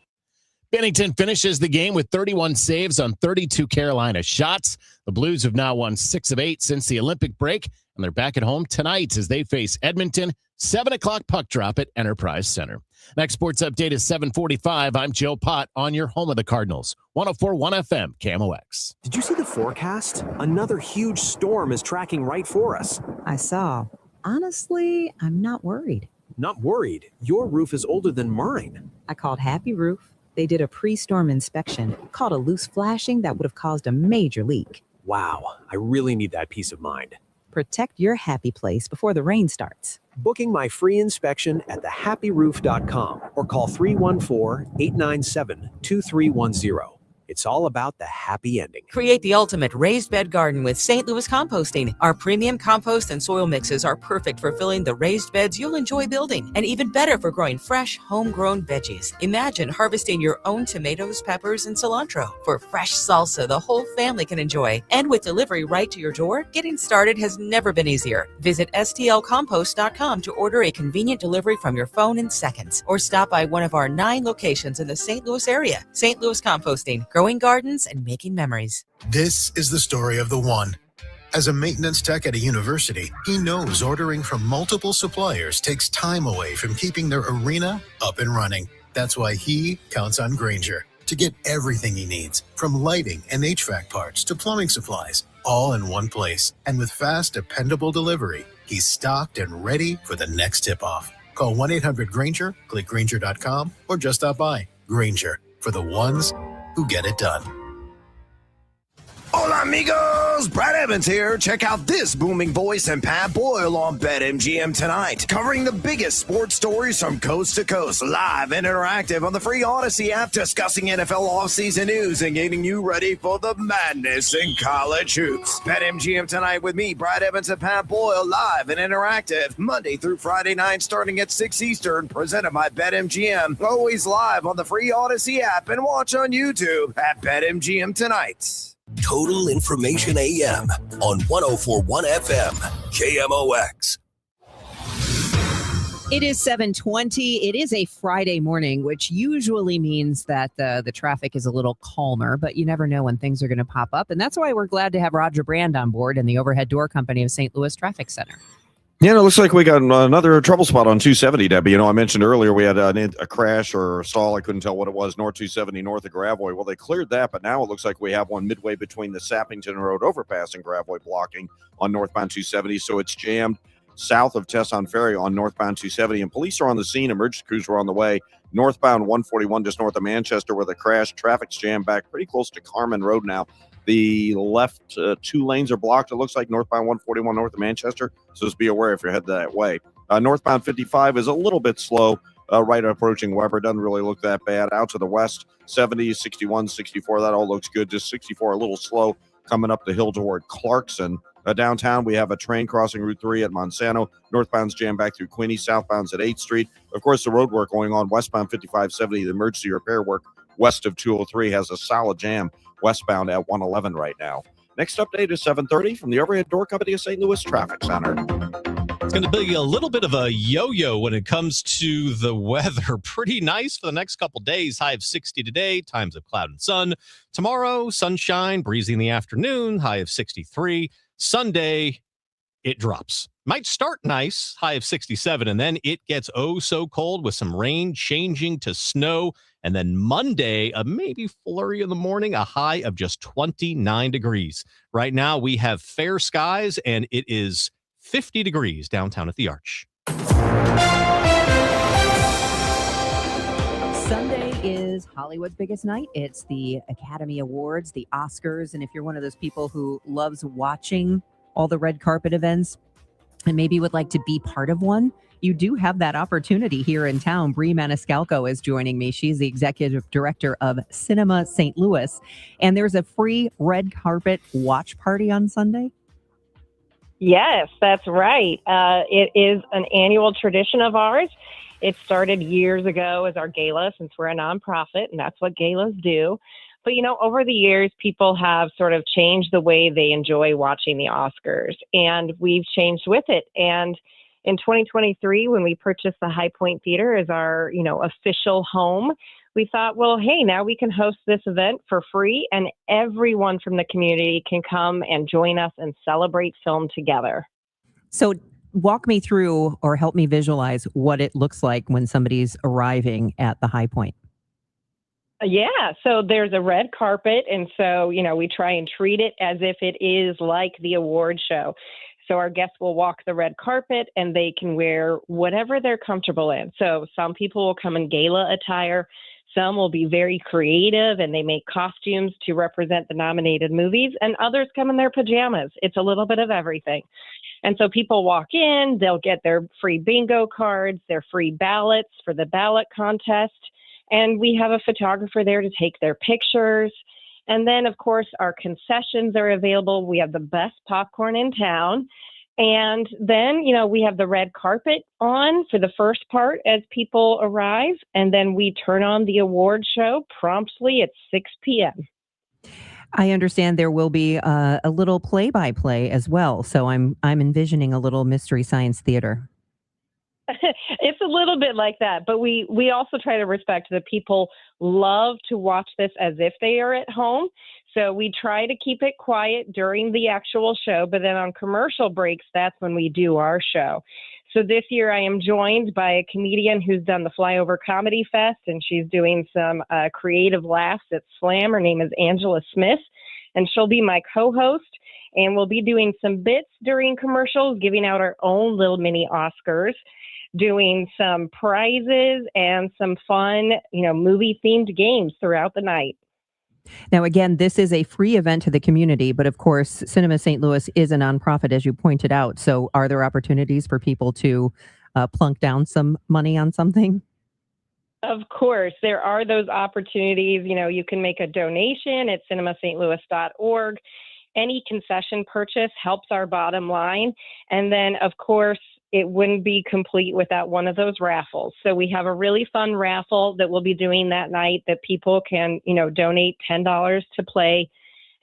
Binnington finishes the game with 31 saves on 32 Carolina shots. The Blues have now won 6 of 8 since the Olympic break, and they're back at home tonight as they face Edmonton. 7 o'clock puck drop at Enterprise Center. Next sports update is 7:45. I'm Joe Pott on your home of the Cardinals. 104.1 FM, KMOX. Did you see the forecast? Another huge storm is tracking right for us. I saw. Honestly, I'm not worried. Not worried? Your roof is older than mine. I called Happy Roof. They did a pre-storm inspection, caught a loose flashing that would have caused a major leak. Wow, I really need that peace of mind. Protect your happy place before the rain starts. Booking my free inspection at thehappyroof.com or call 314-897-2310. It's all about the happy ending. Create the ultimate raised bed garden with St. Louis Composting. Our premium compost and soil mixes are perfect for filling the raised beds you'll enjoy building, and even better for growing fresh, homegrown veggies. Imagine harvesting your own tomatoes, peppers, and cilantro for fresh salsa the whole family can enjoy. And with delivery right to your door, getting started has never been easier. Visit stlcompost.com to order a convenient delivery from your phone in seconds, or stop by one of our 9 locations in the St. Louis area. St. Louis Composting, growing gardens and making memories. This is the story of the one. As a maintenance tech at a university, he knows ordering from multiple suppliers takes time away from keeping their arena up and running. That's why he counts on Grainger to get everything he needs, from lighting and HVAC parts to plumbing supplies, all in one place. And with fast, dependable delivery, he's stocked and ready for the next tip-off. Call 1-800-GRAINGER, click Grainger.com, or just stop by. Grainger, for the ones who get it done. Hola amigos, Brad Evans here. Check out this booming voice and Pat Boyle on BetMGM tonight, covering the biggest sports stories from coast to coast, live and interactive on the free Odyssey app, discussing NFL offseason news and getting you ready for the madness in college hoops. BetMGM tonight with me, Brad Evans and Pat Boyle, live and interactive, Monday through Friday night starting at 6 Eastern, presented by BetMGM. Always live on the free Odyssey app and watch on YouTube at BetMGM tonight. Total Information AM on 104.1 FM, KMOX. It is 7:20. It is a Friday morning, which usually means that the traffic is a little calmer, but you never know when things are going to pop up. And that's why we're glad to have Roger Brand on board and the Overhead Door Company of St. Louis Traffic Center. Yeah, it looks like we got another trouble spot on 270, Debbie. You know, I mentioned earlier we had a crash or a stall. I couldn't tell what it was, North 270 north of Gravois. Well, they cleared that, but now it looks like we have one midway between the Sappington Road overpass and Gravois blocking on northbound 270. So it's jammed south of Tesson Ferry on northbound 270. And police are on the scene. Emergency crews are on the way. Northbound 141 just north of Manchester where the crash. Traffic's jammed back pretty close to Carmen Road now. The left 2 lanes are blocked. It looks like northbound 141 north of Manchester. So just be aware if you're headed that way. Northbound 55 is a little bit slow, right approaching Weber. Doesn't really look that bad. Out to the west, 70, 61, 64. That all looks good. Just 64 a little slow coming up the hill toward Clarkson. Downtown, we have a train crossing Route 3 at Monsanto. Northbound's jammed back through Queenie. Southbound's at 8th Street. Of course, the road work going on westbound 5570. The emergency repair work west of 203 has a solid jam westbound at 111 right now. Next update is 7:30 from the Overhead Door Company of St. Louis Traffic Center. It's going to be a little bit of a yo-yo when it comes to the weather. Pretty nice for the next couple days. High of 60 today, times of cloud and sun. Tomorrow, sunshine, breezy in the afternoon, high of 63. Sunday, it drops. Might start nice, high of 67, and then it gets oh so cold with some rain changing to snow. And then Monday, a maybe flurry in the morning, a high of just 29 degrees. Right now, we have fair skies, and it is 50 degrees downtown at the Arch. Sunday is Hollywood's biggest night. It's the Academy Awards, the Oscars. And if you're one of those people who loves watching all the red carpet events and maybe would like to be part of one, you do have that opportunity here in town. Bree Maniscalco is joining me. She's the executive director of Cinema St. Louis. And there's a free red carpet watch party on Sunday. Yes, that's right. It is an annual tradition of ours. It started years ago as our gala, since we're a nonprofit, and that's what galas do. But, you know, over the years, people have sort of changed the way they enjoy watching the Oscars, and we've changed with it. And in 2023, when we purchased the High Point Theater as our, official home, we thought, well, hey, now we can host this event for free, and everyone from the community can come and join us and celebrate film together. So walk me through or help me visualize what it looks like when somebody's arriving at the High Point. Yeah, so there's a red carpet, and so, we try and treat it as if it is like the award show. So our guests will walk the red carpet, and they can wear whatever they're comfortable in. So some people will come in gala attire. Some will be very creative, and they make costumes to represent the nominated movies, and others come in their pajamas. It's a little bit of everything. And so people walk in, they'll get their free bingo cards, their free ballots for the ballot contest. And we have a photographer there to take their pictures. And then, of course, our concessions are available. We have the best popcorn in town. And then, we have the red carpet on for the first part as people arrive. And then we turn on the award show promptly at 6 p.m. I understand there will be a little play-by-play as well. So I'm envisioning a little Mystery Science Theater. It's a little bit like that, but we also try to respect that people love to watch this as if they are at home. So we try to keep it quiet during the actual show, but then on commercial breaks, that's when we do our show. So this year I am joined by a comedian who's done the Flyover Comedy Fest, and she's doing some creative laughs at Slam. Her name is Angela Smith, and she'll be my co-host. And we'll be doing some bits during commercials, giving out our own little mini Oscars, doing some prizes and some fun, movie-themed games throughout the night. Now, again, this is a free event to the community, but of course, Cinema St. Louis is a nonprofit, as you pointed out. So are there opportunities for people to plunk down some money on something? Of course, there are those opportunities. You can make a donation at cinemastlouis.org. Any concession purchase helps our bottom line. And then, of course, it wouldn't be complete without one of those raffles. So we have a really fun raffle that we'll be doing that night that people can, donate $10 to play.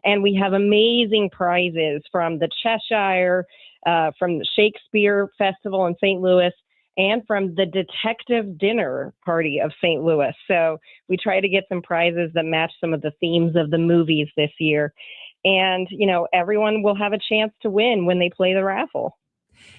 And we have amazing prizes from the Cheshire, from the Shakespeare Festival in St. Louis, and from the Detective Dinner Party of St. Louis. So we try to get some prizes that match some of the themes of the movies this year. And, everyone will have a chance to win when they play the raffle.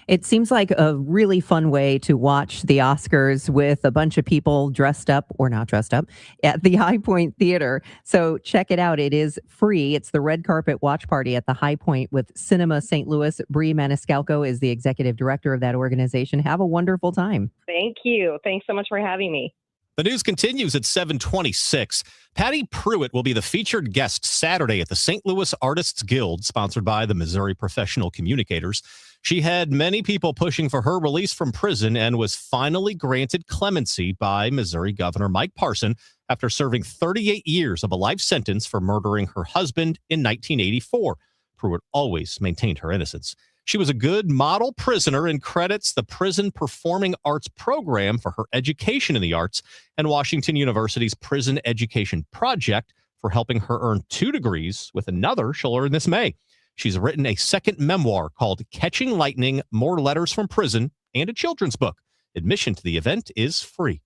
It seems like a really fun way to watch the Oscars with a bunch of people dressed up or not dressed up at the High Point Theater. So check it out. It is free. It's the red carpet watch party at the High Point with Cinema St. Louis. Bree Maniscalco is the executive director of that organization. Have a wonderful time. Thank you. Thanks so much for having me. The news continues at 7:26. Patty Pruitt will be the featured guest Saturday at the St. Louis Artists Guild, sponsored by the Missouri Professional Communicators. She had many people pushing for her release from prison and was finally granted clemency by Missouri Governor Mike Parson after serving 38 years of a life sentence for murdering her husband in 1984. Pruitt always maintained her innocence. She was a good model prisoner and credits the Prison Performing Arts Program for her education in the arts and Washington University's Prison Education Project for helping her earn 2 degrees, with another she'll earn this May. She's written a second memoir called Catching Lightning, More Letters from Prison, and a children's book. Admission to the event is free.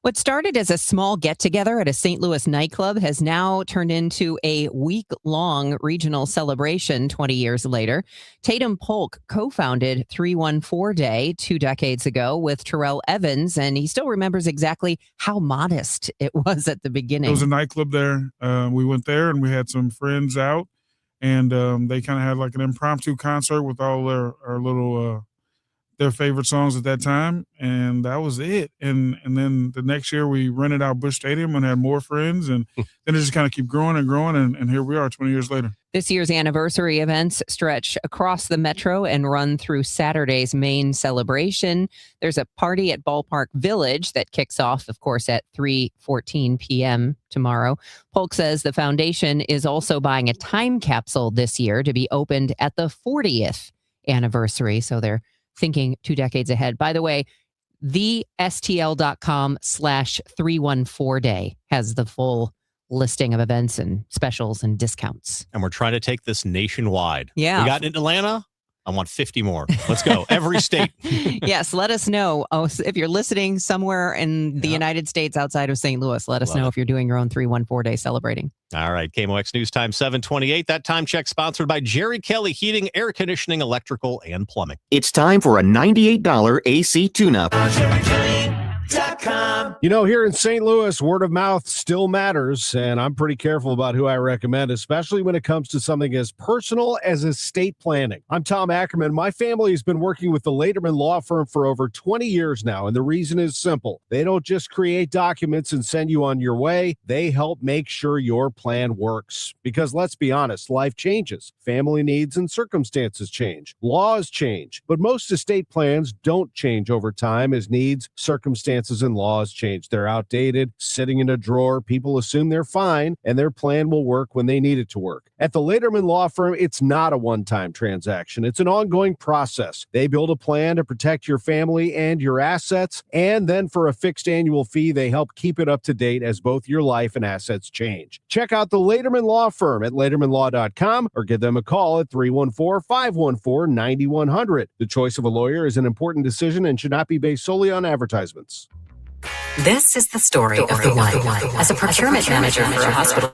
What started as a small get-together at a St. Louis nightclub has now turned into a week-long regional celebration 20 years later. Tatum Polk co-founded 314 Day 2 decades ago with Terrell Evans, and he still remembers exactly how modest it was at the beginning. There was a nightclub there. We went there, and we had some friends out, and they kind of had like an impromptu concert with all our little their favorite songs at that time, and that was it. And then the next year we rented out Busch Stadium and had more friends, and then it just kind of keep growing and growing, and here we are 20 years later. This year's anniversary events stretch across the metro and run through Saturday's main celebration. There's a party at Ballpark Village that kicks off, of course, at 3:14 p.m. tomorrow. Polk says the foundation is also buying a time capsule this year to be opened at the 40th anniversary, so they're thinking 2 decades ahead. By the way, thestl.com/314day has the full listing of events and specials and discounts. And we're trying to take this nationwide. Yeah. We got in Atlanta. I want 50 more. Let's go. Every state. Yes, let us know. Oh, if you're listening somewhere in the United States outside of St. Louis, let us know if you're doing your own 314 Day celebrating. All right. KMOX News Time 7:28. That time check sponsored by Jerry Kelley Heating, Air Conditioning, Electrical, and Plumbing. It's time for a $98 AC tune-up. You know, here in St. Louis, word of mouth still matters, and I'm pretty careful about who I recommend, especially when it comes to something as personal as estate planning. I'm Tom Ackerman. My family has been working with the Laterman Law Firm for over 20 years now, and the reason is simple. They don't just create documents and send you on your way. They help make sure your plan works. Because let's be honest, life changes. Family needs and circumstances change. Laws change. But most estate plans don't change over time as needs, circumstances, circumstances and laws change. They're outdated, sitting in a drawer. People assume they're fine, and their plan will work when they need it to work. At the Lederman Law Firm, it's not a one-time transaction. It's an ongoing process. They build a plan to protect your family and your assets, and then for a fixed annual fee, they help keep it up to date as both your life and assets change. Check out the Lederman Law Firm at LedermanLaw.com or give them a call at 314-514-9100. The choice of a lawyer is an important decision and should not be based solely on advertisements. This is the story of the one. As a procurement manager for a hospital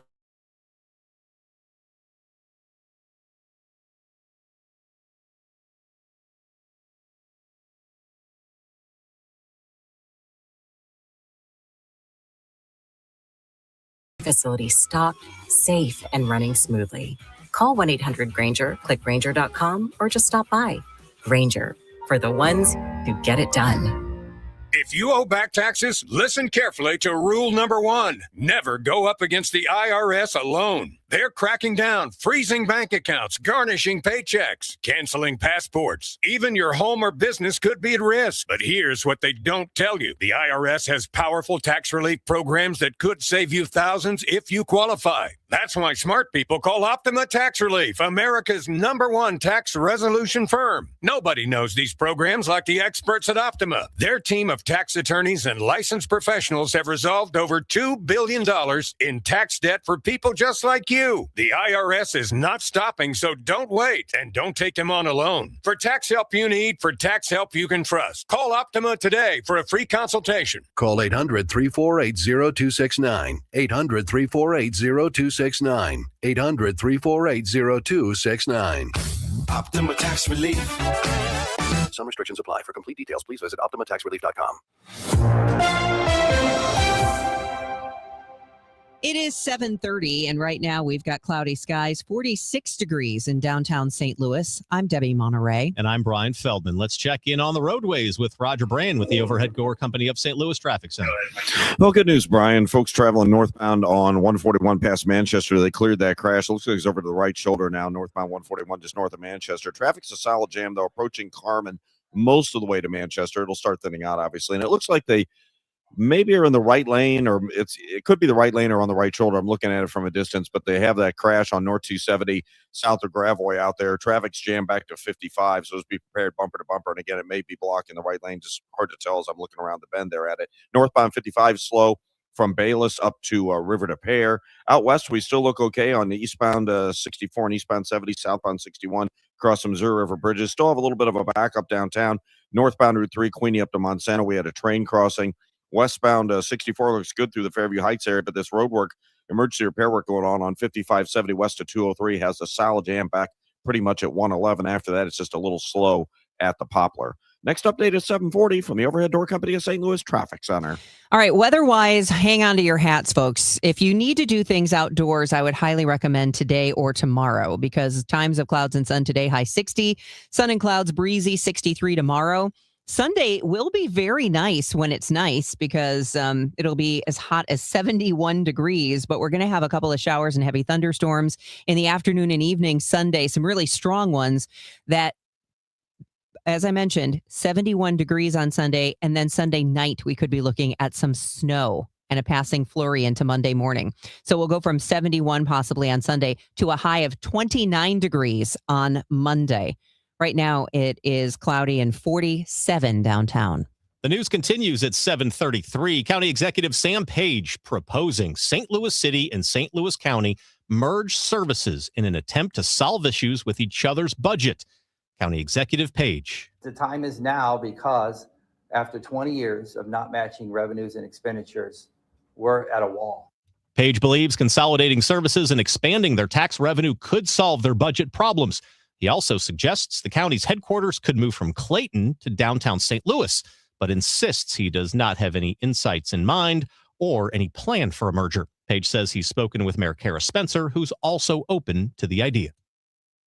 facility stocked, safe, and running smoothly. Call 1-800-GRANGER, click Granger.com, or just stop by. Granger, for the ones who get it done. If you owe back taxes, listen carefully to rule number 1. Never go up against the IRS alone. They're cracking down, freezing bank accounts, garnishing paychecks, canceling passports. Even your home or business could be at risk. But here's what they don't tell you. The IRS has powerful tax relief programs that could save you thousands if you qualify. That's why smart people call Optima Tax Relief, America's #1 tax resolution firm. Nobody knows these programs like the experts at Optima. Their team of tax attorneys and licensed professionals have resolved over $2 billion in tax debt for people just like you. The IRS is not stopping, so don't wait. And don't take them on alone. For tax help you need, for tax help you can trust, call Optima today for a free consultation. Call 800-348-0269. 800-348-0269. 800-348-0269. Optima Tax Relief. Some restrictions apply. For complete details, please visit OptimaTaxRelief.com. It is 7:30, and right now we've got cloudy skies, 46 degrees in downtown St. Louis. I'm Debbie Monterrey. And I'm Brian Feldman. Let's check in on the roadways with Roger Brand with the Overhead Gore Company of St. Louis Traffic Center. Well, good news, Brian. Folks traveling northbound on 141 past Manchester, they cleared that crash. Looks like it's over to the right shoulder now, northbound 141 just north of Manchester. Traffic's a solid jam, though, approaching Carmen most of the way to Manchester. It'll start thinning out, obviously. And it looks like they maybe are in the right lane, or it could be the right lane or on the right shoulder. I'm looking at it from a distance, but they have that crash on North 270 south of Gravois out there. Traffic's jammed back to 55, so just be prepared bumper to bumper. And again, it may be blocking the right lane. Just hard to tell as I'm looking around the bend there at it. Northbound 55 slow from Bayless up to River to Pear. Out west, we still look okay on the eastbound 64 and eastbound 70, southbound 61 across the Missouri River bridges. Still have a little bit of a backup downtown. Northbound Route 3, Queenie up to Monsanto, we had a train crossing. Westbound 64 looks good through the Fairview Heights area, but this road work, emergency repair work going on 5570 west to 203 has a solid jam back pretty much at 111. After that, it's just a little slow at the Poplar. Next update is 740 from the Overhead Door Company of St. Louis Traffic Center. All right, weather-wise, hang on to your hats, folks. If you need to do things outdoors, I would highly recommend today or tomorrow, because times of clouds and sun today, high 60, sun and clouds, breezy, 63 tomorrow. Sunday will be very nice when it's nice, because it'll be as hot as 71 degrees, but we're going to have a couple of showers and heavy thunderstorms in the afternoon and evening Sunday, some really strong ones that, as I mentioned, 71 degrees on Sunday, and then Sunday night we could be looking at some snow and a passing flurry into Monday morning. So we'll go from 71 possibly on Sunday to a high of 29 degrees on Monday. Right now, it is cloudy and 47 downtown. The news continues at 7:33. County Executive Sam Page proposing St. Louis City and St. Louis County merge services in an attempt to solve issues with each other's budget. County Executive Page. The time is now, because after 20 years of not matching revenues and expenditures, we're at a wall. Page believes consolidating services and expanding their tax revenue could solve their budget problems. He also suggests the county's headquarters could move from Clayton to downtown St. Louis, but insists he does not have any insights in mind or any plan for a merger. Page says he's spoken with Mayor Kara Spencer, who's also open to the idea.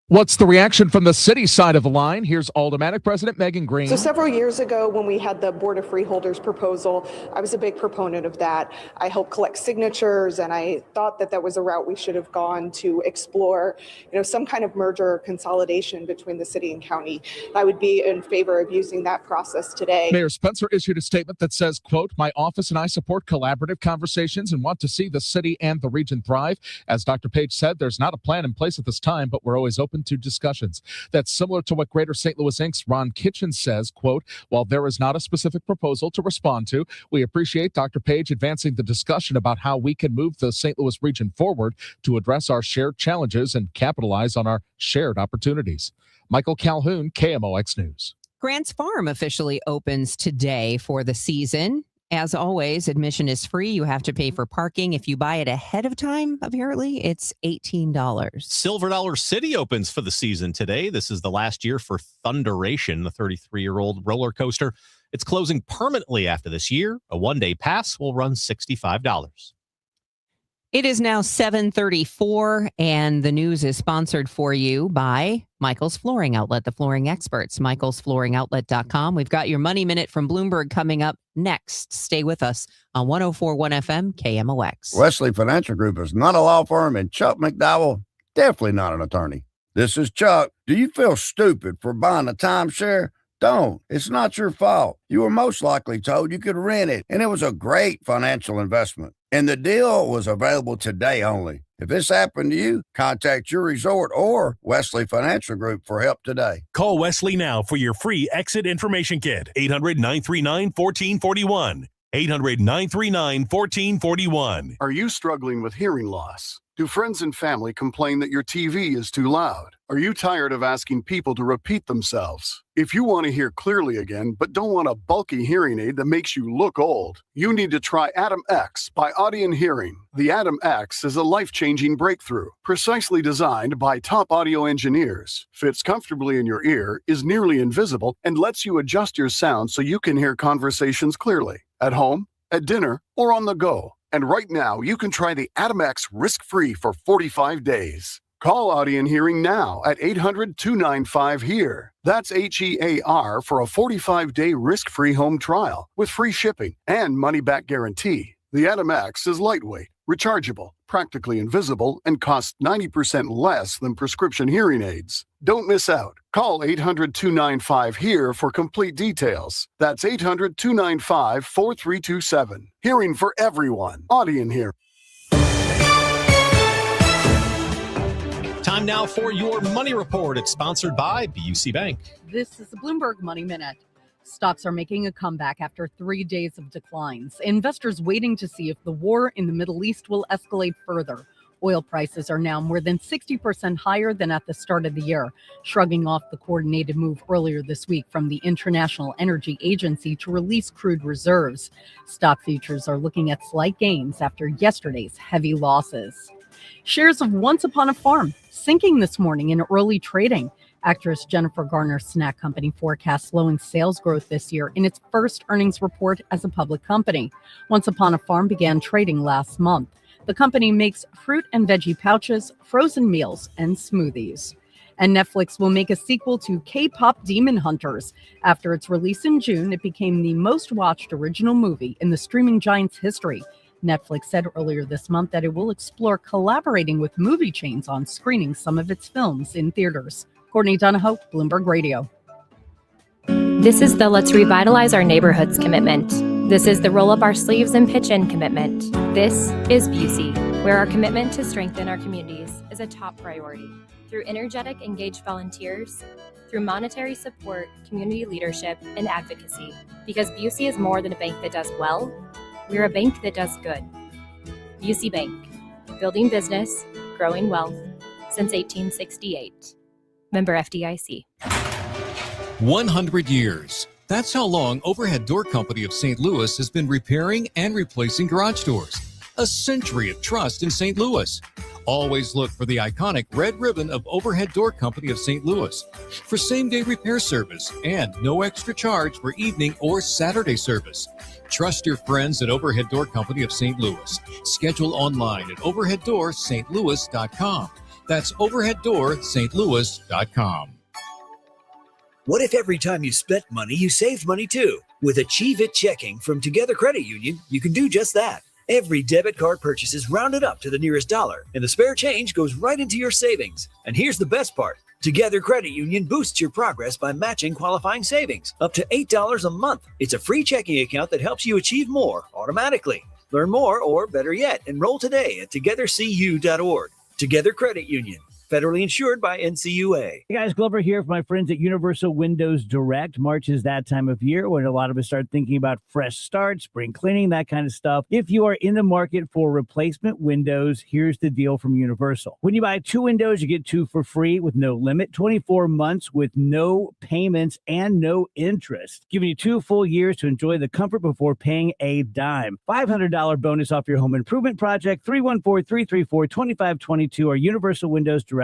What's the reaction from the city side of the line? Here's Aldermanic President Megan Green. So several years ago, when we had the Board of Freeholders proposal, I was a big proponent of that. I helped collect signatures, and I thought that was a route we should have gone to explore, some kind of merger or consolidation between the city and county. I would be in favor of using that process today. Mayor Spencer issued a statement that says, quote, "My office and I support collaborative conversations and want to see the city and the region thrive. As Dr. Page said, there's not a plan in place at this time, but we're always open to discussions." That's similar to what Greater St. Louis Inc.'s Ron Kitchen says, quote, "While there is not a specific proposal to respond to, we appreciate Dr. Page advancing the discussion about how we can move the St. Louis region forward to address our shared challenges and capitalize on our shared opportunities." Michael Calhoun, KMOX News. Grants Farm officially opens today for the season. As always, admission is free. You have to pay for parking. If you buy it ahead of time, apparently, it's $18. Silver Dollar City opens for the season today. This is the last year for Thunderation, the 33-year-old roller coaster. It's closing permanently after this year. A one-day pass will run $65. It is now 7:34, and the news is sponsored for you by Michael's Flooring Outlet, the flooring experts, michaelsflooringoutlet.com. We've got your Money Minute from Bloomberg coming up next. Stay with us on 104.1 FM KMOX. Wesley Financial Group is not a law firm, and Chuck McDowell, definitely not an attorney. This is Chuck. Do you feel stupid for buying a timeshare? Don't. It's not your fault. You were most likely told you could rent it, and it was a great financial investment. And the deal was available today only. If this happened to you, contact your resort or Wesley Financial Group for help today. Call Wesley now for your free exit information kit. 800-939-1441. 800-939-1441. Are you struggling with hearing loss? Do friends and family complain that your TV is too loud? Are you tired of asking people to repeat themselves? If you want to hear clearly again, but don't want a bulky hearing aid that makes you look old, you need to try Atom X by Audion Hearing. The Atom X is a life-changing breakthrough, precisely designed by top audio engineers, fits comfortably in your ear, is nearly invisible, and lets you adjust your sound so you can hear conversations clearly, at home, at dinner, or on the go. And right now, you can try the Atom X risk-free for 45 days. Call Audion Hearing now at 800-295-HEAR. That's HEAR for a 45-day risk-free home trial with free shipping and money-back guarantee. The Atom X is lightweight, rechargeable, practically invisible, and costs 90% less than prescription hearing aids. Don't miss out. Call 800-295-HEAR for complete details. That's 800-295-4327. Hearing for everyone. Audion Hearing. Time now for your Money Report. It's sponsored by BUC Bank. This is the Bloomberg Money Minute. Stocks are making a comeback after 3 days of declines. Investors waiting to see if the war in the Middle East will escalate further. Oil prices are now more than 60% higher than at the start of the year, shrugging off the coordinated move earlier this week from the International Energy Agency to release crude reserves. Stock futures are looking at slight gains after yesterday's heavy losses. Shares of Once Upon a Farm sinking this morning in early trading. Actress Jennifer Garner's snack company forecasts slowing sales growth this year in its first earnings report as a public company. Once Upon a Farm began trading last month. The company makes fruit and veggie pouches, frozen meals, and smoothies. And Netflix will make a sequel to K-pop Demon Hunters. After its release in June, it became the most watched original movie in the streaming giant's history. Netflix said earlier this month that it will explore collaborating with movie chains on screening some of its films in theaters. Courtney Donahoe, Bloomberg Radio. This is the Let's Revitalize Our Neighborhoods commitment. This is the Roll Up Our Sleeves and Pitch In commitment. This is BUC, where our commitment to strengthen our communities is a top priority. Through energetic, engaged volunteers, through monetary support, community leadership, and advocacy. Because BUC is more than a bank that does well, we're a bank that does good. BUC Bank, building business, growing wealth, since 1868. Member FDIC. 100 years. That's how long Overhead Door Company of St. Louis has been repairing and replacing garage doors. A century of trust in St. Louis. Always look for the iconic red ribbon of Overhead Door Company of St. Louis for same-day repair service and no extra charge for evening or Saturday service. Trust your friends at Overhead Door Company of St. Louis. Schedule online at overheaddoorsstlouis.com. That's overheaddoorstlouis.com. What if every time you spent money, you saved money too? With Achieve It Checking from Together Credit Union, you can do just that. Every debit card purchase is rounded up to the nearest dollar, and the spare change goes right into your savings. And here's the best part. Together Credit Union boosts your progress by matching qualifying savings up to $8 a month. It's a free checking account that helps you achieve more automatically. Learn more, or better yet, enroll today at togethercu.org. Together Credit Union. Federally insured by NCUA. Hey guys, Glover here for my friends at Universal Windows Direct. March is that time of year when a lot of us start thinking about fresh start, spring cleaning, that kind of stuff. If you are in the market for replacement windows, here's the deal from Universal. When you buy 2 windows, you get 2 for free with no limit, 24 months with no payments and no interest, giving you 2 full years to enjoy the comfort before paying a dime. $500 bonus off your home improvement project, 314-334-2522 or universalwindowsdirect.com.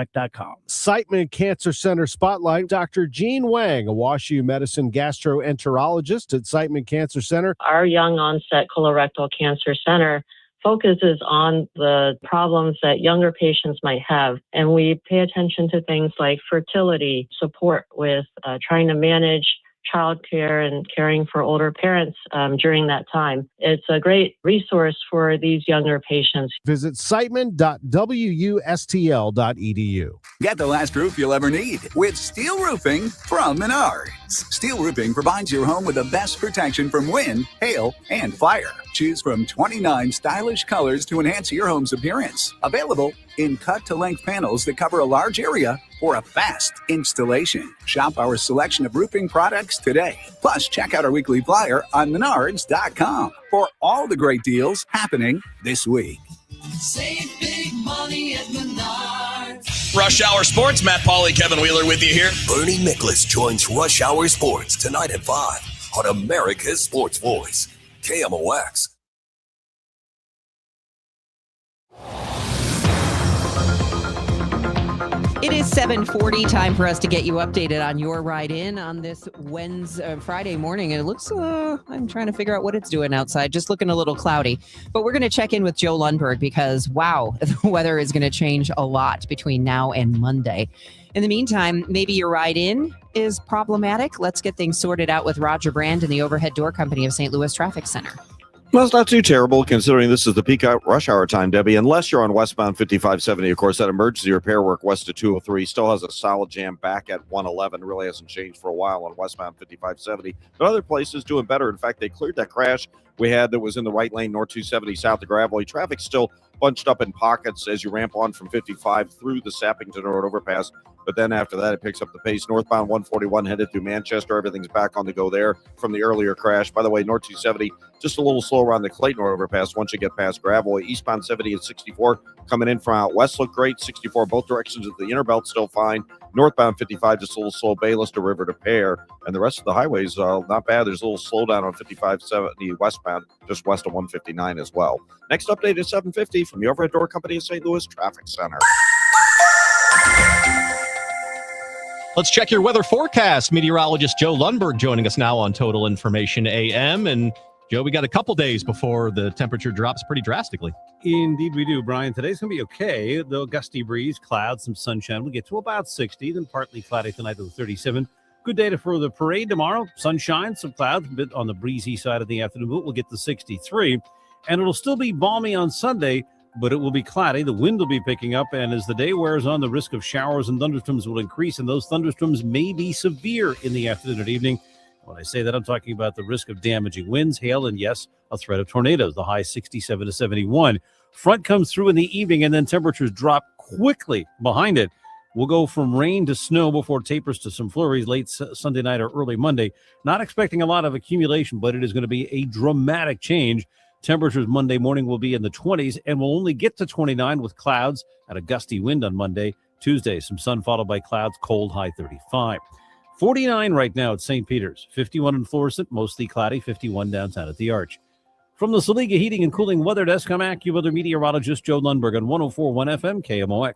Siteman Cancer Center Spotlight. Dr. Jean Wang, a WashU medicine gastroenterologist at Siteman Cancer Center. Our young onset colorectal cancer center focuses on the problems that younger patients might have. And we pay attention to things like fertility, support with trying to manage childcare and caring for older parents during that time. It's a great resource for these younger patients. Visit siteman.wustl.edu. Get the last roof you'll ever need with steel roofing from Menards. Steel roofing provides your home with the best protection from wind, hail, and fire. Choose from 29 stylish colors to enhance your home's appearance. Available in cut-to-length panels that cover a large area for a fast installation. Shop our selection of roofing products today. Plus, check out our weekly flyer on menards.com for all the great deals happening this week. Save big money at Menards. Rush Hour Sports, Matt Pauley, Kevin Wheeler with you here. Bernie Nicholas joins Rush Hour Sports tonight at 5 on America's Sports Voice, KMOX. It is 7:40, time for us to get you updated on your ride in on this Friday morning. And it looks, I'm trying to figure out what it's doing outside, just looking a little cloudy. But we're going to check in with Joe Lundberg because, wow, the weather is going to change a lot between now and Monday. In the meantime, maybe your ride in is problematic. Let's get things sorted out with Roger Brand and the Overhead Door Company of St. Louis Traffic Center. Well, it's not too terrible considering this is the peak rush hour time, Debbie, unless you're on westbound 5570. Of course, that emergency repair work west of 203 still has a solid jam back at 111. Really hasn't changed for a while on westbound 5570. But other places doing better. In fact, they cleared that crash we had that was in the right lane, north 270 south of Gravelly. Traffic still bunched up in pockets as you ramp on from 55 through the Sappington Road overpass. But then after that, it picks up the pace. Northbound 141 headed through Manchester. Everything's back on the go there from the earlier crash. By the way, north 270, just a little slower on the Clayton Road overpass once you get past Gravelly. Eastbound 70 and 64 coming in from out west look great. 64 both directions of the inner belt still fine. Northbound 55 just a little slow. Bayless to River to Pear. And the rest of the highways not bad. There's a little slowdown on 5570 westbound just west of 159 as well. Next update is 750 from the Overhead Door Company of St. Louis Traffic Center. Let's check your weather forecast. Meteorologist Joe Lundberg joining us now on Total Information AM. And Joe, we got a couple days before the temperature drops pretty drastically. Indeed we do, Brian. Today's going to be okay. The gusty breeze, clouds, some sunshine. We'll get to about 60, then partly cloudy tonight to 37. Good day for the parade tomorrow. Sunshine, some clouds, a bit on the breezy side of the afternoon, but we'll get to 63. And it'll still be balmy on Sunday, but it will be cloudy. The wind will be picking up, and as the day wears on, the risk of showers and thunderstorms will increase, and those thunderstorms may be severe in the afternoon and evening. When I say that, I'm talking about the risk of damaging winds, hail, and yes, a threat of tornadoes. The high 67 to 71. Front comes through in the evening, and then temperatures drop quickly behind it. We'll go from rain to snow before tapers to some flurries late Sunday night or early Monday. Not expecting a lot of accumulation, but it is going to be a dramatic change. Temperatures Monday morning will be in the 20s and will only get to 29 with clouds and a gusty wind on Monday. Tuesday, some sun followed by clouds, cold, high 35. 49 right now at St. Peter's, 51 in Florissant, mostly cloudy, 51 downtown at the Arch. From the Saliga Heating and Cooling Weather Desk, I'm AccuWeather meteorologist Joe Lundberg on 104.1 FM KMOX.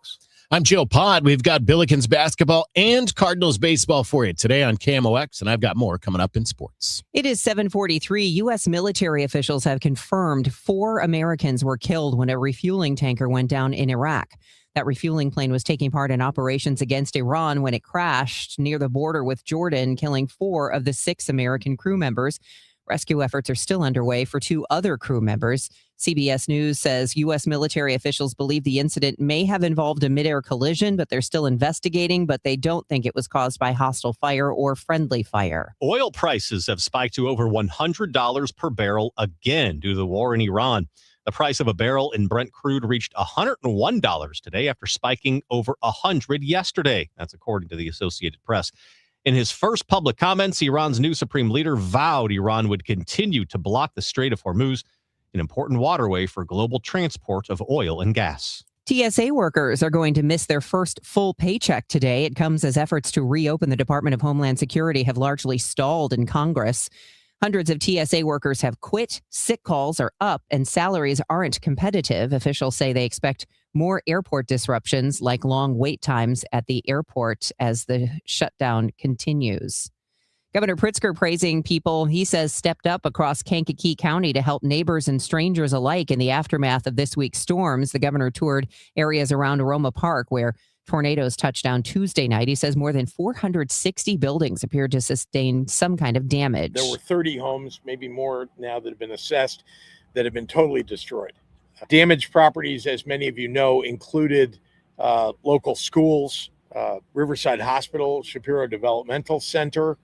I'm Joe Pott. We've got Billikens basketball and Cardinals baseball for you today on KMOX, and I've got more coming up in sports. It is 7:43. U.S. military officials have confirmed 4 Americans were killed when a refueling tanker went down in Iraq. That refueling plane was taking part in operations against Iran when it crashed near the border with Jordan, killing 4 of the 6 American crew members. Rescue efforts are still underway for 2 other crew members. CBS News says U.S. military officials believe the incident may have involved a midair collision, but they're still investigating, but they don't think it was caused by hostile fire or friendly fire. Oil prices have spiked to over $100 per barrel again due to the war in Iran. The price of a barrel in Brent crude reached $101 today after spiking over $100 yesterday. That's according to the Associated Press. In his first public comments, Iran's new supreme leader vowed Iran would continue to block the Strait of Hormuz, an important waterway for global transport of oil and gas. TSA workers are going to miss their first full paycheck today. It comes as efforts to reopen the Department of Homeland Security have largely stalled in Congress. Hundreds of TSA workers have quit, sick calls are up, and salaries aren't competitive. Officials say they expect more airport disruptions, like long wait times at the airport as the shutdown continues. Governor Pritzker praising people he says stepped up across Kankakee County to help neighbors and strangers alike in the aftermath of this week's storms. The governor toured areas around Aroma Park where tornadoes touched down Tuesday night. He says more than 460 buildings appeared to sustain some kind of damage. There were 30 homes, maybe more now, that have been assessed that have been totally destroyed. Damaged properties, as many of you know, included local schools, Riverside Hospital, Shapiro Developmental Center,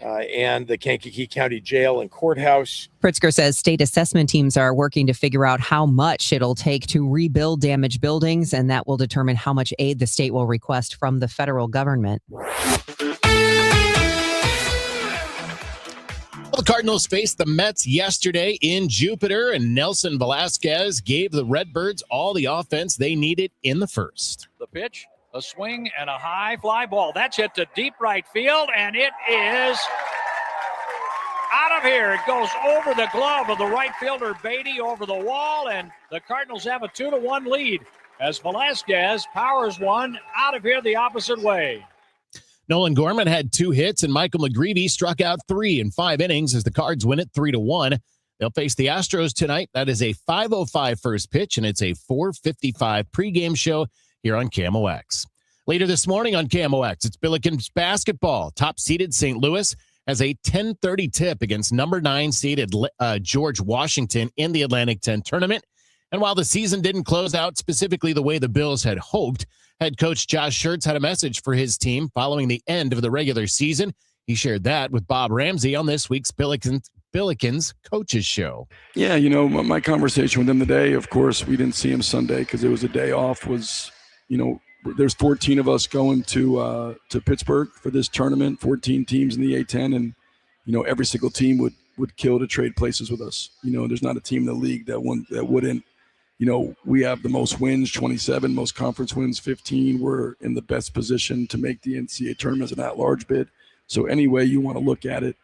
and the Kankakee County Jail and Courthouse. Pritzker says state assessment teams are working to figure out how much it'll take to rebuild damaged buildings, and that will determine how much aid the state will request from the federal government. The Cardinals faced the Mets yesterday in Jupiter, and Nelson Velasquez gave the Redbirds all the offense they needed in the first. The pitch, a swing, and a high fly ball. That's hit to deep right field, and it is out of here. It goes over the glove of the right fielder, Beatty, over the wall, and the Cardinals have a 2-1 lead as Velasquez powers one out of here the opposite way. Nolan Gorman had 2 hits, and Michael McGreevy struck out 3 in 5 innings as the Cards win it 3-1. They'll face the Astros tonight. That is a 5:05 first pitch, and it's a 4:55 pregame show here on KMOX. Later this morning on KMOX, it's Billikens basketball. Top-seeded St. Louis has a 10:30 tip against number 9-seeded George Washington in the Atlantic 10 tournament. And while the season didn't close out specifically the way the Bills had hoped, head coach Josh Schertz had a message for his team following the end of the regular season. He shared that with Bob Ramsey on this week's Billikens Coaches Show. Yeah, you know, my conversation with him today, of course, we didn't see him Sunday because it was a day off, was, you know, there's 14 of us going to Pittsburgh for this tournament, 14 teams in the A10, and, you know, every single team would kill to trade places with us. You know, there's not a team in the league that wouldn't. You know, we have the most wins, 27, most conference wins, 15. We're in the best position to make the NCAA tournament as an at-large bid. So any way you want to look at it,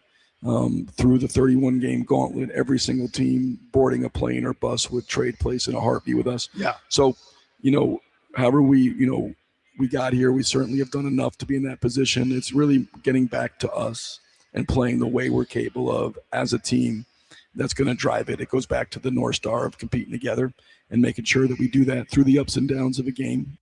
through the 31-game gauntlet, every single team boarding a plane or bus would trade place in a heartbeat with us. Yeah. So, you know, however we got here, we certainly have done enough to be in that position. It's really getting back to us and playing the way we're capable of as a team. That's going to drive it. It goes back to the North Star of competing together and making sure that we do that through the ups and downs of a game.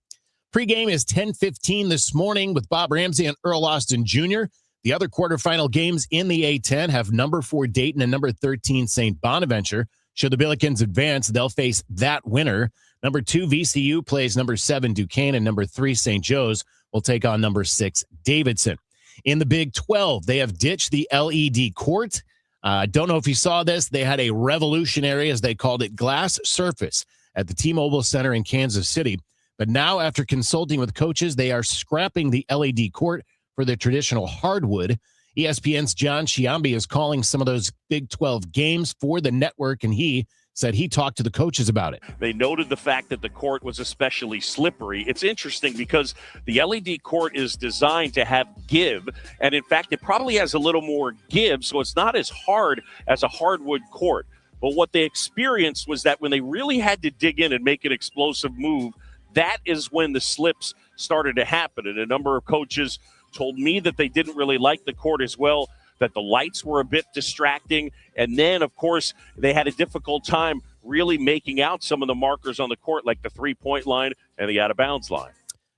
Pregame is 10:15 this morning with Bob Ramsey and Earl Austin Jr. The other quarterfinal games in the A10 have number 4 Dayton and number 13 St. Bonaventure. Should the Billikens advance, they'll face that winner. Number 2 VCU plays number 7 Duquesne, and number 3 St. Joe's will take on number 6 Davidson. In the Big 12, they have ditched the LED court. Don't know if you saw this. They had a revolutionary, as they called it, glass surface at the T-Mobile Center in Kansas City. But now, after consulting with coaches, they are scrapping the LED court for the traditional hardwood. ESPN's John Sciambi is calling some of those Big 12 games for the network, and he said he talked to the coaches about it. They noted the fact that the court was especially slippery. It's interesting because the LED court is designed to have give, and in fact, it probably has a little more give, so it's not as hard as a hardwood court. But what they experienced was that when they really had to dig in and make an explosive move, that is when the slips started to happen. And a number of coaches told me that they didn't really like the court as well, that the lights were a bit distracting. And then, of course, they had a difficult time really making out some of the markers on the court, like the three-point line and the out-of-bounds line.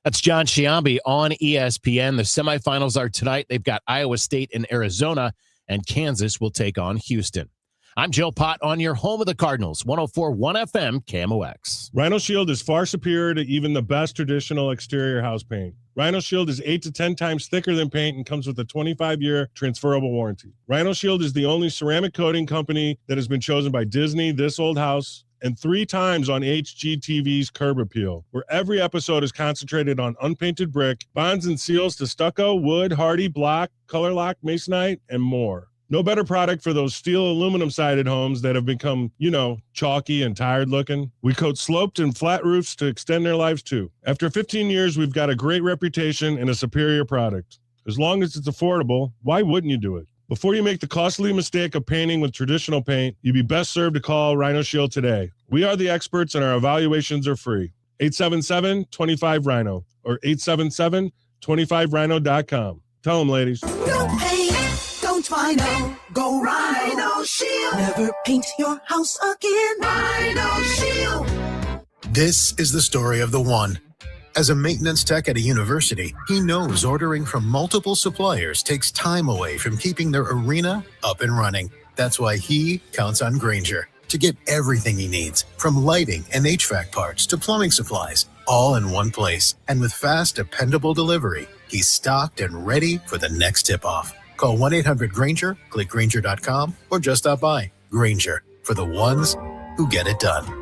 That's John Sciambi on ESPN. The semifinals are tonight. They've got Iowa State and Arizona, and Kansas will take on Houston. I'm Joe Pott on your home of the Cardinals, 104.1 FM, KMOX. Rhino Shield is far superior to even the best traditional exterior house paint. Rhino Shield is 8 to 10 times thicker than paint and comes with a 25-year transferable warranty. Rhino Shield is the only ceramic coating company that has been chosen by Disney, This Old House, and 3 times on HGTV's Curb Appeal, where every episode is concentrated on unpainted brick, bonds and seals to stucco, wood, hardy, block, color lock, masonite, and more. No better product for those steel aluminum-sided homes that have become, chalky and tired looking. We coat sloped and flat roofs to extend their lives too. After 15 years, we've got a great reputation and a superior product. As long as it's affordable, why wouldn't you do it? Before you make the costly mistake of painting with traditional paint, you'd be best served to call Rhino Shield today. We are the experts and our evaluations are free. 877-25-RHINO or 877-25rhino.com. Tell them, ladies. No paint, don't Rhino, go Rhino Shield. Never paint your house again. Rhino Shield. This is the story of the one. As a maintenance tech at a university, he knows ordering from multiple suppliers takes time away from keeping their arena up and running. That's why he counts on Grainger to get everything he needs, from lighting and HVAC parts to plumbing supplies, all in one place. And with fast, dependable delivery, he's stocked and ready for the next tip-off. Call 1-800-GRAINGER, click Grainger.com, or just stop by. Grainger, for the ones who get it done.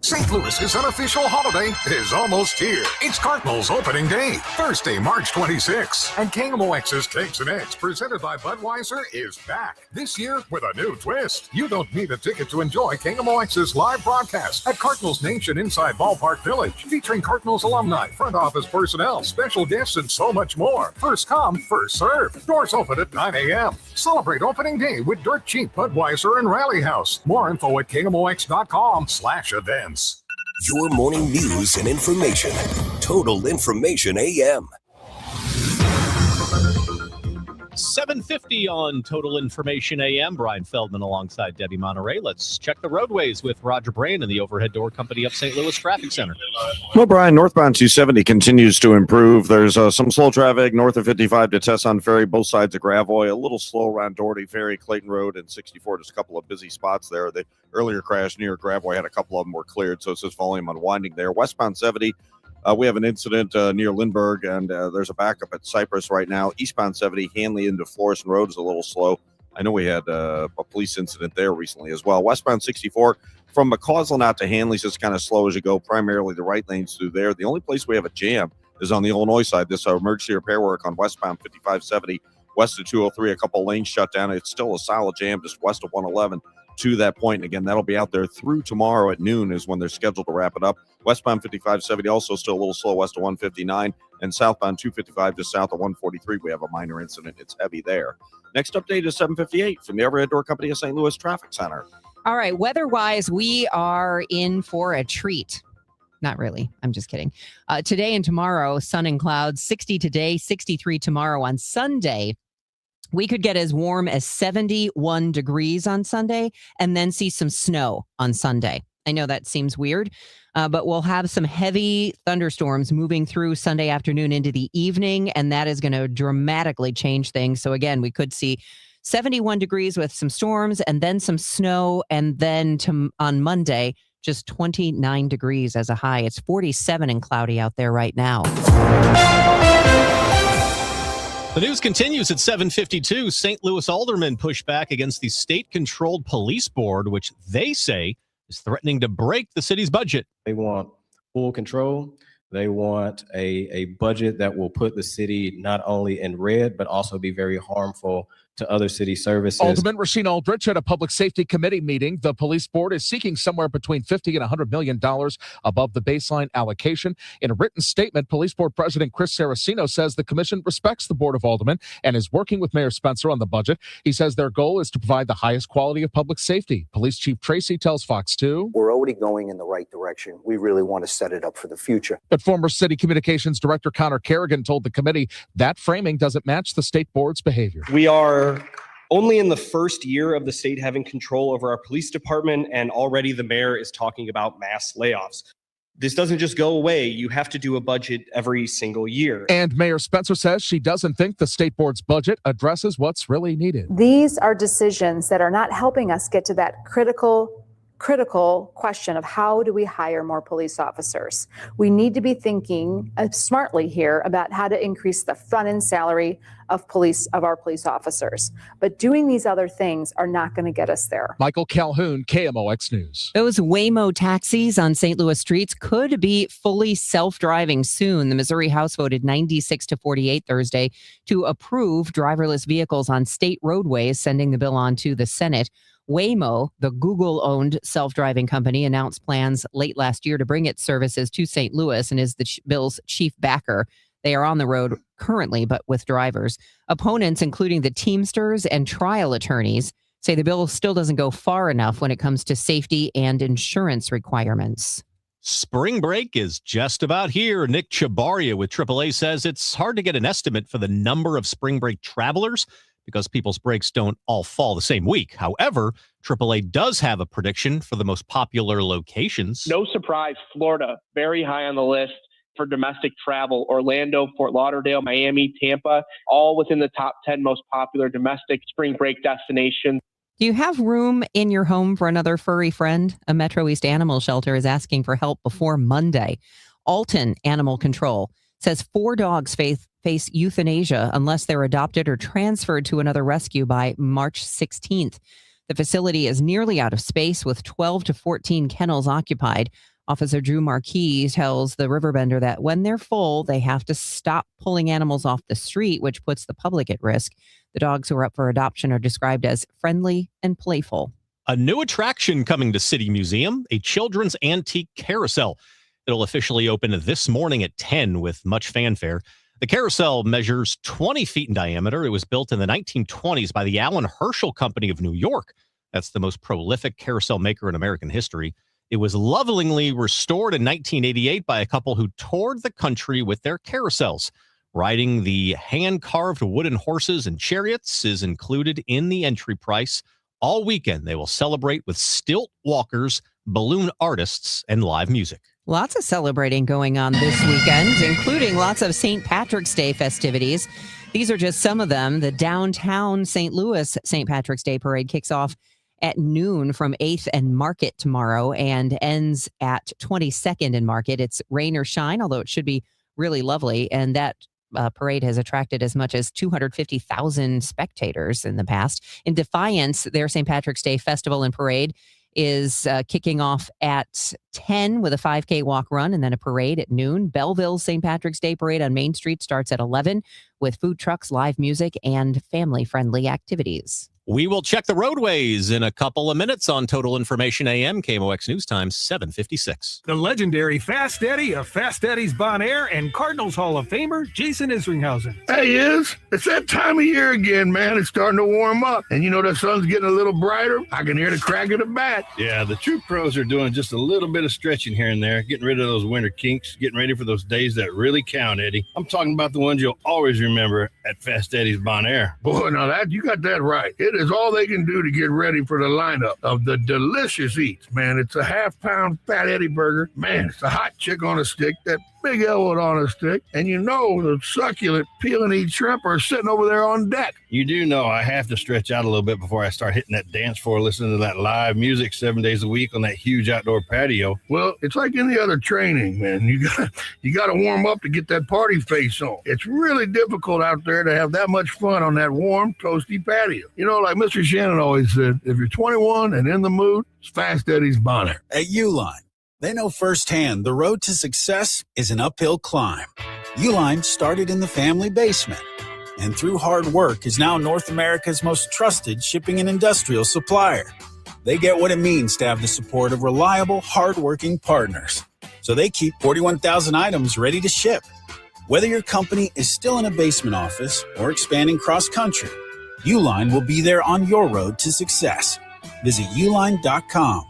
St. Louis's unofficial holiday is almost here. It's Cardinals opening day, Thursday, March 26th. And KMOX's Cakes and Eggs, presented by Budweiser, is back. This year with a new twist. You don't need a ticket to enjoy KMOX's live broadcast at Cardinals Nation inside Ballpark Village, featuring Cardinals alumni, front office personnel, special guests, and so much more. First come, first serve. Doors open at 9 a.m. Celebrate opening day with Dirt Cheap, Budweiser, and Rally House. More info at KMOX.com/events. Your morning news and information. Total Information AM. 7:50 on Total Information AM. Brian Feldman alongside Debbie Monterrey. Let's check the roadways with Roger Brain and the Overhead Door Company of St. Louis Traffic Center. Well, Brian, northbound 270 continues to improve. There's some slow traffic north of 55 to Tesson Ferry, both sides of Gravois. A little slow around Doherty Ferry, Clayton Road, and 64. Just a couple of busy spots there. The earlier crash near Gravois had a couple of them were cleared, so it's just volume unwinding there. Westbound 70. We have an incident near Lindbergh, and there's a backup at Cypress right now. Eastbound 70, Hanley into Florissant Road is a little slow. I know we had a police incident there recently as well. Westbound 64, from McCausland out to Hanley's, it's kind of slow as you go, primarily the right lanes through there. The only place we have a jam is on the Illinois side. This emergency repair work on westbound 5570, west of 203, a couple lanes shut down. It's still a solid jam just west of 111. To that point. And again, that'll be out there through tomorrow at noon is when they're scheduled to wrap it up. Westbound 5570 also still a little slow west of 159, and southbound 255 just south of 143. We have a minor incident. It's heavy there. Next update is 7:58 from the Overhead Door Company of St. Louis Traffic Center. All right, weather-wise, we are in for a treat. Not really. I'm just kidding. Today and tomorrow, sun and clouds, 60 today, 63 tomorrow. On Sunday, we could get as warm as 71 degrees on Sunday and then see some snow on Sunday. I know that seems weird, but we'll have some heavy thunderstorms moving through Sunday afternoon into the evening, and that is going to dramatically change things. So again, we could see 71 degrees with some storms and then some snow, and then on Monday, just 29 degrees as a high. It's 47 and cloudy out there right now. The news continues at 7:52. St. Louis aldermen push back against the state-controlled police board, which they say is threatening to break the city's budget. They want full control. They want a budget that will put the city not only in red, but also be very harmful to other city services. Alderman Rasheen Aldrich at a public safety committee meeting. The police board is seeking somewhere between $50 and $100 million above the baseline allocation. In a written statement, police board president Chris Saraceno says the commission respects the board of aldermen and is working with Mayor Spencer on the budget. He says their goal is to provide the highest quality of public safety. Police Chief Tracy tells Fox 2. We're already going in the right direction. We really want to set it up for the future. But former city communications director Connor Kerrigan told the committee that framing doesn't match the state board's behavior. We are only in the first year of the state having control over our police department, and already the mayor is talking about mass layoffs. This doesn't just go away. You have to do a budget every single year. And Mayor Spencer says she doesn't think the state board's budget addresses what's really needed. These are decisions that are not helping us get to that critical question of how do we hire more police officers. We need to be thinking smartly here about how to increase the front end salary of our police officers. But doing these other things are not going to get us there. Michael Calhoun, KMOX News. Those Waymo taxis on St. Louis streets could be fully self-driving soon. The Missouri House voted 96-48 Thursday to approve driverless vehicles on state roadways, sending the bill on to the Senate. Waymo, the Google-owned self-driving company, announced plans late last year to bring its services to St. Louis and is the bill's chief backer. They are on the road currently, but with drivers. Opponents, including the Teamsters and trial attorneys, say the bill still doesn't go far enough when it comes to safety and insurance requirements. Spring break is just about here. Nick Chabaria with AAA says it's hard to get an estimate for the number of spring break travelers because people's breaks don't all fall the same week. However, AAA does have a prediction for the most popular locations. No surprise, Florida, very high on the list for domestic travel. Orlando, Fort Lauderdale, Miami, Tampa, all within the top 10 most popular domestic spring break destinations. Do you have room in your home for another furry friend? A Metro East animal shelter is asking for help before Monday. Alton Animal Control says 4 dogs face euthanasia unless they're adopted or transferred to another rescue by March 16th. The facility is nearly out of space with 12 to 14 kennels occupied. Officer Drew Marquis tells the Riverbender that when they're full, they have to stop pulling animals off the street, which puts the public at risk. The dogs who are up for adoption are described as friendly and playful. A new attraction coming to City Museum, a children's antique carousel. It'll officially open this morning at 10 with much fanfare. The carousel measures 20 feet in diameter. It was built in the 1920s by the Allen Herschel Company of New York. That's the most prolific carousel maker in American history. It was lovingly restored in 1988 by a couple who toured the country with their carousels. Riding the hand-carved wooden horses and chariots is included in the entry price. All weekend, they will celebrate with stilt walkers, balloon artists, and live music. Lots of celebrating going on this weekend, including lots of St. Patrick's Day festivities. These are just some of them. The downtown St. Louis St. Patrick's Day Parade kicks off at noon from 8th and Market tomorrow and ends at 22nd and Market. It's rain or shine, although it should be really lovely. And that parade has attracted as much as 250,000 spectators in the past. In Defiance, their St. Patrick's Day Festival and Parade is kicking off at 10 with a 5K walk run and then a parade at noon. Belleville's St. Patrick's Day Parade on Main Street starts at 11 with food trucks, live music, and family-friendly activities. We will check the roadways in a couple of minutes on Total Information AM, KMOX News Time, 7:56. The legendary Fast Eddie of Fast Eddie's Bon Air and Cardinals Hall of Famer Jason Isringhausen. Hey, it's that time of year again, man. It's starting to warm up. And you know the sun's getting a little brighter. I can hear the crack of the bat. Yeah, the true pros are doing just a little bit of stretching here and there, getting rid of those winter kinks, getting ready for those days that really count, Eddie. I'm talking about the ones you'll always remember at Fast Eddie's Bon Air. Boy, now you got that right. It is all they can do to get ready for the lineup of the delicious eats, man. It's a half-pound Fat Eddie burger. Man, it's a hot chick on a stick, that big Elwood on a stick, and you know the succulent peel and eat shrimp are sitting over there on deck. You do know I have to stretch out a little bit before I start hitting that dance floor, listening to that live music 7 days a week on that huge outdoor patio. Well, it's like any other training, man. You got to warm up to get that party face on. It's really difficult out there to have that much fun on that warm, toasty patio. You know, like Mr. Shannon always said, if you're 21 and in the mood, it's Fast Eddie's Bon Air. At Uline, they know firsthand the road to success is an uphill climb. Uline started in the family basement, and through hard work is now North America's most trusted shipping and industrial supplier. They get what it means to have the support of reliable, hardworking partners. So they keep 41,000 items ready to ship. Whether your company is still in a basement office or expanding cross-country, Uline will be there on your road to success. Visit uline.com.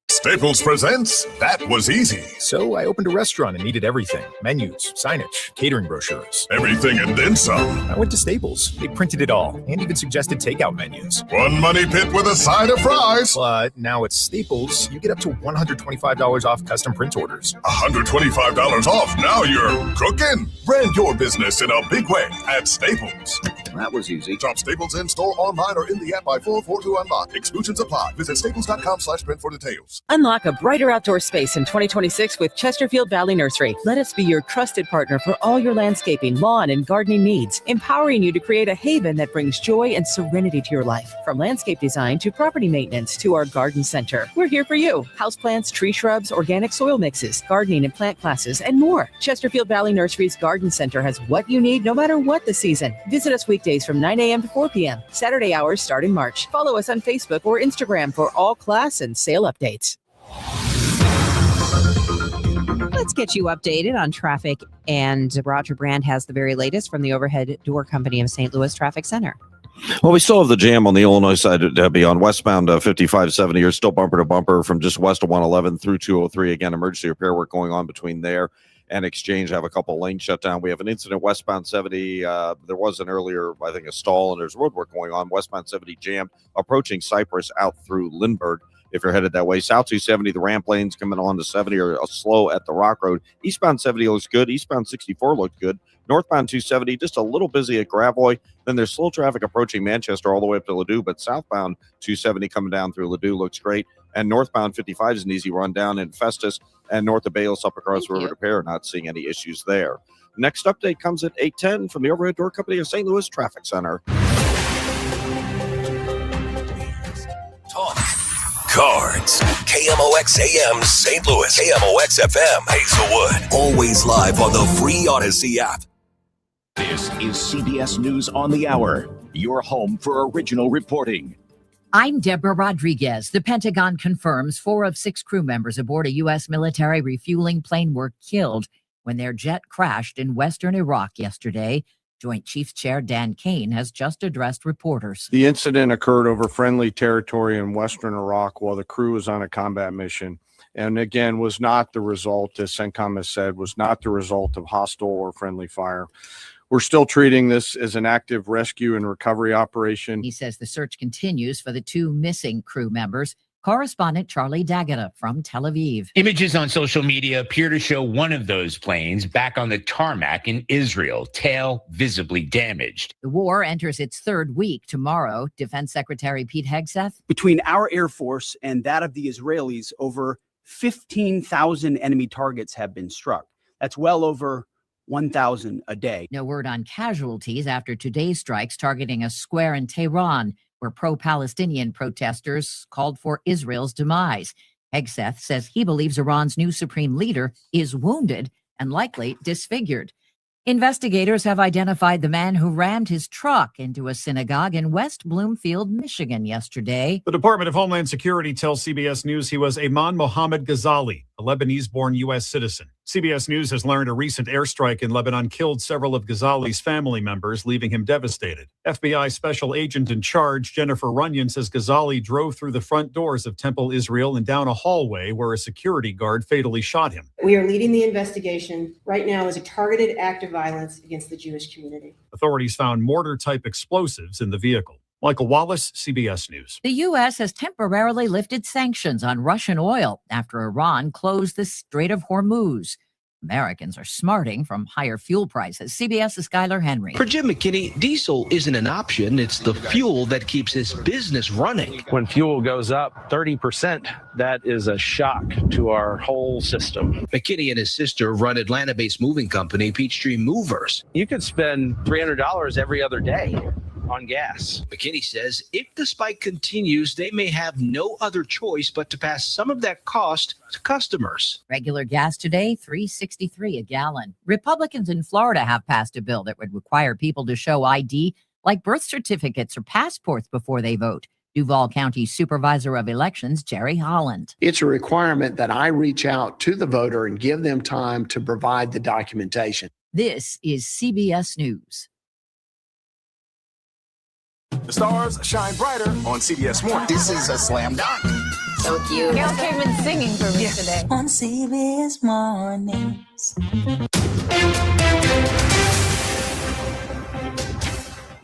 Staples presents That Was Easy. So I opened a restaurant and needed everything. Menus, signage, catering brochures. Everything and then some. I went to Staples. They printed it all and even suggested takeout menus. One money pit with a side of fries. But now at Staples, you get up to $125 off custom print orders. $125 off. Now you're cooking. Brand your business in a big way at Staples. That was easy. Shop Staples in store, online, or in the app by 4/4 to unlock. Exclusions apply. Visit staples.com/print for details. Unlock a brighter outdoor space in 2026 with Chesterfield Valley Nursery. Let us be your trusted partner for all your landscaping, lawn, and gardening needs, empowering you to create a haven that brings joy and serenity to your life. From landscape design to property maintenance to our garden center, we're here for you. Houseplants, tree shrubs, organic soil mixes, gardening and plant classes, and more. Chesterfield Valley Nursery's Garden Center has what you need no matter what the season. Visit us weekdays from 9 a.m. to 4 p.m. Saturday hours start in March. Follow us on Facebook or Instagram for all class and sale updates. Let's get you updated on traffic, and Roger Brand has the very latest from the Overhead Door Company of St. Louis Traffic Center. Well, we still have the jam on the Illinois side, Debbie, on westbound 5570. You're still bumper to bumper from just west of 111 through 203. Again, emergency repair work going on between there and Exchange. Have a couple lanes shut down. We have an incident westbound 70. There was an earlier, I think, a stall, and there's road work going on. Westbound 70 jam approaching Cypress out through Lindbergh. If you're headed that way, south 270, the ramp lanes coming on to 70 are slow at the Rock Road. Eastbound 70 looks good. Eastbound 64 looked good. Northbound 270, just a little busy at Gravois. Then there's slow traffic approaching Manchester all the way up to Ladue, but southbound 270 coming down through Ladue looks great. And northbound 55 is an easy run down in Festus and north of Bayless up across River to Pear. Not seeing any issues there. Next update comes at 8:10 from the Overhead Door Company of St. Louis Traffic Center. Talk. Cards. KMOX AM St. Louis. KMOX FM Hazelwood. Always live on the free Odyssey app. This is CBS News on the Hour, your home for original reporting. I'm Deborah Rodriguez. The Pentagon confirms 4 of 6 crew members aboard a U.S. military refueling plane were killed when their jet crashed in western Iraq yesterday. Joint Chiefs Chair Dan Kane has just addressed reporters. The incident occurred over friendly territory in western Iraq while the crew was on a combat mission. And again, was not the result, as CENTCOM has said, was not the result of hostile or friendly fire. We're still treating this as an active rescue and recovery operation. He says the search continues for the 2 missing crew members. Correspondent Charlie D'Agata from Tel Aviv. Images on social media appear to show one of those planes back on the tarmac in Israel, tail visibly damaged. The war enters its 3rd week tomorrow. Defense Secretary Pete Hegseth. Between our Air Force and that of the Israelis, over 15,000 enemy targets have been struck. That's well over 1,000 a day. No word on casualties after today's strikes targeting a square in Tehran, where pro-Palestinian protesters called for Israel's demise. Hegseth says he believes Iran's new supreme leader is wounded and likely disfigured. Investigators have identified the man who rammed his truck into a synagogue in West Bloomfield, Michigan yesterday. The Department of Homeland Security tells CBS News he was Ayman Mohammed Ghazali, a Lebanese-born U.S. citizen. CBS News has learned a recent airstrike in Lebanon killed several of Ghazali's family members, leaving him devastated. FBI Special Agent in Charge Jennifer Runyon says Ghazali drove through the front doors of Temple Israel and down a hallway where a security guard fatally shot him. We are leading the investigation right now as a targeted act of violence against the Jewish community. Authorities found mortar-type explosives in the vehicle. Michael Wallace, CBS News. The U.S. has temporarily lifted sanctions on Russian oil after Iran closed the Strait of Hormuz. Americans are smarting from higher fuel prices. CBS's Skylar Henry. For Jim McKinney, diesel isn't an option. It's the fuel that keeps his business running. When fuel goes up 30%, that is a shock to our whole system. McKinney and his sister run Atlanta-based moving company Peachtree Movers. You could spend $300 every other day on gas. McKinney says if the spike continues, they may have no other choice but to pass some of that cost to customers. Regular gas today, $3.63 a gallon. Republicans in Florida have passed a bill that would require people to show ID like birth certificates or passports before they vote. Duval County Supervisor of Elections, Jerry Holland. It's a requirement that I reach out to the voter and give them time to provide the documentation. This is CBS News. The stars shine brighter on CBS Morning. This is a slam dunk. So cute. Gail came in singing for me today. On CBS Mornings.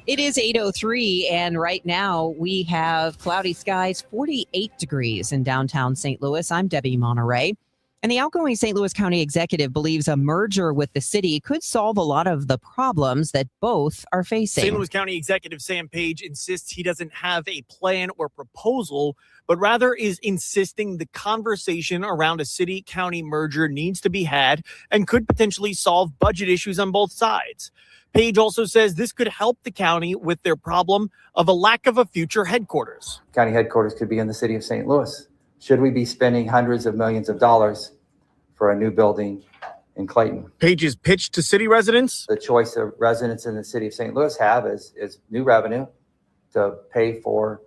It is 8:03, and right now we have cloudy skies, 48 degrees in downtown St. Louis. I'm Debbie Monterrey. And the outgoing St. Louis County executive believes a merger with the city could solve a lot of the problems that both are facing. St. Louis County Executive Sam Page insists he doesn't have a plan or proposal, but rather is insisting the conversation around a city-county merger needs to be had and could potentially solve budget issues on both sides. Page also says this could help the county with their problem of a lack of a future headquarters. County headquarters could be in the city of St. Louis. Should we be spending hundreds of millions of dollars for a new building in Clayton? Page's pitch to city residents. The choice of residents in the city of St. Louis have is new revenue to pay for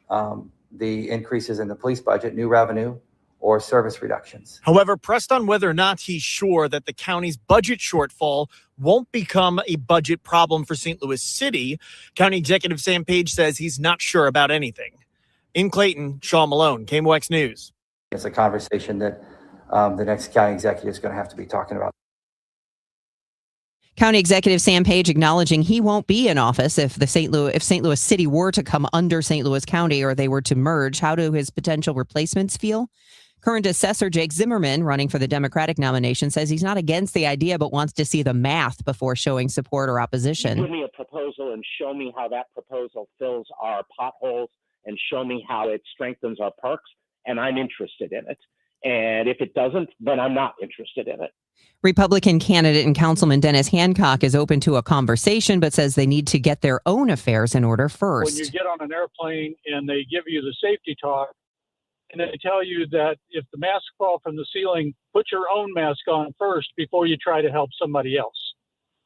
the increases in the police budget, new revenue, or service reductions. However, pressed on whether or not he's sure that the county's budget shortfall won't become a budget problem for St. Louis City, County Executive Sam Page says he's not sure about anything. In Clayton, Sean Malone, KMOX News. It's a conversation that the next county executive is going to have to be talking about. County Executive Sam Page acknowledging he won't be in office if St. Louis City were to come under St. Louis County or they were to merge. How do his potential replacements feel? Current assessor Jake Zimmerman, running for the Democratic nomination, says he's not against the idea but wants to see the math before showing support or opposition. Give me a proposal and show me how that proposal fills our potholes and show me how it strengthens our parks, and I'm interested in it. And if it doesn't, then I'm not interested in it. Republican candidate and Councilman Dennis Hancock is open to a conversation, but says they need to get their own affairs in order first. When you get on an airplane and they give you the safety talk, and they tell you that if the masks fall from the ceiling, put your own mask on first before you try to help somebody else.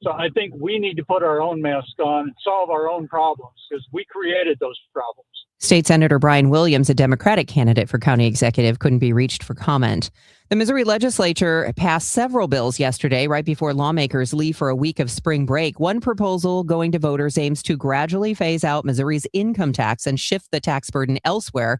So I think we need to put our own mask on and solve our own problems because we created those problems. State Senator Brian Williams, a Democratic candidate for county executive, couldn't be reached for comment. The Missouri legislature passed several bills yesterday, right before lawmakers leave for a week of spring break. One proposal going to voters aims to gradually phase out Missouri's income tax and shift the tax burden elsewhere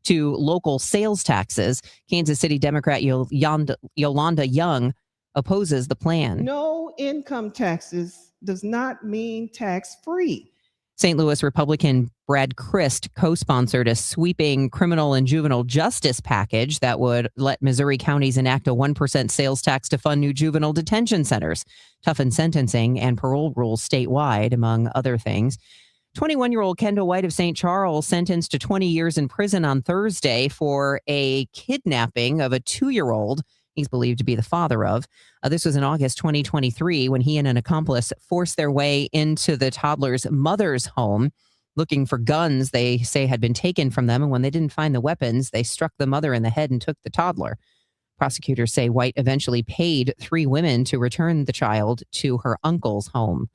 to local sales taxes. Kansas City Democrat Yolanda Young opposes the plan. No income taxes does not mean tax-free. St. Louis Republican Brad Christ co-sponsored a sweeping criminal and juvenile justice package that would let Missouri counties enact a 1% sales tax to fund new juvenile detention centers, toughen sentencing and parole rules statewide, among other things. 21-year-old Kendall White of St. Charles sentenced to 20 years in prison on Thursday for a kidnapping of a 2-year-old he's believed to be the father of. This was in August 2023 when he and an accomplice forced their way into the toddler's mother's home looking for guns they say had been taken from them. And when they didn't find the weapons, they struck the mother in the head and took the toddler. Prosecutors say White eventually paid 3 women to return the child to her uncle's home.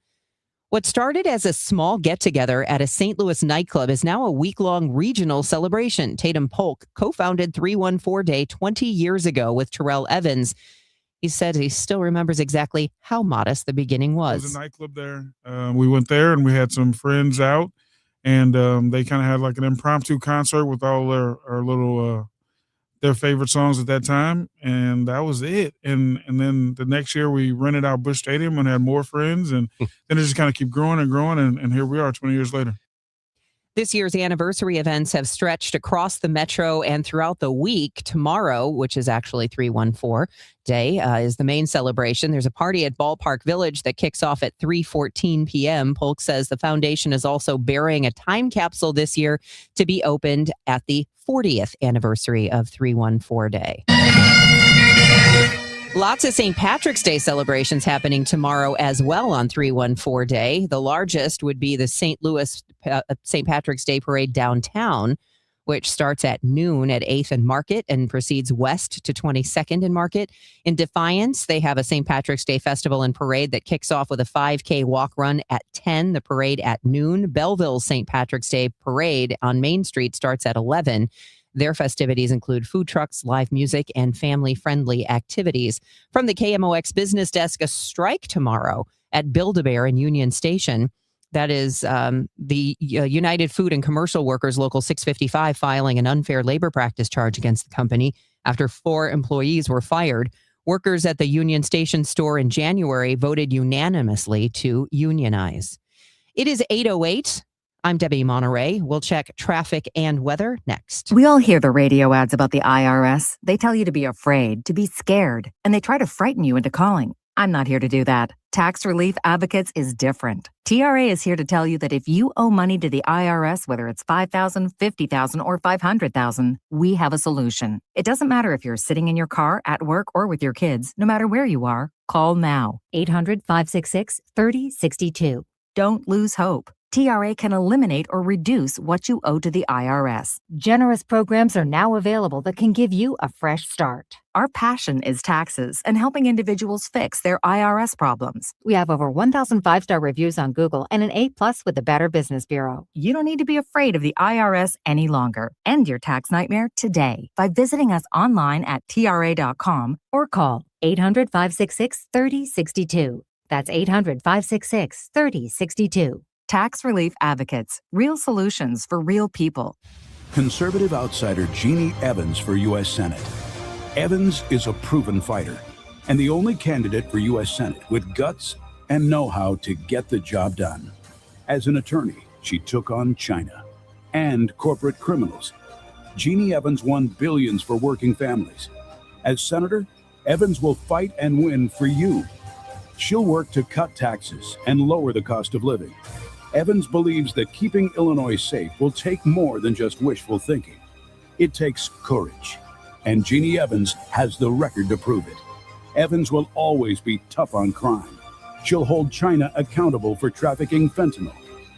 What started as a small get-together at a St. Louis nightclub is now a week-long regional celebration. Tatum Polk co-founded 314 Day 20 years ago with Terrell Evans. He said he still remembers exactly how modest the beginning was. There was a nightclub there. We went there and we had some friends out, and they kind of had like an impromptu concert with all our little their favorite songs at that time, and that was it. And then the next year we rented out Busch Stadium and had more friends, and then it just kind of keep growing and growing, and here we are 20 years later. This year's anniversary events have stretched across the metro and throughout the week. Tomorrow, which is actually 314 Day, is the main celebration. There's a party at Ballpark Village that kicks off at 3:14 p.m. Polk says the foundation is also burying a time capsule this year to be opened at the 40th anniversary of 314 Day. Lots of St. Patrick's Day celebrations happening tomorrow as well on 314 Day. The largest would be the St. Louis St. Patrick's Day parade downtown, which starts at noon at 8th and Market and proceeds west to 22nd and Market. In Defiance, they have a St. Patrick's Day festival and parade that kicks off with a 5K walk run at 10, the parade at noon. Belleville's St. Patrick's Day parade on Main Street starts at 11. Their festivities include food trucks, live music, and family-friendly activities. From the KMOX Business Desk, a strike tomorrow at Build-A-Bear in Union Station. That is the United Food and Commercial Workers Local 655 filing an unfair labor practice charge against the company after 4 employees were fired. Workers at the Union Station store in January voted unanimously to unionize. It is 8:08. I'm Debbie Monterrey. We'll check traffic and weather next. We all hear the radio ads about the IRS. They tell you to be afraid, to be scared, and they try to frighten you into calling. I'm not here to do that. Tax Relief Advocates is different. TRA is here to tell you that if you owe money to the IRS, whether it's $5,000, $50,000, or $500,000, we have a solution. It doesn't matter if you're sitting in your car, at work, or with your kids. No matter where you are, call now. 800-566-3062. Don't lose hope. TRA can eliminate or reduce what you owe to the IRS. Generous programs are now available that can give you a fresh start. Our passion is taxes and helping individuals fix their IRS problems. We have over 1,000 5-star reviews on Google and an A+ with the Better Business Bureau. You don't need to be afraid of the IRS any longer. End your tax nightmare today by visiting us online at TRA.com or call 800-566-3062. That's 800-566-3062. Tax Relief Advocates, real solutions for real people. Conservative outsider Jeannie Evans for U.S. Senate. Evans is a proven fighter and the only candidate for U.S. Senate with guts and know-how to get the job done. As an attorney, she took on China and corporate criminals. Jeannie Evans won billions for working families. As senator, Evans will fight and win for you. She'll work to cut taxes and lower the cost of living. Evans believes that keeping Illinois safe will take more than just wishful thinking. It takes courage, and Jeannie Evans has the record to prove it. Evans will always be tough on crime. She'll hold China accountable for trafficking fentanyl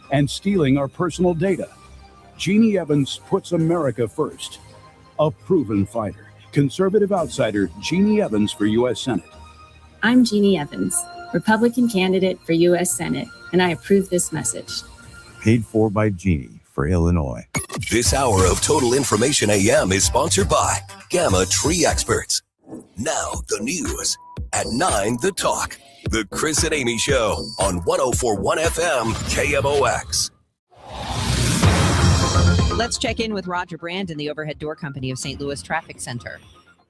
and stealing our personal data. Jeannie Evans puts America first. A proven fighter. Conservative outsider Jeannie Evans for U.S. Senate. I'm Jeannie Evans, Republican candidate for U.S. Senate, and I approve this message. Paid for by Jeannie for Illinois. This hour of Total Information AM is sponsored by Gamma Tree Experts. Now the news at 9, The Talk. The Chris and Amy Show on 104.1 FM KMOX. Let's check in with Roger Brandon, the Overhead Door Company of St. Louis Traffic Center.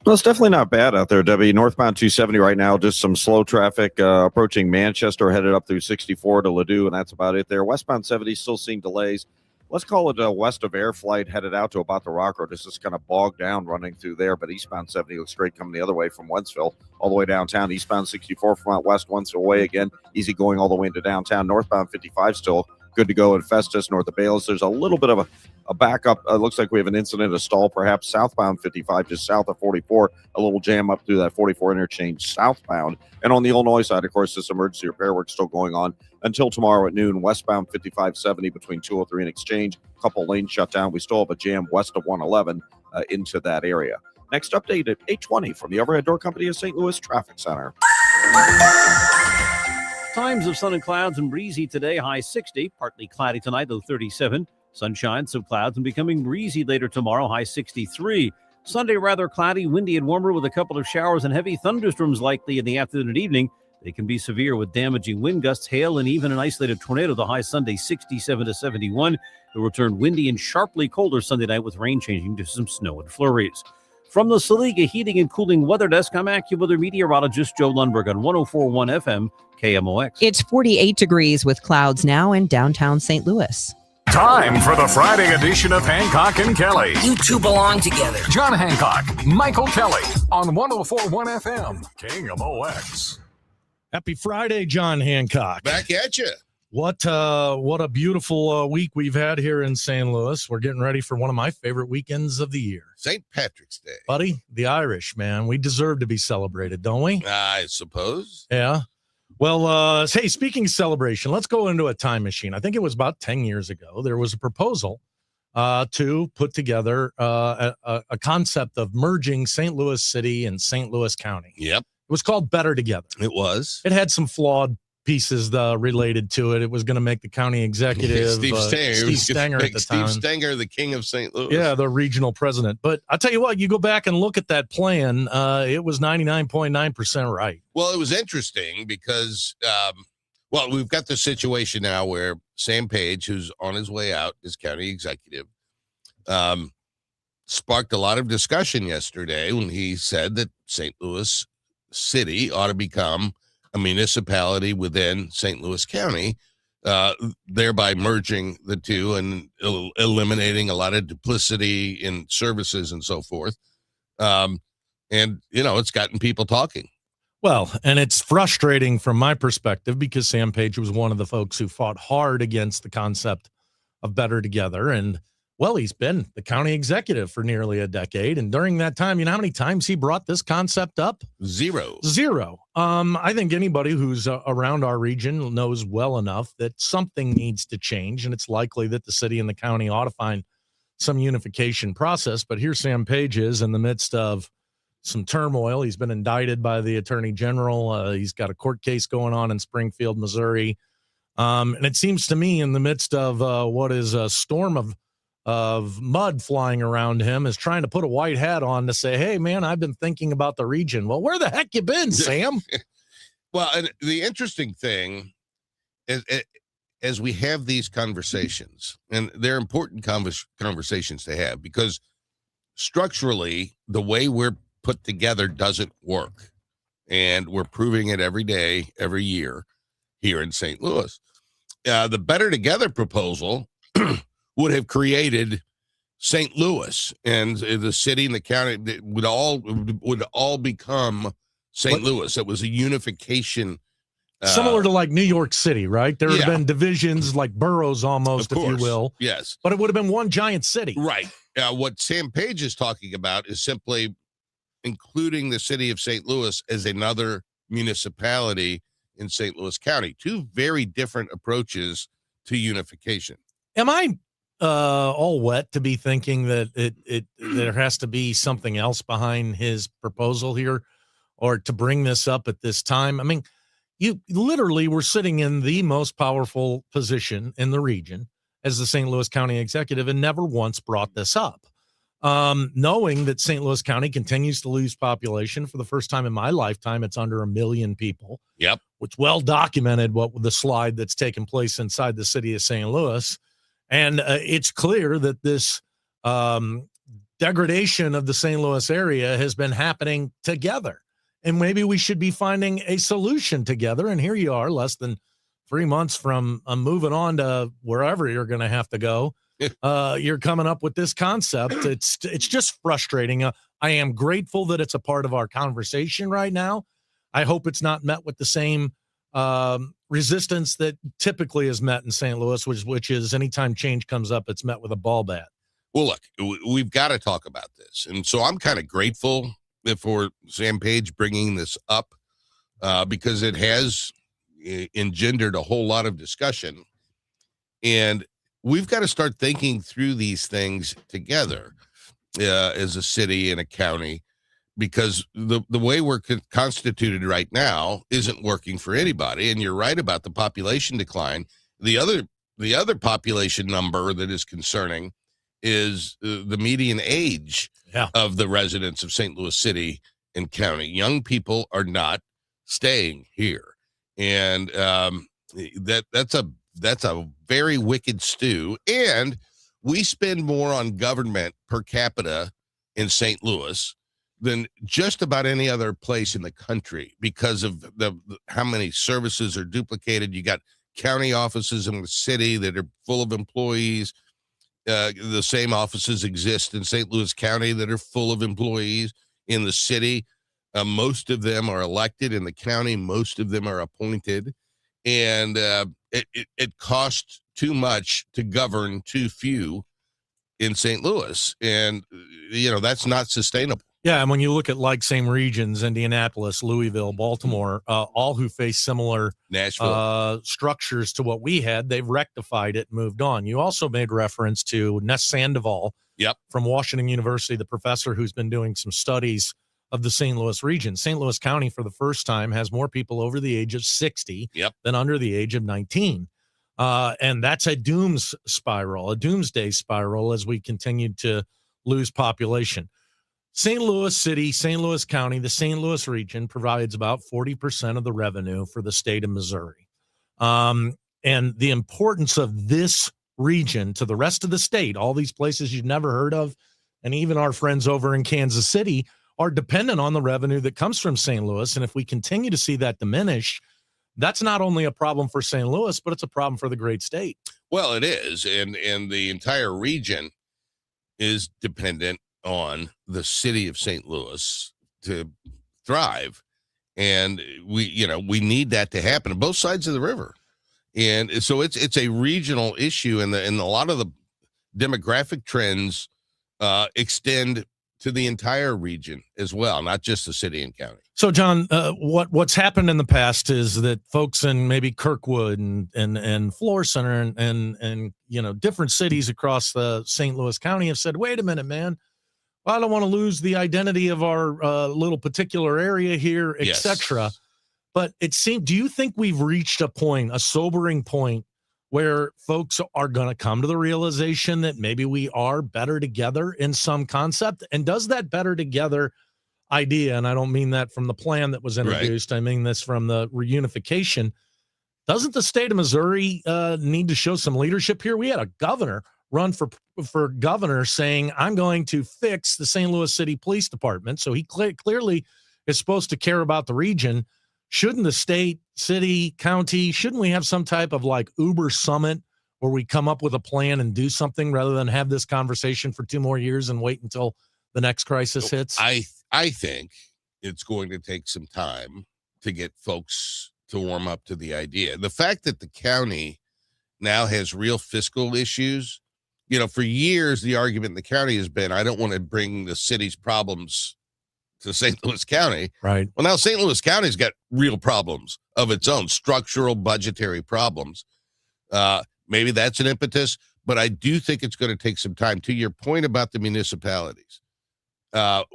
Well, it's definitely not bad out there, Debbie. Northbound 270 right now, just some slow traffic approaching Manchester, headed up through 64 to Ladue, and that's about it there. Westbound 70 still seeing delays. Let's call it west of Air Flight, headed out to about the Rock Road. It's just kind of bogged down running through there, but eastbound 70 looks straight coming the other way from Wentzville all the way downtown. Eastbound 64 from out west, Wentzville way again, easy going all the way into downtown. Northbound 55 still good to go in Festus, north of Bales. There's a little bit of a backup. Looks like we have an incident, a stall, perhaps southbound 55, just south of 44, a little jam up through that 44 interchange southbound. And on the Illinois side, of course, this emergency repair work still going on until tomorrow at noon. Westbound 5570 between 203 and Exchange, a couple lanes shut down. We still have a jam west of 111 into that area. Next update at 8:20 from the Overhead Door Company of St. Louis Traffic Center. Times of sun and clouds and breezy today, high 60, partly cloudy tonight, low 37. Sunshine, some clouds, and becoming breezy later tomorrow, high 63. Sunday, rather cloudy, windy, and warmer with a couple of showers and heavy thunderstorms likely in the afternoon and evening. They can be severe with damaging wind gusts, hail, and even an isolated tornado. The high Sunday, 67 to 71. It will turn windy and sharply colder Sunday night with rain changing to some snow and flurries. From the Saliga Heating and Cooling Weather Desk, I'm AccuWeather meteorologist Joe Lundberg on 104.1 FM KMOX. It's 48 degrees with clouds now in downtown St. Louis. Time for the Friday edition of Hancock and Kelley. You two belong together. John Hancock, Michael Kelley on 104.1 FM KMOX. Happy Friday, John Hancock. Back at you. What a beautiful week we've had here in St. Louis. We're getting ready for one of my favorite weekends of the year. St. Patrick's Day. Buddy, the Irish, man. We deserve to be celebrated, don't we? I suppose. Yeah. Well, hey, speaking of celebration, let's go into a time machine. I think it was about 10 years ago. There was a proposal to put together a concept of merging St. Louis City and St. Louis County. Yep. It was called Better Together. It was. It had some flawed pieces related to it. It was going to make the county executive Steve Stenger at the time. Steve Stenger, the king of St. Louis. Yeah, the regional president. But I'll tell you what, you go back and look at that plan, it was 99.9% right. Well, it was interesting because, we've got the situation now where Sam Page, who's on his way out as county executive, sparked a lot of discussion yesterday when he said that St. Louis City ought to become a municipality within St. Louis County, thereby merging the two and eliminating a lot of duplicity in services and so forth. It's gotten people talking. Well, and it's frustrating from my perspective because Sam Page was one of the folks who fought hard against the concept of Better Together. And, well, he's been the county executive for nearly a decade. And during that time, you know how many times he brought this concept up? Zero. I think anybody who's around our region knows well enough that something needs to change. And it's likely that the city and the county ought to find some unification process. But here Sam Page is in the midst of some turmoil. He's been indicted by the attorney general. He's got a court case going on in Springfield, Missouri. And it seems to me in the midst of what is a storm of mud flying around him is trying to put a white hat on to say, hey, man, I've been thinking about the region. Well, where the heck you been, Sam? Well, and the interesting thing is, as we have these conversations, and they're important conversations to have because structurally, the way we're put together doesn't work. And we're proving it every day, every year here in St. Louis. The Better Together proposal would have created St. Louis, and the city and the county would all become St. Louis. It was a unification. Similar to like New York City, right? There would have been divisions like boroughs almost, if you will. Yes. But it would have been one giant city. Right. What Sam Page is talking about is simply including the city of St. Louis as another municipality in St. Louis County. Two very different approaches to unification. Am I all wet to be thinking that there has to be something else behind his proposal here or to bring this up at this time? I mean, you literally were sitting in the most powerful position in the region as the St. Louis County executive and never once brought this up. Knowing that St. Louis County continues to lose population for the first time in my lifetime, it's under 1 million people. Yep. Which well documented what the slide that's taken place inside the city of St. Louis. And it's clear that this degradation of the St. Louis area has been happening together. And maybe we should be finding a solution together. And here you are, less than 3 months from moving on to wherever you're going to have to go. You're coming up with this concept. It's just frustrating. I am grateful that it's a part of our conversation right now. I hope it's not met with the same resistance that typically is met in St. Louis, which is anytime change comes up, it's met with a ball bat. Well, look, we've got to talk about this. And so I'm kind of grateful for Sam Page bringing this up because it has engendered a whole lot of discussion. And we've got to start thinking through these things together as a city and a county, because the way we're constituted right now isn't working for anybody. And you're right about the population decline. The other population number that is concerning is the median age of the residents of St. Louis City and County. Young people are not staying here. And that's a very wicked stew. And we spend more on government per capita in St. Louis than just about any other place in the country because of how many services are duplicated. You got county offices in the city that are full of employees. The same offices exist in St. Louis County that are full of employees. In the city, most of them are elected. In the county, most of them are appointed. And it costs too much to govern too few in St. Louis. And, that's not sustainable. Yeah, and when you look at like same regions, Indianapolis, Louisville, Baltimore, all who face similar Nashville structures to what we had, they've rectified it, moved on. You also made reference to Ness Sandoval from Washington University, the professor who's been doing some studies of the St. Louis region. St. Louis County, for the first time, has more people over the age of 60 than under the age of 19. And that's a doomsday spiral as we continue to lose population. St. Louis City, St. Louis County, the St. Louis region provides about 40% of the revenue for the state of Missouri. And the importance of this region to the rest of the state, all these places you've never heard of, and even our friends over in Kansas City are dependent on the revenue that comes from St. Louis. And if we continue to see that diminish, that's not only a problem for St. Louis, but it's a problem for the great state. Well, it is. And the entire region is dependent on the city of St. Louis to thrive. And we need that to happen on both sides of the river. And so it's a regional issue, and a lot of the demographic trends extend to the entire region as well, not just the city and county. So, John, what's happened in the past is that folks in maybe Kirkwood and Floor Center and different cities across the St. Louis County have said, wait a minute, man. Well, I don't want to lose the identity of our little particular area here, etc. But it seems, do you think we've reached a sobering point, where folks are going to come to the realization that maybe we are better together in some concept? And does that better together idea, and I don't mean that from the plan that was introduced, I mean this from the reunification, doesn't the state of Missouri need to show some leadership here? We had a governor run for governor saying, I'm going to fix the St. Louis City Police Department. So he clearly is supposed to care about the region. Shouldn't the state, city, county, shouldn't we have some type of like Uber summit where we come up with a plan and do something rather than have this conversation for 2 more years and wait until the next crisis hits? I think it's going to take some time to get folks to warm up to the idea. The fact that the county now has real fiscal issues, for years, the argument in the county has been, I don't want to bring the city's problems to St. Louis County. Right. Well, now St. Louis County's got real problems of its own, structural budgetary problems. Maybe that's an impetus, but I do think it's going to take some time. To your point about the municipalities,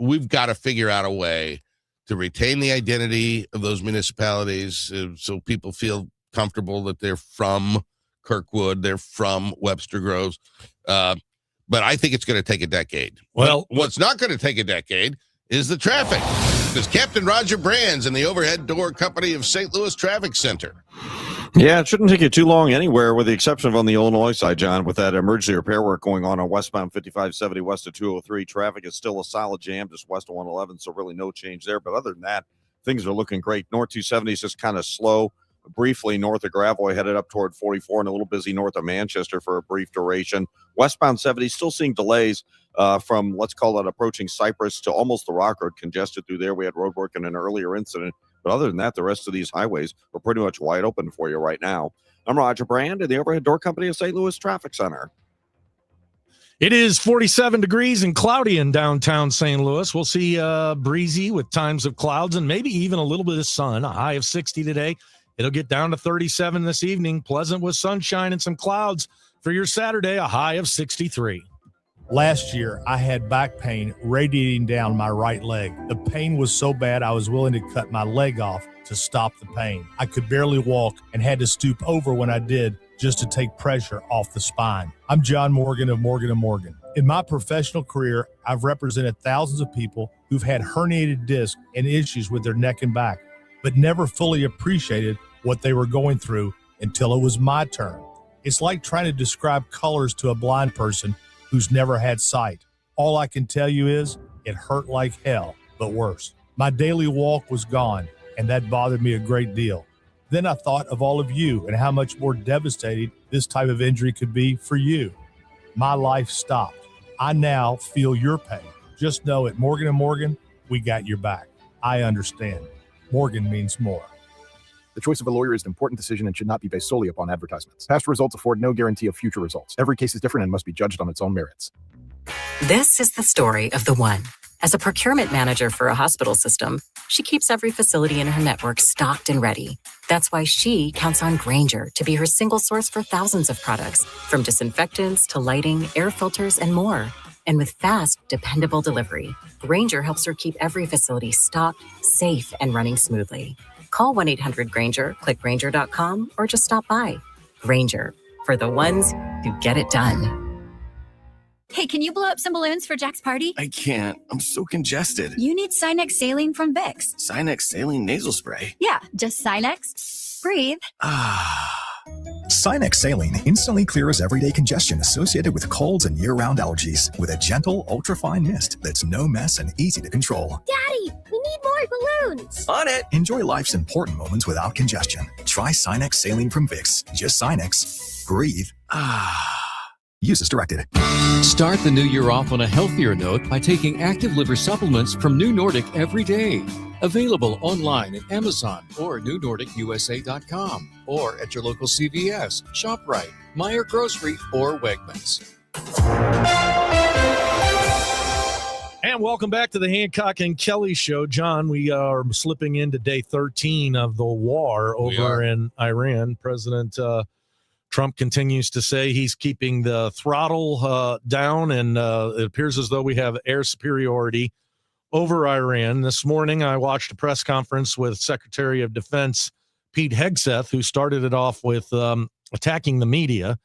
we've got to figure out a way to retain the identity of those municipalities so people feel comfortable that they're from Kirkwood, they're from Webster Groves. But I think it's going to take a decade. Well, what's not going to take a decade is the traffic. Because Captain Roger Brands and the Overhead Door Company of St. Louis Traffic Center. Yeah, it shouldn't take you too long anywhere, with the exception of on the Illinois side, John, with that emergency repair work going on westbound 5570 west of 203. Traffic is still a solid jam just west of 111, so really no change there. But other than that, things are looking great. North 270 is just kind of slow. Briefly north of Gravois, headed up toward 44, and a little busy north of Manchester for a brief duration. Westbound 70, still seeing delays from, let's call it, approaching Cypress to almost the Rock Road, congested through there. We had road work in an earlier incident. But other than that, the rest of these highways are pretty much wide open for you right now. I'm Roger Brand in the Overhead Door Company of St. Louis Traffic Center. It is 47 degrees and cloudy in downtown St. Louis. We'll see breezy with times of clouds and maybe even a little bit of sun, a high of 60 today. It'll get down to 37 this evening. Pleasant with sunshine and some clouds for your Saturday, a high of 63. Last year, I had back pain radiating down my right leg. The pain was so bad, I was willing to cut my leg off to stop the pain. I could barely walk and had to stoop over when I did just to take pressure off the spine. I'm John Morgan of Morgan & Morgan. In my professional career, I've represented thousands of people who've had herniated discs and issues with their neck and back, but never fully appreciated what they were going through until it was my turn. It's like trying to describe colors to a blind person who's never had sight. All I can tell you is it hurt like hell, but worse. My daily walk was gone, and that bothered me a great deal. Then I thought of all of you and how much more devastating this type of injury could be for you. My life stopped. I now feel your pain. Just know at Morgan & Morgan, we got your back. I understand. Morgan means more. The choice of a lawyer is an important decision and should not be based solely upon advertisements. Past results afford no guarantee of future results. Every case is different and must be judged on its own merits. This is the story of the one. As a procurement manager for a hospital system, she keeps every facility in her network stocked and ready. That's why she counts on Grainger to be her single source for thousands of products, from disinfectants to lighting, air filters, and more. And with fast, dependable delivery, Grainger helps her keep every facility stocked, safe, and running smoothly. Call 1-800-GRAINGER, click Grainger.com, or just stop by. Grainger, for the ones who get it done. Hey, can you blow up some balloons for Jack's party? I can't. I'm so congested. You need Sinex Saline from Vicks. Sinex Saline Nasal Spray. Yeah, just Sinex. Breathe. Sinex Saline instantly clears everyday congestion associated with colds and year-round allergies with a gentle, ultra-fine mist that's no mess and easy to control. Daddy, we need more balloons. On it. Enjoy life's important moments without congestion. Try Sinex Saline from Vicks. Just Sinex. Breathe. Use as directed. Start the new year off on a healthier note by taking active liver supplements from New Nordic every day. Available online at Amazon or newnordicusa.com or at your local CVS, ShopRite, Meijer Grocery, or Wegmans. And welcome back to the Hancock and Kelley Show. John, we are slipping into day 13 of the war over in Iran. President Trump continues to say he's keeping the throttle down, and it appears as though we have air superiority over Iran. This morning, I watched a press conference with Secretary of Defense Pete Hegseth, who started it off with attacking the media.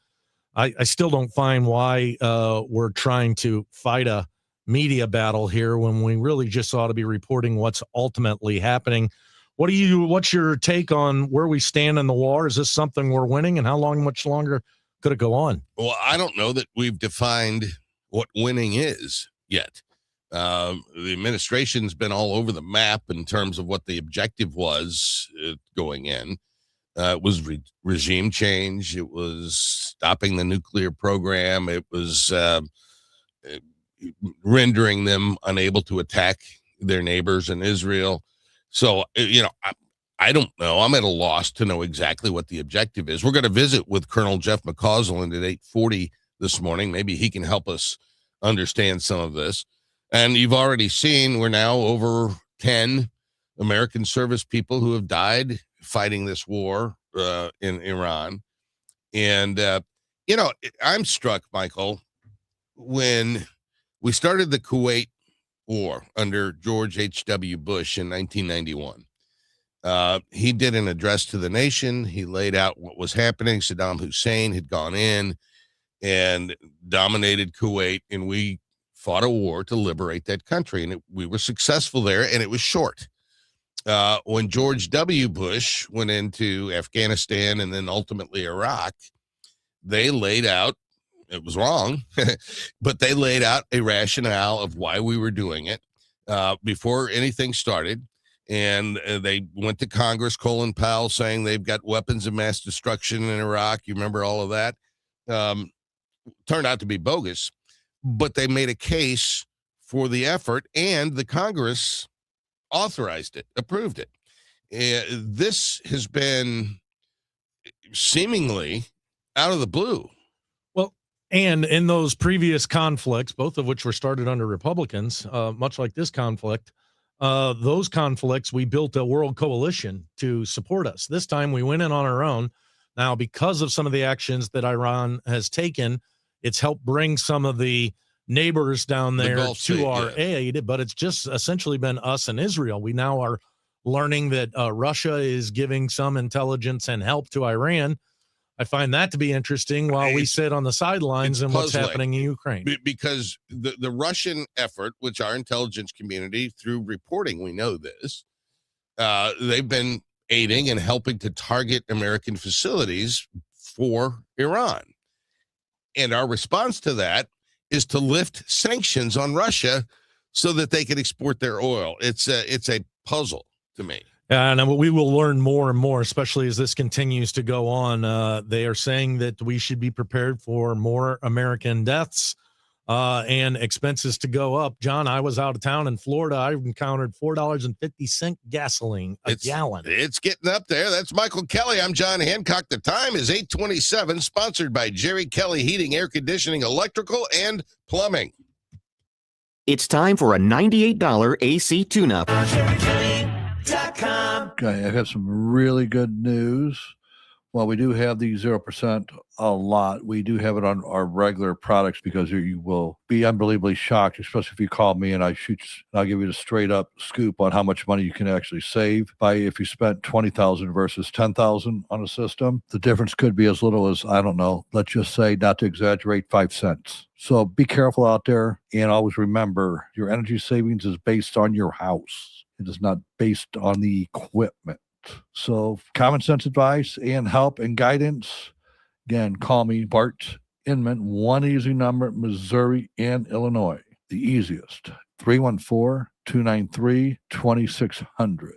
I still don't find why we're trying to fight a media battle here when we really just ought to be reporting what's ultimately happening. What's your take on where we stand in the war? Is this something we're winning, and how much longer could it go on? Well, I don't know that we've defined what winning is yet. The administration's been all over the map in terms of what the objective was going in. It was regime change. It was stopping the nuclear program. It was rendering them unable to attack their neighbors in Israel. So, I don't know. I'm at a loss to know exactly what the objective is. We're going to visit with Colonel Jeff McCausland at 8:40 this morning. Maybe he can help us understand some of this. And you've already seen we're now over 10 American service people who have died fighting this war in Iran. And, I'm struck, Michael, when we started the Kuwait War under George H.W. Bush in 1991. He did an address to the nation. He laid out what was happening. Saddam Hussein had gone in and dominated Kuwait, and we fought a war to liberate that country, and we were successful there, and it was short. When George W. Bush went into Afghanistan and then ultimately Iraq, they laid out, it was wrong, but they laid out a rationale of why we were doing it before anything started. And they went to Congress, Colin Powell saying they've got weapons of mass destruction in Iraq. You remember all of that? Turned out to be bogus, but they made a case for the effort, and the Congress authorized it, approved it. This has been seemingly out of the blue. And in those previous conflicts, both of which were started under Republicans, much like this conflict, those conflicts, we built a world coalition to support us. This time we went in on our own. Now, because of some of the actions that Iran has taken, it's helped bring some of the neighbors down there to our aid, but it's just essentially been us and Israel. We now are learning that Russia is giving some intelligence and help to Iran. I find that to be interesting while we sit on the sidelines and what's happening in Ukraine. Because the Russian effort, which our intelligence community, through reporting, we know this, they've been aiding and helping to target American facilities for Iran. And our response to that is to lift sanctions on Russia so that they can export their oil. It's a puzzle to me. And we will learn more and more, especially as this continues to go on. They are saying that we should be prepared for more American deaths and expenses to go up. John, I was out of town in Florida. I encountered $4.50 gasoline a gallon. It's getting up there. That's Michael Kelley. I'm John Hancock. The time is 8:27, sponsored by Jerry Kelley Heating, Air Conditioning, Electrical, and Plumbing. It's time for a $98 AC tune-up. Okay, I have some really good news. While we do have the 0% a lot, we do have it on our regular products because you will be unbelievably shocked, especially if you call me and I'll give you the straight up scoop on how much money you can actually save by if you spent $20,000 versus $10,000 on a system. The difference could be as little as, I don't know, let's just say, not to exaggerate, 5 cents. So be careful out there, and always remember your energy savings is based on your house. It is not based on the equipment. So common sense advice and help and guidance. Again, call me Bart Inman, one easy number, Missouri and Illinois. The easiest, 314-293-2600.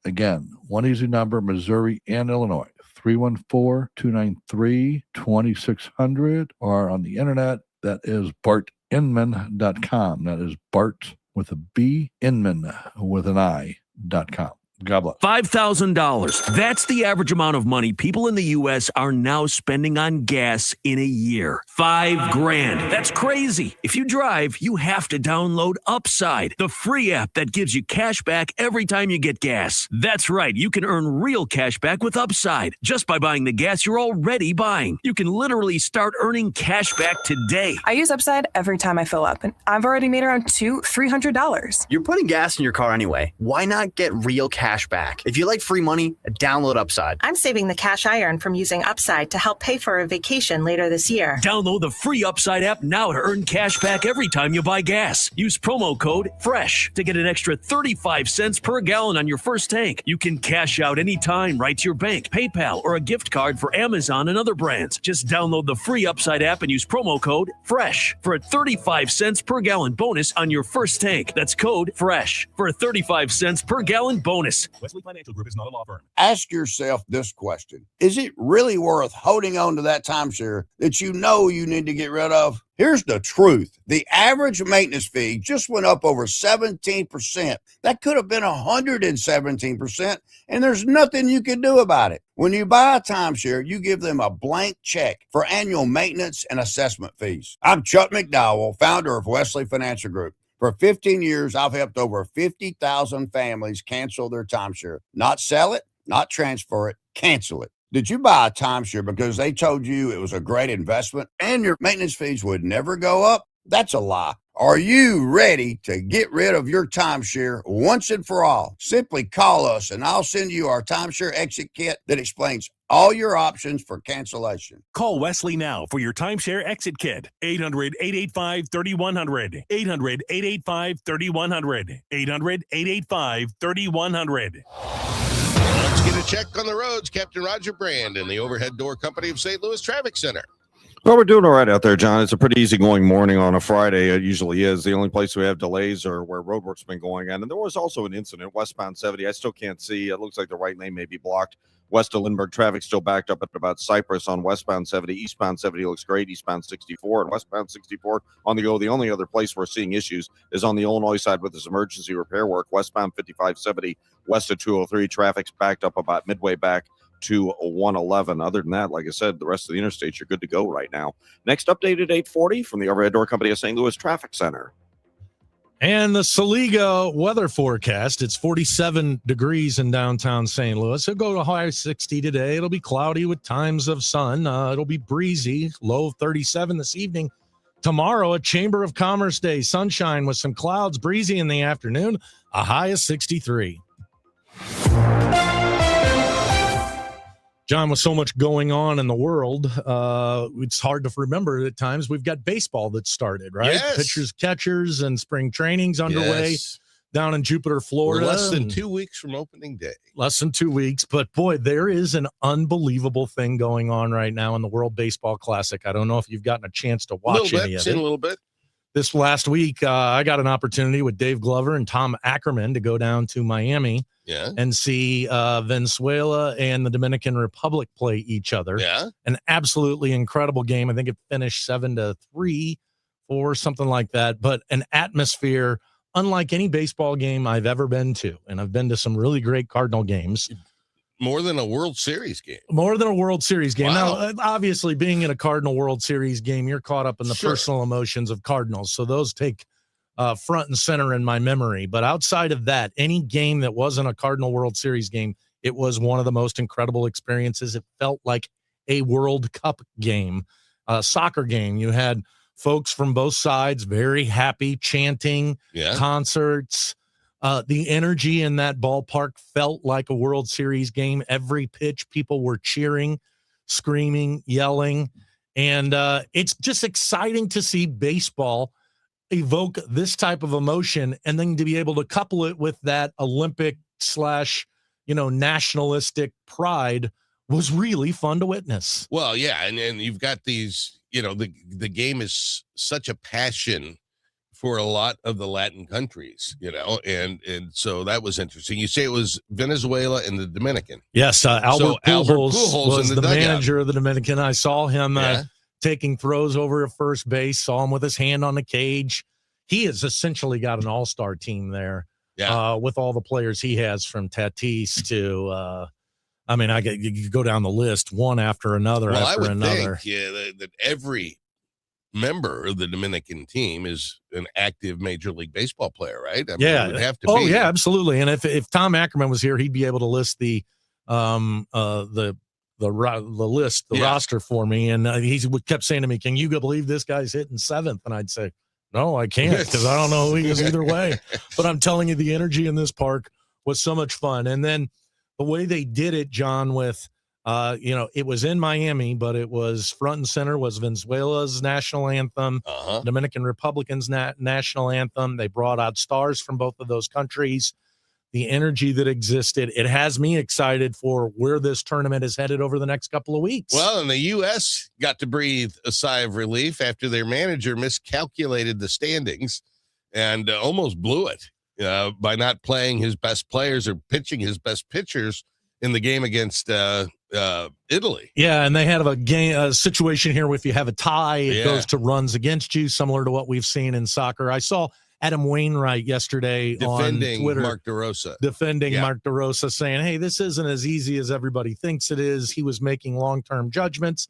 Again, one easy number, Missouri and Illinois, 314-293-2600. Or on the internet, that is bartinman.com. That is Bart with a B, Inman with an I.com. God bless. $5,000. That's the average amount of money people in the U.S. are now spending on gas in a year. $5,000. That's crazy. If you drive, you have to download Upside, the free app that gives you cash back every time you get gas. That's right. You can earn real cash back with Upside just by buying the gas you're already buying. You can literally start earning cash back today. I use Upside every time I fill up, and I've already made around $200-$300. You're putting gas in your car anyway. Why not get real cash back? If you like free money, download Upside. I'm saving the cash I earn from using Upside to help pay for a vacation later this year. Download the free Upside app now to earn cash back every time you buy gas. Use promo code FRESH to get an extra 35 cents per gallon on your first tank. You can cash out anytime right to your bank, PayPal, or a gift card for Amazon and other brands. Just download the free Upside app and use promo code FRESH for a 35 cents per gallon bonus on your first tank. That's code FRESH for a 35 cents per gallon bonus. Wesley Financial Group is not a law firm. Ask yourself this question. Is it really worth holding on to that timeshare that you know you need to get rid of? Here's the truth. The average maintenance fee just went up over 17%. That could have been 117%, and there's nothing you can do about it. When you buy a timeshare, you give them a blank check for annual maintenance and assessment fees. I'm Chuck McDowell, founder of Wesley Financial Group. For 15 years, I've helped over 50,000 families cancel their timeshare. Not sell it, not transfer it, cancel it. Did you buy a timeshare because they told you it was a great investment and your maintenance fees would never go up? That's a lie. Are you ready to get rid of your timeshare once and for all? Simply call us and I'll send you our timeshare exit kit that explains all your options for cancellation. Call Wesley now for your timeshare exit kit. 800-885-3100. 800-885-3100. 800-885-3100. Let's get a check on the roads. Captain Roger Brand and the Overhead Door Company of St. Louis Traffic Center. Well, we're doing all right out there, John. It's a pretty easygoing morning on a Friday. It usually is. The only place we have delays are where roadwork's been going on. And there was also an incident, westbound 70. I still can't see. It looks like the right lane may be blocked. West of Lindbergh, traffic still backed up at about Cypress on westbound 70. Eastbound 70 looks great. Eastbound 64 and westbound 64 on the go. The only other place we're seeing issues is on the Illinois side with this emergency repair work. Westbound 5570, west of 203, traffic's backed up about midway back to 111. Other than that, like I said, the rest of the interstates are good to go right now. Next update at 8:40 from the Overhead Door Company of St. Louis Traffic Center. And the Saliga weather forecast, it's 47 degrees in downtown St. Louis. It'll go to high 60 today. It'll be cloudy with times of sun. It'll be breezy, low 37 this evening. Tomorrow, a Chamber of Commerce day, sunshine with some clouds, breezy in the afternoon, a high of 63. John, with so much going on in the world, it's hard to remember at times. We've got baseball that started, right? Yes. Pitchers, catchers, and spring training's underway down in Jupiter, Florida. We're less than 2 weeks from opening day. Less than 2 weeks. But, boy, there is an unbelievable thing going on right now in the World Baseball Classic. I don't know if you've gotten a chance to watch any of it. A little bit. This last week, I got an opportunity with Dave Glover and Tom Ackerman to go down to Miami and see Venezuela and the Dominican Republic play each other. Yeah. An absolutely incredible game. I think it finished 7-3 or something like that. But an atmosphere unlike any baseball game I've ever been to. And I've been to some really great Cardinal games. More than a World Series game. More than a World Series game. Wow. Now, obviously, being in a Cardinal World Series game, you're caught up in the personal emotions of Cardinals. So those take front and center in my memory. But outside of that, any game that wasn't a Cardinal World Series game, it was one of the most incredible experiences. It felt like a World Cup game, a soccer game. You had folks from both sides very happy, chanting, concerts. The energy in that ballpark felt like a World Series game. Every pitch, people were cheering, screaming, yelling. And it's just exciting to see baseball evoke this type of emotion, and then to be able to couple it with that Olympic / nationalistic pride was really fun to witness. Well, yeah, and you've got these, the game is such a passion for a lot of the Latin countries, and so that was interesting. You say it was Venezuela and the Dominican. Yes, Albert Pujols was the dugout. manager of the Dominican. I saw him taking throws over at first base, saw him with his hand on the cage. He has essentially got an all-star team there with all the players he has, from Tatis to you go down the list one after another after another. Think, that every member of the Dominican team is an active Major League Baseball player, right? It would have to be. Yeah, absolutely. And if Tom Ackerman was here, he'd be able to list the roster for me. And he kept saying to me, "Can you believe this guy's hitting 7th?" And I'd say, "No, I can't, because I don't know who he is either way." But I'm telling you, the energy in this park was so much fun. And then the way they did it, John, with it was in Miami, but it was front and center was Venezuela's national anthem, Dominican Republic's national anthem. They brought out stars from both of those countries. The energy that existed, it has me excited for where this tournament is headed over the next couple of weeks. Well, and the U.S. got to breathe a sigh of relief after their manager miscalculated the standings and almost blew it by not playing his best players or pitching his best pitchers in the game against Italy. Yeah, and they had a situation here where if you have a tie, it goes to runs against you, similar to what we've seen in soccer. I saw Adam Wainwright yesterday defending on Twitter. Mark DeRosa. Mark DeRosa, saying, hey, this isn't as easy as everybody thinks it is. He was making long-term judgments.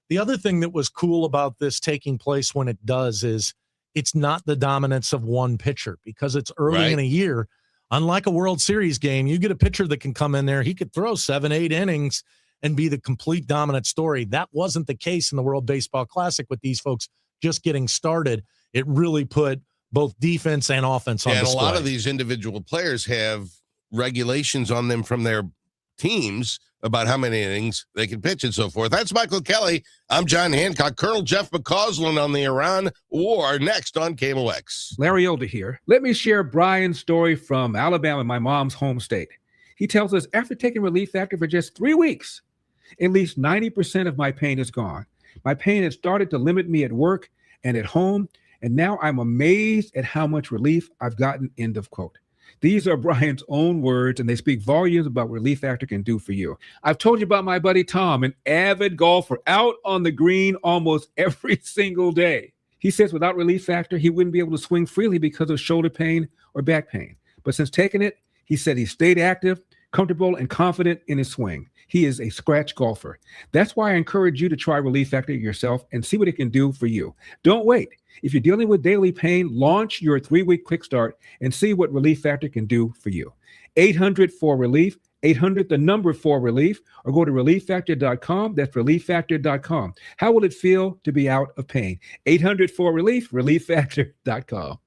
The other thing that was cool about this taking place when it does is it's not the dominance of one pitcher, because it's early in a year. Unlike a World Series game, you get a pitcher that can come in there. He could throw 7-8 innings and be the complete dominant story. That wasn't the case in the World Baseball Classic with these folks just getting started. It really put both defense and offense on display. And a lot of these individual players have regulations on them from their teams about how many innings they can pitch and so forth. That's Michael Kelley. I'm John Hancock. Colonel Jeff McCausland on the Iran War next on KMOX. Larry Older here. Let me share Brian's story from Alabama, my mom's home state. He tells us, after taking Relief Factor for just 3 weeks, at least 90% of my pain is gone. My pain has started to limit me at work and at home, and now I'm amazed at how much relief I've gotten, end of quote. These are Brian's own words, and they speak volumes about what Relief Factor can do for you. I've told you about my buddy Tom, an avid golfer, out on the green almost every single day. He says without Relief Factor, he wouldn't be able to swing freely because of shoulder pain or back pain. But since taking it, he said he stayed active, comfortable, and confident in his swing. He is a scratch golfer. That's why I encourage you to try Relief Factor yourself and see what it can do for you. Don't wait. If you're dealing with daily pain, launch your 3-week quick start and see what Relief Factor can do for you. 800-4RELIEF, 800 the number 4RELIEF, or go to relieffactor.com. That's relieffactor.com. How will it feel to be out of pain? 800-4RELIEF, relieffactor.com.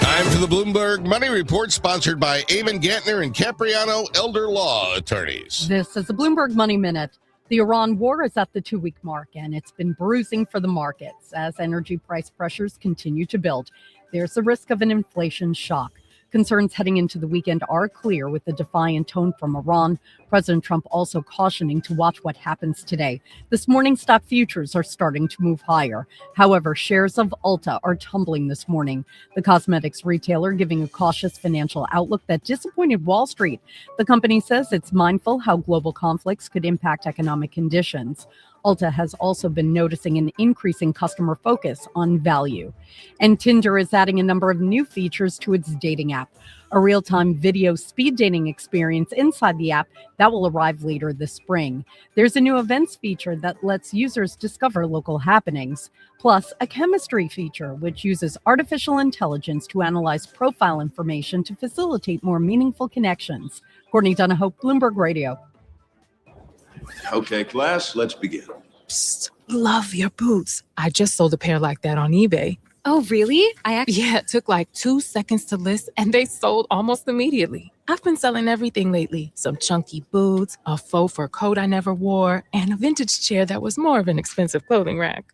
Time for the Bloomberg Money Report, sponsored by Eamon Gantner and Capriano Elder Law Attorneys. This is the Bloomberg Money Minute. The Iran war is at the 2-week mark, and it's been bruising for the markets as energy price pressures continue to build. There's the risk of an inflation shock. Concerns heading into the weekend are clear with the defiant tone from Iran. President Trump also cautioning to watch what happens today. This morning, stock futures are starting to move higher. However, shares of Ulta are tumbling this morning. The cosmetics retailer giving a cautious financial outlook that disappointed Wall Street. The company says it's mindful how global conflicts could impact economic conditions. Ulta has also been noticing an increasing customer focus on value. And Tinder is adding a number of new features to its dating app. A real-time video speed dating experience inside the app that will arrive later this spring. There's a new events feature that lets users discover local happenings, plus a chemistry feature which uses artificial intelligence to analyze profile information to facilitate more meaningful connections. Courtney Donahoe, Bloomberg Radio. Okay, class, let's begin. Psst, love your boots. I just sold a pair like that on eBay. Oh, really? Yeah, it took like 2 seconds to list and they sold almost immediately. I've been selling everything lately. Some chunky boots, a faux fur coat I never wore, and a vintage chair that was more of an expensive clothing rack.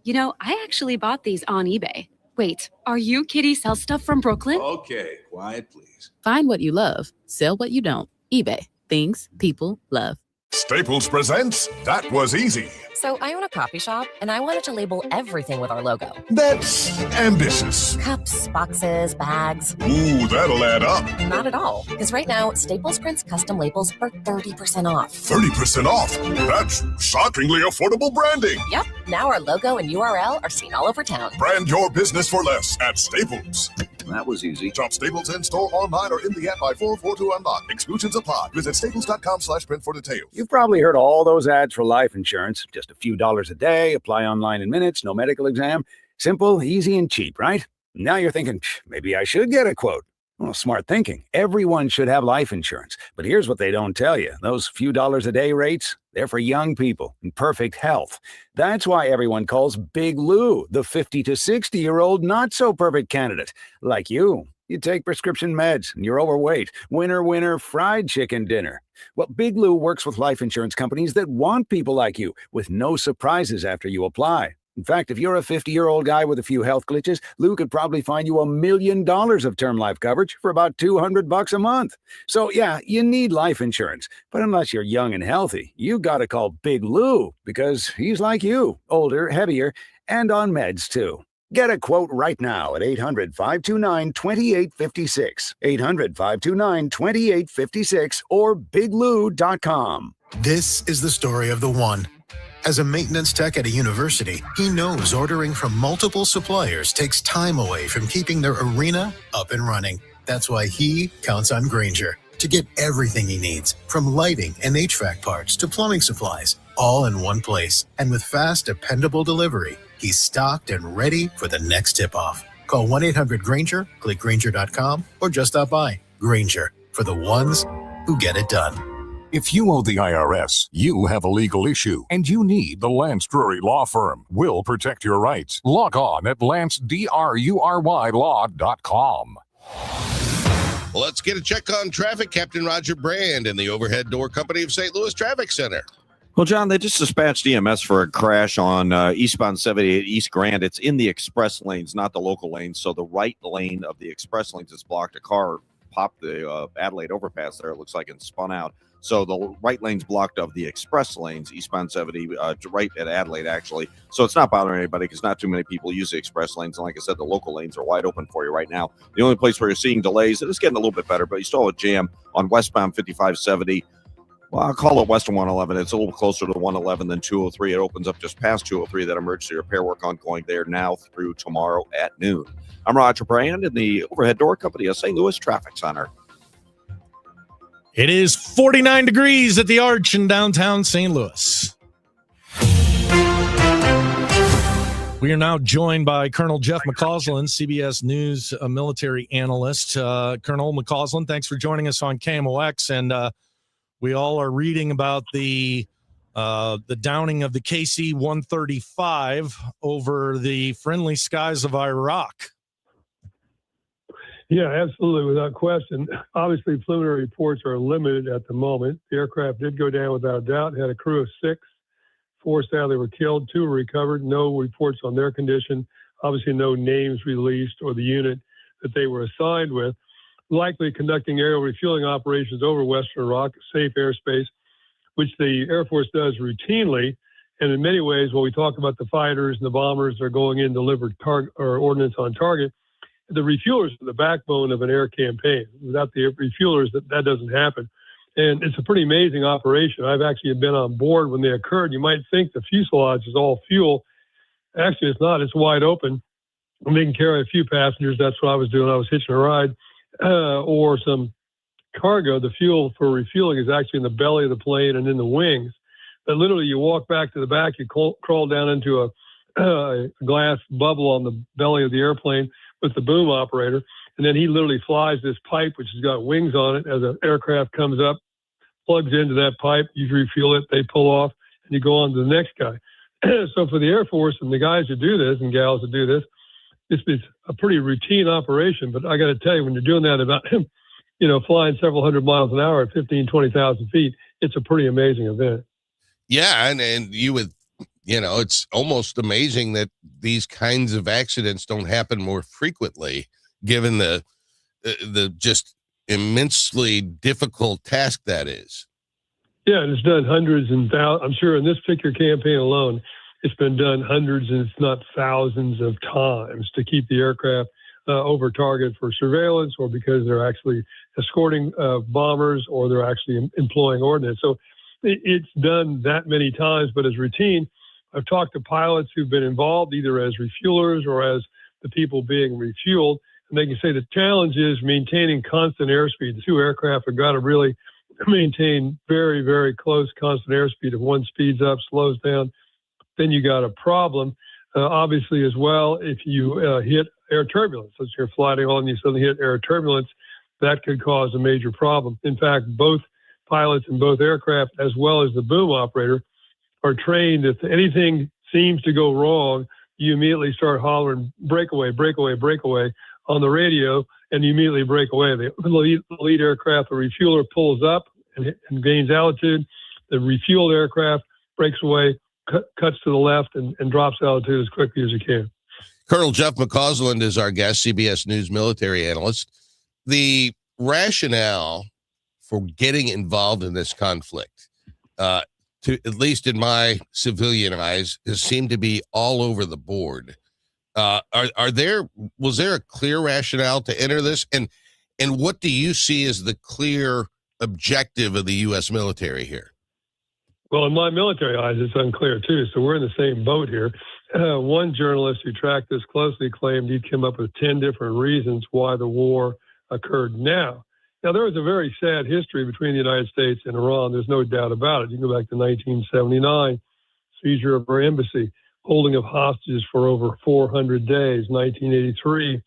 You know, I actually bought these on eBay. Wait, are you Kitty Sell Stuff from Brooklyn? Okay, quiet, please. Find what you love, sell what you don't. eBay. Things people love. Staples presents That Was Easy. So I own a coffee shop, and I wanted to label everything with our logo. That's ambitious. Cups, boxes, bags. Ooh, that'll add up. Not at all, because right now, Staples prints custom labels for 30% off. 30% off? That's shockingly affordable branding. Yep, now our logo and URL are seen all over town. Brand your business for less at Staples. That was easy. Shop Staples in store, online, or in the app by 4/4 to unlock. Exclusions apply. Visit staples.com/print for details. You've probably heard all those ads for life insurance. Just a few dollars a day, apply online in minutes, no medical exam. Simple, easy, and cheap, right? Now you're thinking, maybe I should get a quote. Well, smart thinking. Everyone should have life insurance. But here's what they don't tell you. Those few dollars a day rates, they're for young people in perfect health. That's why everyone calls Big Lou the 50 to 60-year-old not-so-perfect candidate. Like you. You take prescription meds and you're overweight. Winner, fried chicken dinner. Well, Big Lou works with life insurance companies that want people like you with no surprises after you apply. In fact, if you're a 50-year-old guy with a few health glitches, Lou could probably find you $1 million of term life coverage for about $200 a month. So yeah, you need life insurance. But unless you're young and healthy, you gotta call Big Lou because he's like you, older, heavier, and on meds too. Get a quote right now at 800-529-2856, 800-529-2856, or biglou.com. This is the story of the one. As a maintenance tech at a university, he knows ordering from multiple suppliers takes time away from keeping their arena up and running. That's why he counts on Grainger to get everything he needs, from lighting and HVAC parts to plumbing supplies, all in one place. And with fast, dependable delivery, he's stocked and ready for the next tip-off. Call 1-800-GRAINGER, click Grainger.com, or just stop by. Grainger, for the ones who get it done. If you owe the IRS, you have a legal issue, and you need the Lance Drury Law Firm. We'll protect your rights. Log on at lancedrurylaw.com. Let's get a check on traffic. Captain Roger Brand in the Overhead Door Company of St. Louis Traffic Center. Well, John, they just dispatched EMS for a crash on eastbound 78 East Grand. It's in the express lanes, not the local lanes. So the right lane of the express lanes is blocked. A car popped the Adelaide overpass there. It looks like it's spun out. So the right lane's blocked of the express lanes, eastbound 70, right at Adelaide, actually. So it's not bothering anybody because not too many people use the express lanes. And like I said, the local lanes are wide open for you right now. The only place where you're seeing delays, and it's getting a little bit better, but you still have a jam on westbound 5570. Well, I'll call it Western 111. It's a little closer to 111 than 203. It opens up just past 203. That emergency repair work ongoing there now through tomorrow at noon. I'm Roger Brand in the Overhead Door Company of St. Louis Traffic Center. It is 49 degrees at the Arch in downtown St. Louis. We are now joined by Colonel Jeff McCausland, CBS News military analyst. Colonel McCausland, thanks for joining us on KMOX. And we all are reading about the downing of the KC-135 over the friendly skies of Iraq. Yeah, absolutely, without question. Obviously, preliminary reports are limited at the moment. The aircraft did go down without a doubt. It had a crew of 6. 4 sadly were killed. 2 were recovered. No reports on their condition. Obviously, no names released or the unit that they were assigned with. Likely conducting aerial refueling operations over Western Iraq, safe airspace, which the Air Force does routinely. And in many ways, when we talk about the fighters and the bombers that are going in delivered ordnance on target, the refuelers are the backbone of an air campaign. Without the refuelers, that doesn't happen. And it's a pretty amazing operation. I've actually been on board when they occurred. You might think the fuselage is all fuel. Actually, it's not. It's wide open. And they can carry a few passengers. That's what I was doing. I was hitching a ride or some cargo. The fuel for refueling is actually in the belly of the plane and in the wings. But literally, you walk back to the back, you crawl down into a glass bubble on the belly of the airplane with the boom operator. And then he literally flies this pipe, which has got wings on it. As an aircraft comes up, plugs into that pipe, you refuel it, they pull off, and you go on to the next guy. So for the Air Force and the guys who do this and gals who do this, it's a pretty routine operation. But I got to tell you, when you're doing that about, flying several hundred miles an hour at 15, 20,000 feet, it's a pretty amazing event. Yeah. And you would, it's almost amazing that these kinds of accidents don't happen more frequently, given the just immensely difficult task that is. Yeah, and it's done hundreds and thousands. I'm sure in this particular campaign alone, it's been done hundreds and if not thousands of times to keep the aircraft over target for surveillance, or because they're actually escorting bombers, or they're actually employing ordnance. So it's done that many times, but as routine. I've talked to pilots who've been involved either as refuelers or as the people being refueled, and they can say the challenge is maintaining constant airspeed. The two aircraft have got to really maintain very, very close constant airspeed. If one speeds up, slows down, then you got a problem. Obviously, as well, if you hit air turbulence, so you're flying on, you suddenly hit air turbulence, that could cause a major problem. In fact, both pilots in both aircraft, as well as the boom operator, are trained. If anything seems to go wrong, you immediately start hollering, breakaway, breakaway, breakaway on the radio, and you immediately break away. The lead aircraft, the refueler pulls up and gains altitude. The refueled aircraft breaks away, cuts to the left, and drops altitude as quickly as you can. Colonel Jeff McCausland is our guest, CBS News military analyst. The rationale for getting involved in this conflict, at least in my civilian eyes, has seemed to be all over the board. Was there a clear rationale to enter this? And what do you see as the clear objective of the U.S. military here? Well, in my military eyes, it's unclear too. So we're in the same boat here. One journalist who tracked this closely claimed he'd come up with 10 different reasons why the war occurred now. Now, there was a very sad history between the United States and Iran. There's no doubt about it. You can go back to 1979, seizure of our embassy, holding of hostages for over 400 days. 1983,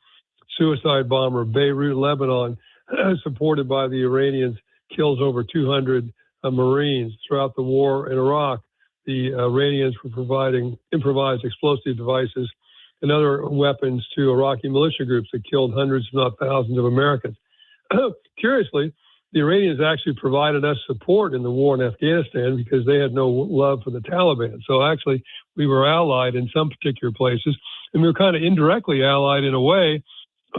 suicide bomber, Beirut, Lebanon, supported by the Iranians, kills over 200 Marines. Throughout the war in Iraq, the Iranians were providing improvised explosive devices and other weapons to Iraqi militia groups that killed hundreds, if not thousands, of Americans. Curiously, the Iranians actually provided us support in the war in Afghanistan because they had no love for the Taliban. So actually, we were allied in some particular places, and we were kind of indirectly allied in a way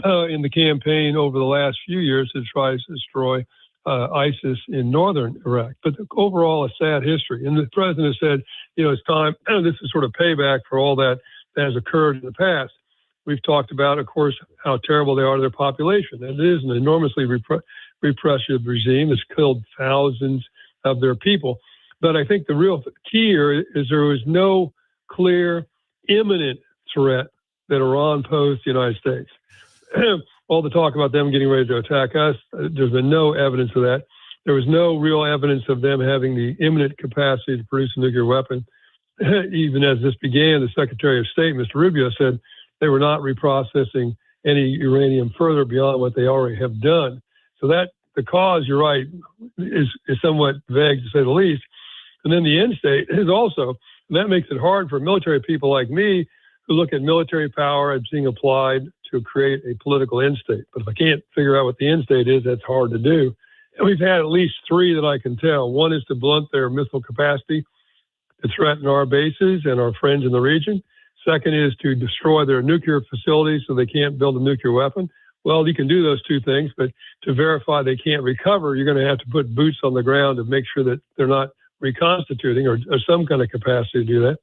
in the campaign over the last few years to try to destroy ISIS in northern Iraq. But overall, a sad history. And the president said, it's time. This is sort of payback for all that has occurred in the past. We've talked about, of course, how terrible they are to their population. And it is an enormously repressive regime that's killed thousands of their people. But I think the real key here is there was no clear, imminent threat that Iran posed to the United States. All the talk about them getting ready to attack us, there's been no evidence of that. There was no real evidence of them having the imminent capacity to produce a nuclear weapon. Even as this began, the Secretary of State, Mr. Rubio, said they were not reprocessing any uranium further beyond what they already have done. So that the cause, you're right, is somewhat vague to say the least. And then the end state is also, and that makes it hard for military people like me who look at military power as being applied to create a political end state. But if I can't figure out what the end state is, that's hard to do. And we've had at least three that I can tell. One is to blunt their missile capacity to threaten our bases and our friends in the region. Second is to destroy their nuclear facilities so they can't build a nuclear weapon. Well, you can do those two things, but to verify they can't recover, you're going to have to put boots on the ground to make sure that they're not reconstituting or some kind of capacity to do that.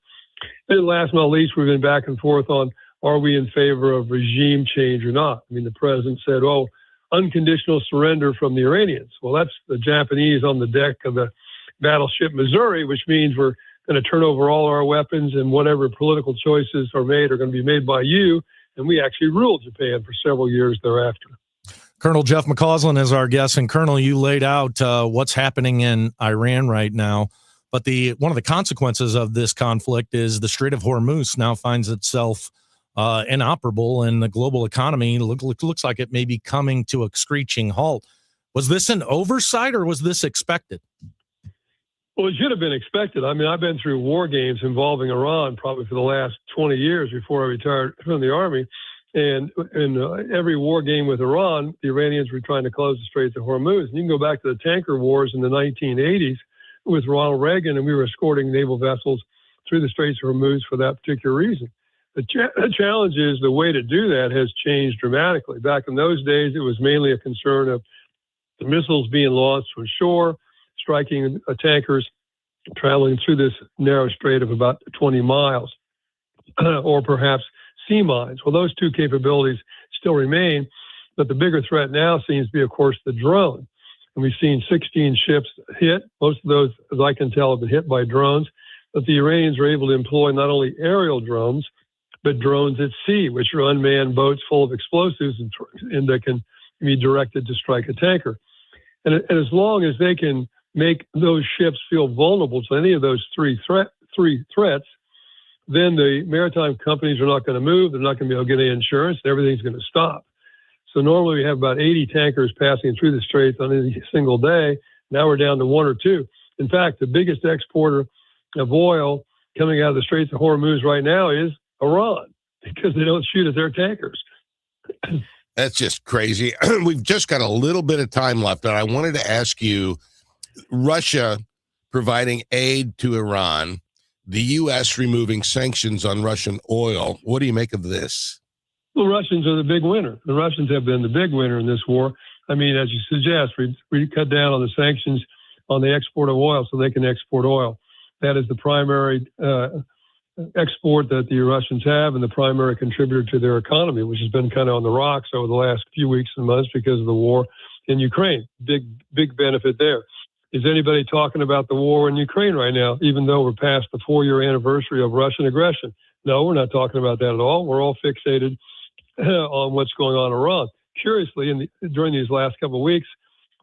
And last but not least, we've been back and forth on, are we in favor of regime change or not? I mean, the president said, oh, unconditional surrender from the Iranians. Well, that's the Japanese on the deck of the battleship Missouri, which means we're going to turn over all our weapons, and whatever political choices are made are going to be made by you. And we actually ruled Japan for several years thereafter. Colonel Jeff McCausland is our guest, and Colonel, you laid out what's happening in Iran right now. But one of the consequences of this conflict is the Strait of Hormuz now finds itself inoperable, and the global economy looks like it may be coming to a screeching halt. Was this an oversight, or was this expected? Well, it should have been expected. I mean, I've been through war games involving Iran probably for the last 20 years before I retired from the Army. And in every war game with Iran, the Iranians were trying to close the Straits of Hormuz. And you can go back to the tanker wars in the 1980s with Ronald Reagan, and we were escorting naval vessels through the Straits of Hormuz for that particular reason. The challenge is the way to do that has changed dramatically. Back in those days, it was mainly a concern of the missiles being launched from shore, striking tankers traveling through this narrow strait of about 20 miles, or perhaps sea mines. Well, those two capabilities still remain, but the bigger threat now seems to be, of course, the drone. And we've seen 16 ships hit. Most of those, as I can tell, have been hit by drones. But the Iranians are able to employ not only aerial drones, but drones at sea, which are unmanned boats full of explosives and that can be directed to strike a tanker. And as long as they can make those ships feel vulnerable to any of those three threats, then the maritime companies are not going to move. They're not going to be able to get any insurance. And everything's going to stop. So normally we have about 80 tankers passing through the Straits on any single day. Now we're down to 1 or 2. In fact, the biggest exporter of oil coming out of the Straits of Hormuz right now is Iran, because they don't shoot at their tankers. That's just crazy. We've just got a little bit of time left, and I wanted to ask you, Russia providing aid to Iran, the U.S. removing sanctions on Russian oil. What do you make of this? The Russians are the big winner. The Russians have been the big winner in this war. I mean, as you suggest, we cut down on the sanctions on the export of oil so they can export oil. That is the primary export that the Russians have and the primary contributor to their economy, which has been kind of on the rocks over the last few weeks and months because of the war in Ukraine. Big benefit there. Is anybody talking about the war in Ukraine right now, even though we're past the 4-year anniversary of Russian aggression? No, we're not talking about that at all. We're all fixated on what's going on in Iran. Curiously, during these last couple of weeks,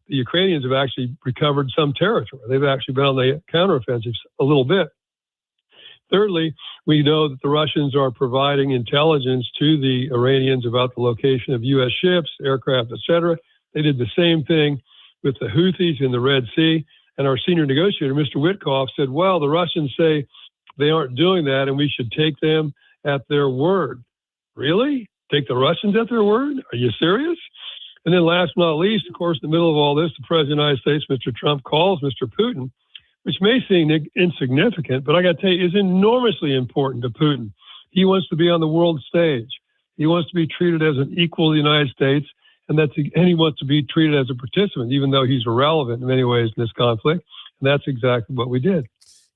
the Ukrainians have actually recovered some territory. They've actually been on the counteroffensive a little bit. Thirdly, we know that the Russians are providing intelligence to the Iranians about the location of U.S. ships, aircraft, etc. They did the same thing with the Houthis in the Red Sea. And our senior negotiator, Mr. Witkoff, said, well, the Russians say they aren't doing that and we should take them at their word. Really? Take the Russians at their word? Are you serious? And then last but not least, of course, in the middle of all this, the President of the United States, Mr. Trump, calls Mr. Putin, which may seem insignificant, but I got to tell you, is enormously important to Putin. He wants to be on the world stage. He wants to be treated as an equal to the United States, and he wants to be treated as a participant, even though he's irrelevant in many ways in this conflict. And that's exactly what we did.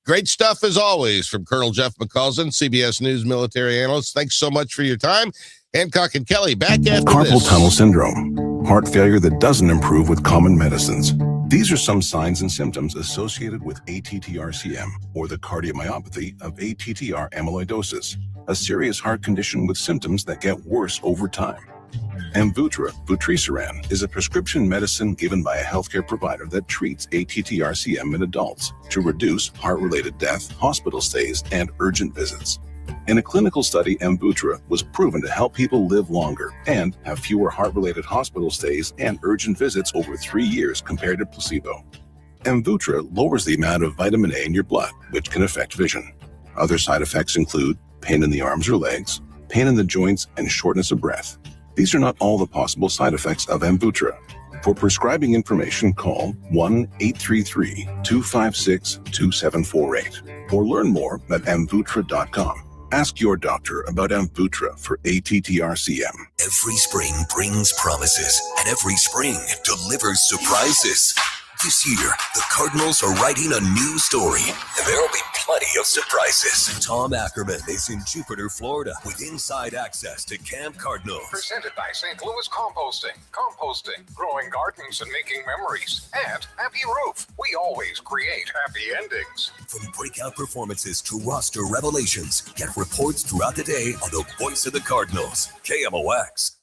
Great stuff, as always, from Colonel Jeff McCausland, CBS News military analyst. Thanks so much for your time. Hancock and Kelley, back after Carpal this. tunnel syndrome, heart failure that doesn't improve with common medicines. These are some signs and symptoms associated with ATTR-CM, or the cardiomyopathy of ATTR amyloidosis, a serious heart condition with symptoms that get worse over time. Amvuttra, vutrisiran, is a prescription medicine given by a healthcare provider that treats ATTR-CM in adults to reduce heart-related death, hospital stays, and urgent visits. In a clinical study, Amvuttra was proven to help people live longer and have fewer heart-related hospital stays and urgent visits over 3 years compared to placebo. Amvuttra lowers the amount of vitamin A in your blood, which can affect vision. Other side effects include pain in the arms or legs, pain in the joints, and shortness of breath. These are not all the possible side effects of Amvuttra. For prescribing information, call 1-833-256-2748 or learn more at amvuttra.com. Ask your doctor about Amvuttra for ATTR-CM. Every spring brings promises, and every spring delivers surprises. This year, the Cardinals are writing a new story, and there'll be plenty of surprises. Tom Ackerman is in Jupiter, Florida, with inside access to Camp Cardinals. Presented by St. Louis Composting. Composting, growing gardens and making memories. And Happy Roof. We always create happy endings. From breakout performances to roster revelations, get reports throughout the day on the voice of the Cardinals, KMOX.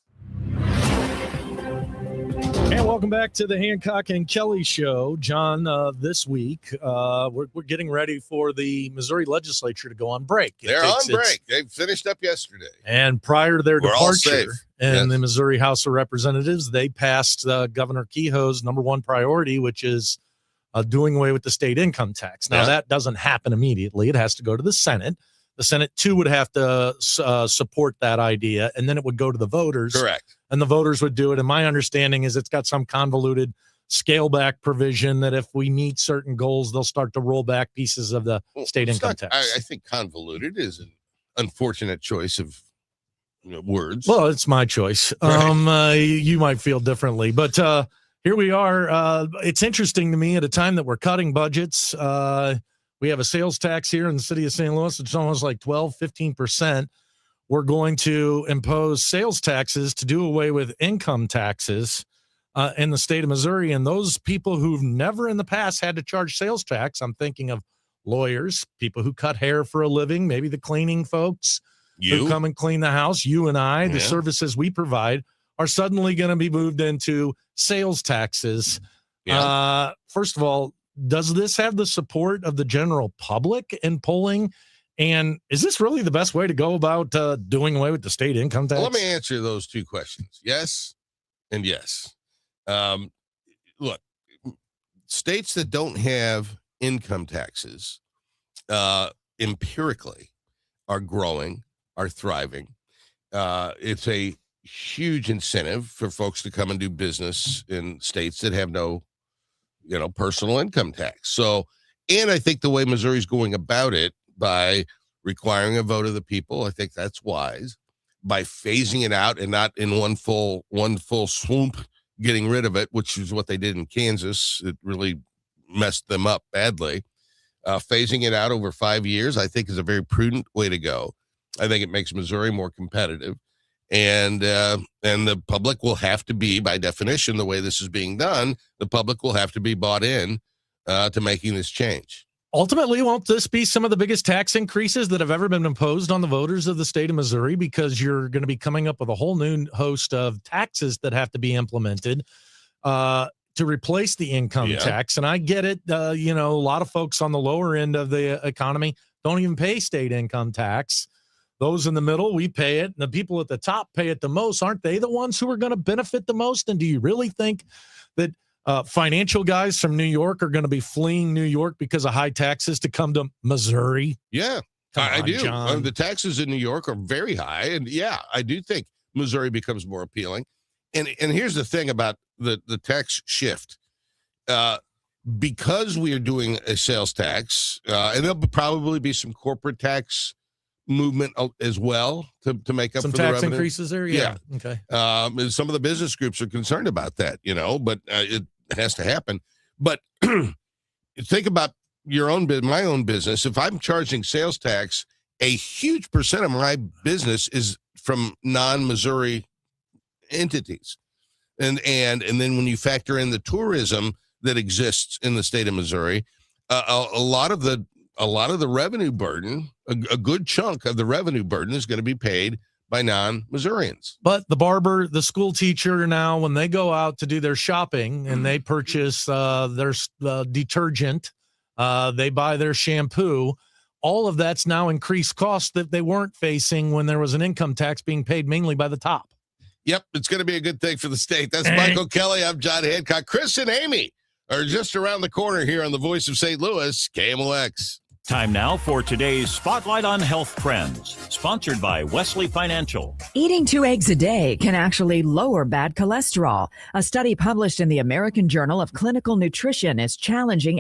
And welcome back to the Hancock and Kelley Show. John, this week, we're getting ready for the Missouri legislature to go on break. They're on break. They finished up yesterday. And prior to their We're all departure safe. in the Missouri House of Representatives, they passed Governor Kehoe's number one priority, which is doing away with the state income tax. Now, that doesn't happen immediately. It has to go to the Senate. The Senate, too, would have to support that idea, and then it would go to the voters. Correct. And the voters would do it. And my understanding is it's got some convoluted scale back provision that if we meet certain goals, they'll start to roll back pieces of the state income tax. I think convoluted is an unfortunate choice of words. Well, it's my choice. Right. You might feel differently, but here we are. It's interesting to me at a time that we're cutting budgets. We have a sales tax here in the city of St. Louis. It's almost like 12-15%. We're going to impose sales taxes to do away with income taxes in the state of Missouri. And those people who've never in the past had to charge sales tax, I'm thinking of lawyers, people who cut hair for a living, maybe the cleaning folks who come and clean the house, you and I, the services we provide, are suddenly going to be moved into sales taxes. First of all, does this have the support of the general public in polling? And is this really the best way to go about doing away with the state income tax? Well, let me answer those two questions. Yes and yes. Look, states that don't have income taxes empirically are growing, are thriving. It's a huge incentive for folks to come and do business in states that have no personal income tax. So, and I think the way Missouri's going about it by requiring a vote of the people, I think that's wise. By phasing it out and not in one full swoop, getting rid of it, which is what they did in Kansas. It really messed them up badly. Phasing it out over 5 years, I think, is a very prudent way to go. I think it makes Missouri more competitive. And the public will have to be, by definition, the way this is being done, the public will have to be bought in to making this change. Ultimately, won't this be some of the biggest tax increases that have ever been imposed on the voters of the state of Missouri? Because you're going to be coming up with a whole new host of taxes that have to be implemented to replace the income tax. And I get it. A lot of folks on the lower end of the economy don't even pay state income tax. Those in the middle, we pay it. And the people at the top pay it the most. Aren't they the ones who are going to benefit the most? And do you really think that financial guys from New York are going to be fleeing New York because of high taxes to come to Missouri? Yeah, I do. The taxes in New York are very high. And I do think Missouri becomes more appealing. And here's the thing about the tax shift. Because we are doing a sales tax, and there'll probably be some corporate tax movement as well to make up some for the tax revenue. Increases there. Yeah. Okay. And some of the business groups are concerned about that, but it has to happen. But think about my own business. If I'm charging sales tax, a huge percent of my business is from non-Missouri entities. And then when you factor in the tourism that exists in the state of Missouri, a lot of the revenue burden, a good chunk of the revenue burden is going to be paid by non-Missourians. But the barber, the school teacher now, when they go out to do their shopping and they purchase their detergent, they buy their shampoo, all of that's now increased costs that they weren't facing when there was an income tax being paid mainly by the top. Yep, it's going to be a good thing for the state. That's Michael Kelley. I'm John Hancock. Chris and Amy are just around the corner here on the Voice of St. Louis, KMOX. Time now for today's Spotlight on Health Trends, sponsored by Wesley Financial. Eating 2 eggs a day can actually lower bad cholesterol. A study published in the American Journal of Clinical Nutrition is challenging